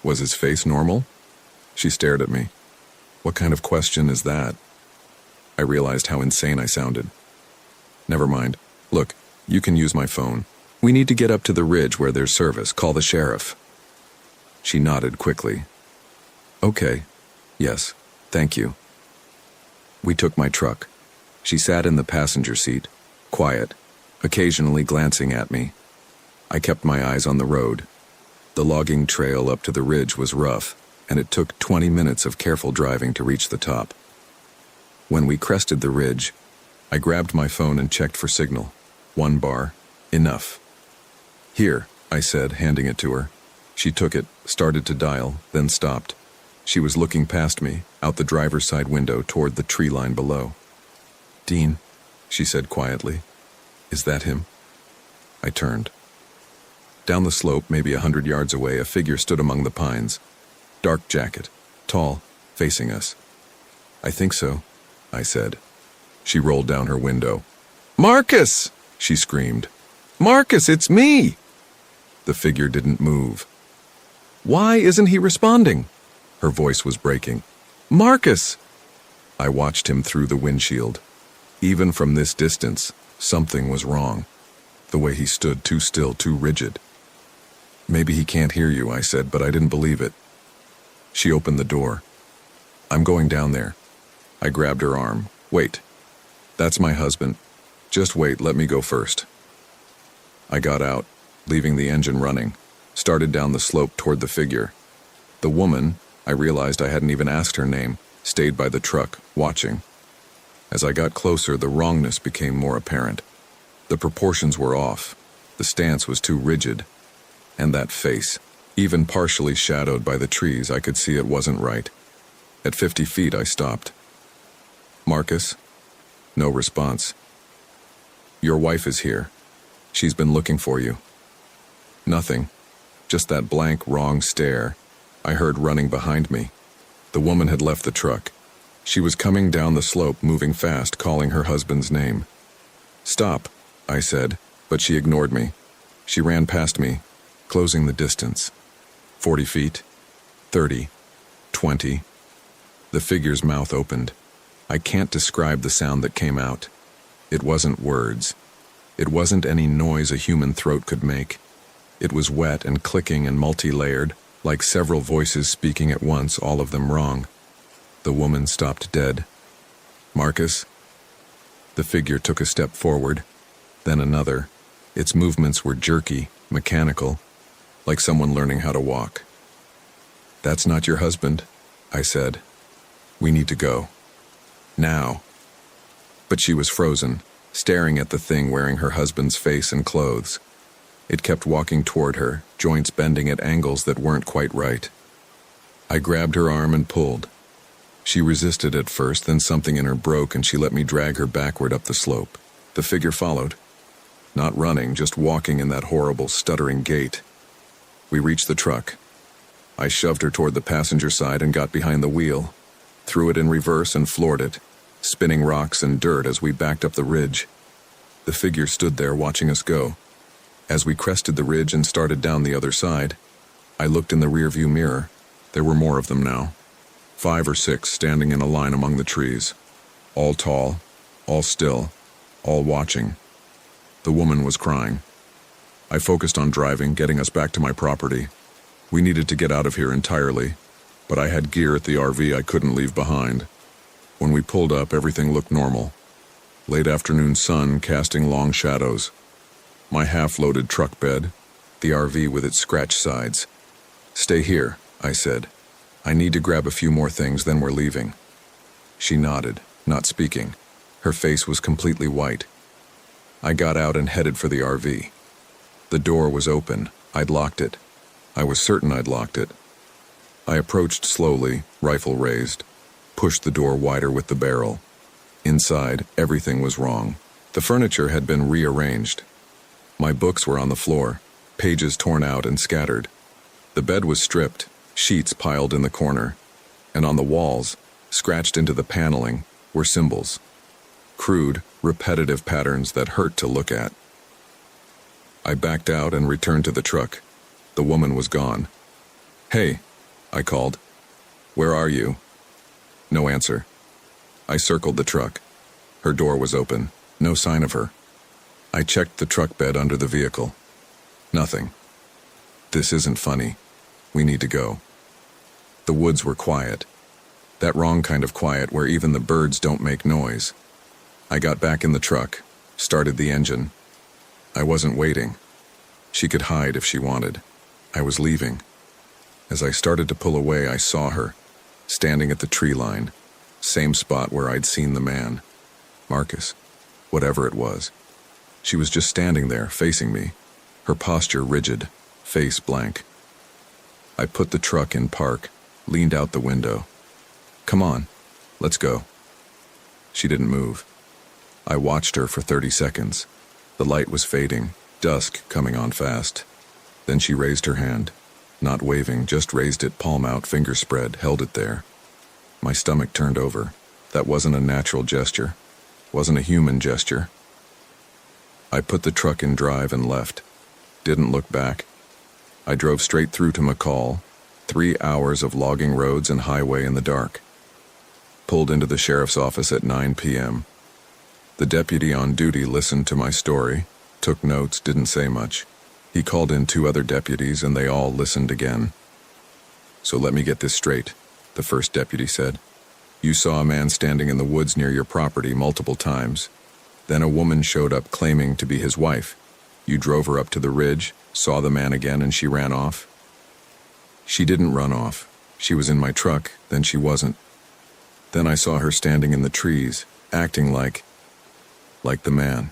A: Was his face normal?" She stared at me. What kind of question is that? I realized how insane I sounded. "Never mind. Look, you can use my phone. We need to get up to the ridge where there's service. Call the sheriff." She nodded quickly. "Okay. Yes, thank you." We took my truck. She sat in the passenger seat, quiet, occasionally glancing at me. I kept my eyes on the road. The logging trail up to the ridge was rough, and it took 20 minutes of careful driving to reach the top. When we crested the ridge, I grabbed my phone and checked for signal. 1 bar. Enough. "Here," I said, handing it to her. She took it, started to dial, then stopped. She was looking past me, out the driver's side window toward the tree line below. "Dean," she said quietly. "Is that him?" I turned. Down the slope, maybe 100 yards away, a figure stood among the pines. Dark jacket, tall, facing us. "I think so," I said. She rolled down her window. "Marcus!" she screamed. "Marcus, it's me!" The figure didn't move. "Why isn't he responding?" Her voice was breaking. "Marcus!" I watched him through the windshield. Even from this distance, something was wrong. The way he stood, too still, too rigid. "Maybe he can't hear you," I said, but I didn't believe it. She opened the door. "I'm going down there." I grabbed her arm. "Wait. That's my husband. Just wait, let me go first." I got out, leaving the engine running, started down the slope toward the figure. The woman, I realized I hadn't even asked her name, stayed by the truck, watching. As I got closer, the wrongness became more apparent. The proportions were off. The stance was too rigid. And that face, even partially shadowed by the trees, I could see it wasn't right. At 50 feet, I stopped. "Marcus?" No response. "Your wife is here. She's been looking for you." Nothing. Just that blank, wrong stare. I heard running behind me. The woman had left the truck. She was coming down the slope, moving fast, calling her husband's name. "Stop," I said, but she ignored me. She ran past me, closing the distance. 40 feet, 30, 20. The figure's mouth opened. I can't describe the sound that came out. It wasn't words. It wasn't any noise a human throat could make. It was wet and clicking and multi-layered, like several voices speaking at once, all of them wrong. The woman stopped dead. "Marcus?" The figure took a step forward, then another. Its movements were jerky, mechanical, like someone learning how to walk. "That's not your husband," I said. "We need to go. Now." But she was frozen, staring at the thing wearing her husband's face and clothes. It kept walking toward her, joints bending at angles that weren't quite right. I grabbed her arm and pulled. She resisted at first, then something in her broke and she let me drag her backward up the slope. The figure followed. Not running, just walking in that horrible, stuttering gait. We reached the truck. I shoved her toward the passenger side and got behind the wheel, threw it in reverse and floored it, spinning rocks and dirt as we backed up the ridge. The figure stood there watching us go. As we crested the ridge and started down the other side, I looked in the rearview mirror. There were more of them now. 5 or 6 standing in a line among the trees. All tall, all still, all watching. The woman was crying. I focused on driving, getting us back to my property. We needed to get out of here entirely, but I had gear at the RV I couldn't leave behind. When we pulled up, everything looked normal. Late afternoon sun casting long shadows. My half-loaded truck bed, the RV with its scratched sides. "Stay here," I said. "I need to grab a few more things, then we're leaving." She nodded, not speaking. Her face was completely white. I got out and headed for the RV. The door was open. I'd locked it. I was certain I'd locked it. I approached slowly, rifle raised, pushed the door wider with the barrel. Inside, everything was wrong. The furniture had been rearranged. My books were on the floor, pages torn out and scattered. The bed was stripped, sheets piled in the corner, and on the walls, scratched into the paneling, were symbols. Crude, repetitive patterns that hurt to look at. I backed out and returned to the truck. The woman was gone. "Hey," I called. "Where are you?" No answer. I circled the truck. Her door was open. No sign of her. I checked the truck bed under the vehicle. Nothing. This isn't funny. We need to go. The woods were quiet. That wrong kind of quiet where even the birds don't make noise. I got back in the truck, started the engine. I wasn't waiting. She could hide if she wanted. I was leaving. As I started to pull away, I saw her, standing at the tree line, same spot where I'd seen the man. Marcus, whatever it was. She was just standing there, facing me, her posture rigid, face blank. I put the truck in park, leaned out the window. "Come on, let's go." She didn't move. I watched her for 30 seconds. The light was fading, dusk coming on fast. Then she raised her hand, not waving, just raised it palm out, finger spread, held it there. My stomach turned over. That wasn't a natural gesture. Wasn't a human gesture. I put the truck in drive and left. Didn't look back. I drove straight through to McCall, 3 hours of logging roads and highway in the dark. Pulled into the sheriff's office at 9 p.m. The deputy on duty listened to my story, took notes, didn't say much. He called in 2 other deputies and they all listened again. "So let me get this straight," the first deputy said. "You saw a man standing in the woods near your property multiple times. Then a woman showed up claiming to be his wife. You drove her up to the ridge, saw the man again, and she ran off?" "She didn't run off. She was in my truck, then she wasn't. Then I saw her standing in the trees, acting like the man."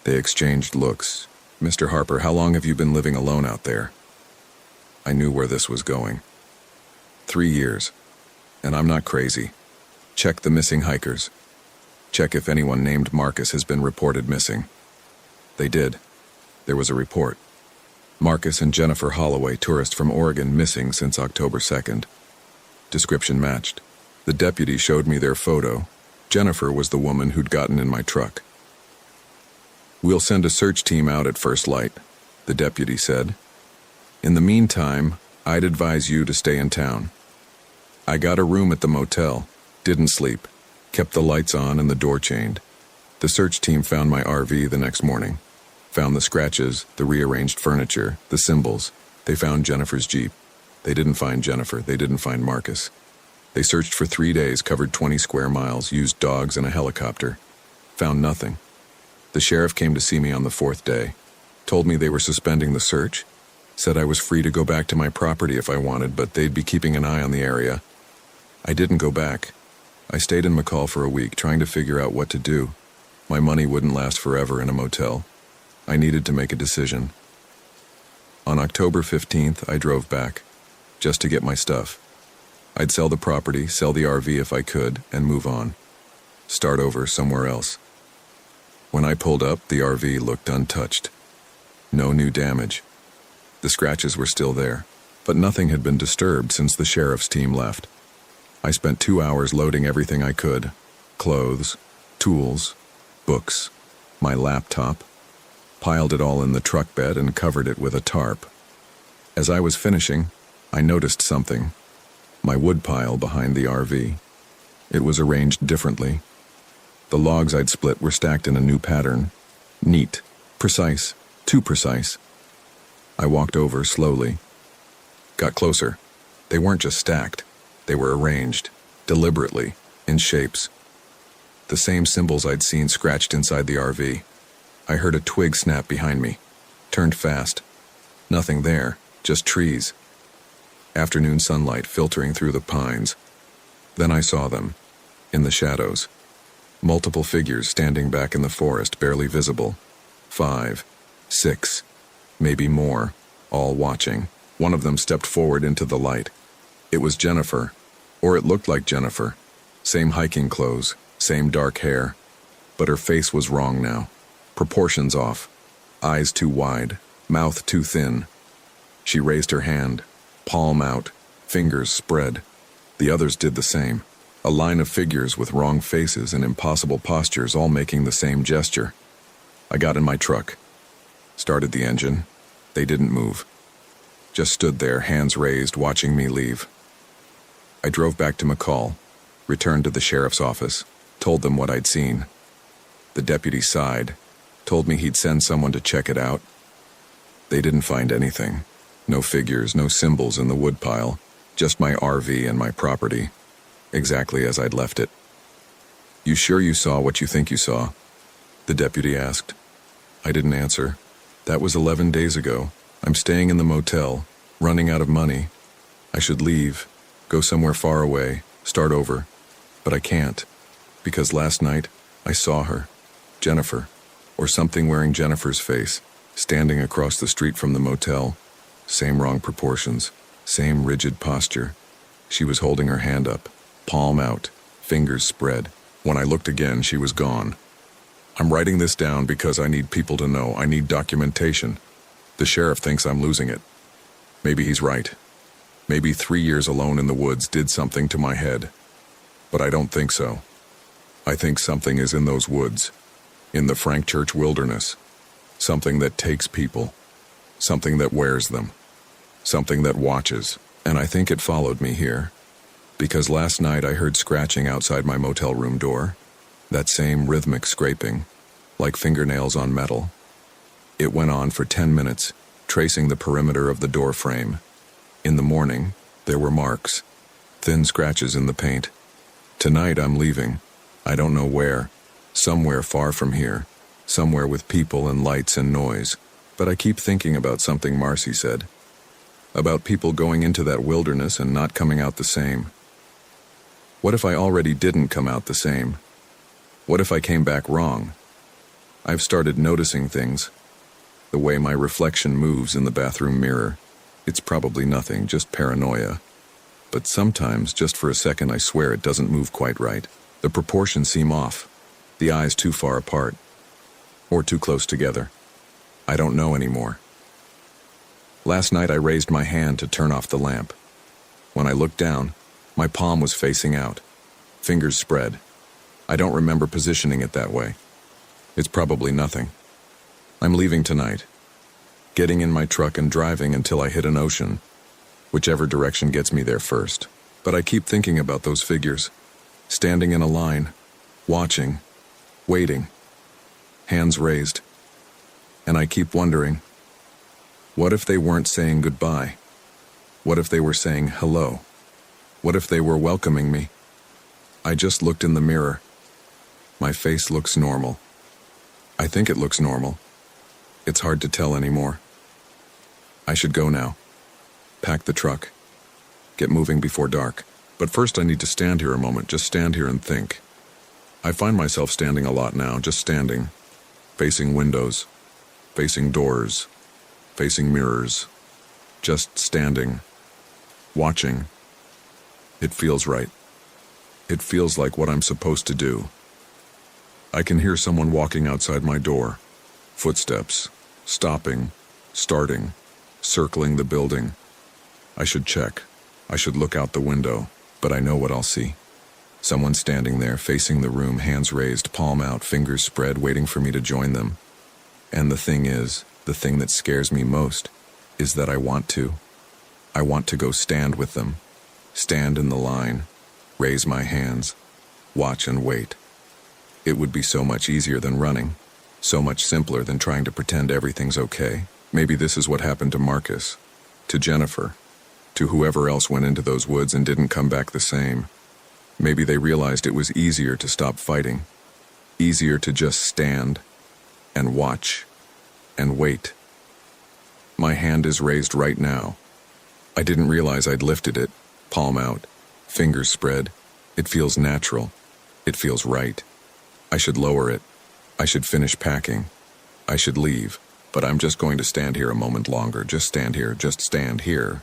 A: They exchanged looks. "Mr. Harper, how long have you been living alone out there?" I knew where this was going. 3 years. And I'm not crazy. Check the missing hikers. Check if anyone named Marcus has been reported missing. They did. There was a report. Marcus and Jennifer Holloway, tourist from Oregon, missing since October 2nd. Description matched. The deputy showed me their photo. Jennifer was the woman who'd gotten in my truck. "We'll send a search team out at first light," the deputy said. "In the meantime, I'd advise you to stay in town." I got a room at the motel, didn't sleep, kept the lights on and the door chained. The search team found my RV the next morning. Found the scratches, the rearranged furniture, the symbols. They found Jennifer's Jeep. They didn't find Jennifer. They didn't find Marcus. They searched for 3 days, covered 20 square miles, used dogs and a helicopter. Found nothing. The sheriff came to see me on the 4th day. Told me they were suspending the search. Said I was free to go back to my property if I wanted, but they'd be keeping an eye on the area. I didn't go back. I stayed in McCall for a week, trying to figure out what to do. My money wouldn't last forever in a motel. I needed to make a decision. On October 15th, I drove back, just to get my stuff. I'd sell the property, sell the RV if I could, and move on. Start over somewhere else. When I pulled up, the RV looked untouched. No new damage. The scratches were still there, but nothing had been disturbed since the sheriff's team left. I spent 2 hours loading everything I could: clothes, tools, books, my laptop, piled it all in the truck bed and covered it with a tarp. As I was finishing, I noticed something: my woodpile behind the RV. It was arranged differently. The logs I'd split were stacked in a new pattern. Neat, precise, too precise. I walked over slowly. Got closer. They weren't just stacked. They were arranged, deliberately, in shapes. The same symbols I'd seen scratched inside the RV. I heard a twig snap behind me. Turned fast. Nothing there, just trees. Afternoon sunlight filtering through the pines. Then I saw them, in the shadows. Multiple figures standing back in the forest, barely visible. 5, 6, maybe more, all watching. One of them stepped forward into the light. It was Jennifer, or it looked like Jennifer. Same hiking clothes, same dark hair. But her face was wrong now. Proportions off. Eyes too wide, mouth too thin. She raised her hand, palm out, fingers spread. The others did the same. A line of figures with wrong faces and impossible postures, all making the same gesture. I got in my truck. Started the engine. They didn't move. Just stood there, hands raised, watching me leave. I drove back to McCall, returned to the sheriff's office, told them what I'd seen. The deputy sighed, told me he'd send someone to check it out. They didn't find anything. No figures, no symbols in the woodpile, just my RV and my property, exactly as I'd left it. "You sure you saw what you think you saw?" the deputy asked. I didn't answer. That was 11 days ago. I'm staying in the motel, running out of money. I should leave, go somewhere far away, start over. But I can't, because last night I saw her, Jennifer, or something wearing Jennifer's face, standing across the street from the motel. Same wrong proportions, same rigid posture. She was holding her hand up, palm out, fingers spread. When I looked again, she was gone. I'm writing this down because I need people to know. I need documentation. The sheriff thinks I'm losing it. Maybe he's right. Maybe 3 years alone in the woods did something to my head. But I don't think so. I think something is in those woods, in the Frank Church wilderness. Something that takes people. Something that wears them. Something that watches. And I think it followed me here. Because last night I heard scratching outside my motel room door. That same rhythmic scraping, like fingernails on metal. It went on for 10 minutes, tracing the perimeter of the door frame. In the morning, there were marks, thin scratches in the paint. Tonight I'm leaving. I don't know where. Somewhere far from here. Somewhere with people and lights and noise. But I keep thinking about something Marcy said. About people going into that wilderness and not coming out the same. What if I already didn't come out the same? What if I came back wrong? I've started noticing things. The way my reflection moves in the bathroom mirror. It's probably nothing, just paranoia. But sometimes, just for a second, I swear it doesn't move quite right. The proportions seem off. The eyes too far apart. Or too close together. I don't know anymore. Last night I raised my hand to turn off the lamp. When I looked down, my palm was facing out. Fingers spread. I don't remember positioning it that way. It's probably nothing. I'm leaving tonight. Getting in my truck and driving until I hit an ocean. Whichever direction gets me there first. But I keep thinking about those figures. Standing in a line. Watching. Waiting. Hands raised. And I keep wondering, what if they weren't saying goodbye? What if they were saying hello? What if they were welcoming me? I just looked in the mirror. My face looks normal. I think it looks normal. It's hard to tell anymore. I should go now. Pack the truck. Get moving before dark. But first I need to stand here a moment, just stand here and think. I find myself standing a lot now, just standing. Facing windows. Facing doors. Facing mirrors. Just standing. Watching. It feels right. It feels like what I'm supposed to do. I can hear someone walking outside my door. Footsteps. Stopping. Starting. Circling the building. I should check. I should look out the window, but I know what I'll see. Someone standing there, facing the room, hands raised, palm out, fingers spread, waiting for me to join them. And the thing that scares me most, is that I want to. I want to go stand with them. Stand in the line. Raise my hands. Watch and wait. It would be so much easier than running. So much simpler than trying to pretend everything's okay. Maybe this is what happened to Marcus. To Jennifer. To whoever else went into those woods and didn't come back the same. Maybe they realized it was easier to stop fighting. Easier to just stand. And watch. And wait. My hand is raised right now. I didn't realize I'd lifted it. Palm out. Fingers spread. It feels natural. It feels right. I should lower it. I should finish packing. I should leave. But I'm just going to stand here a moment longer. Just stand here.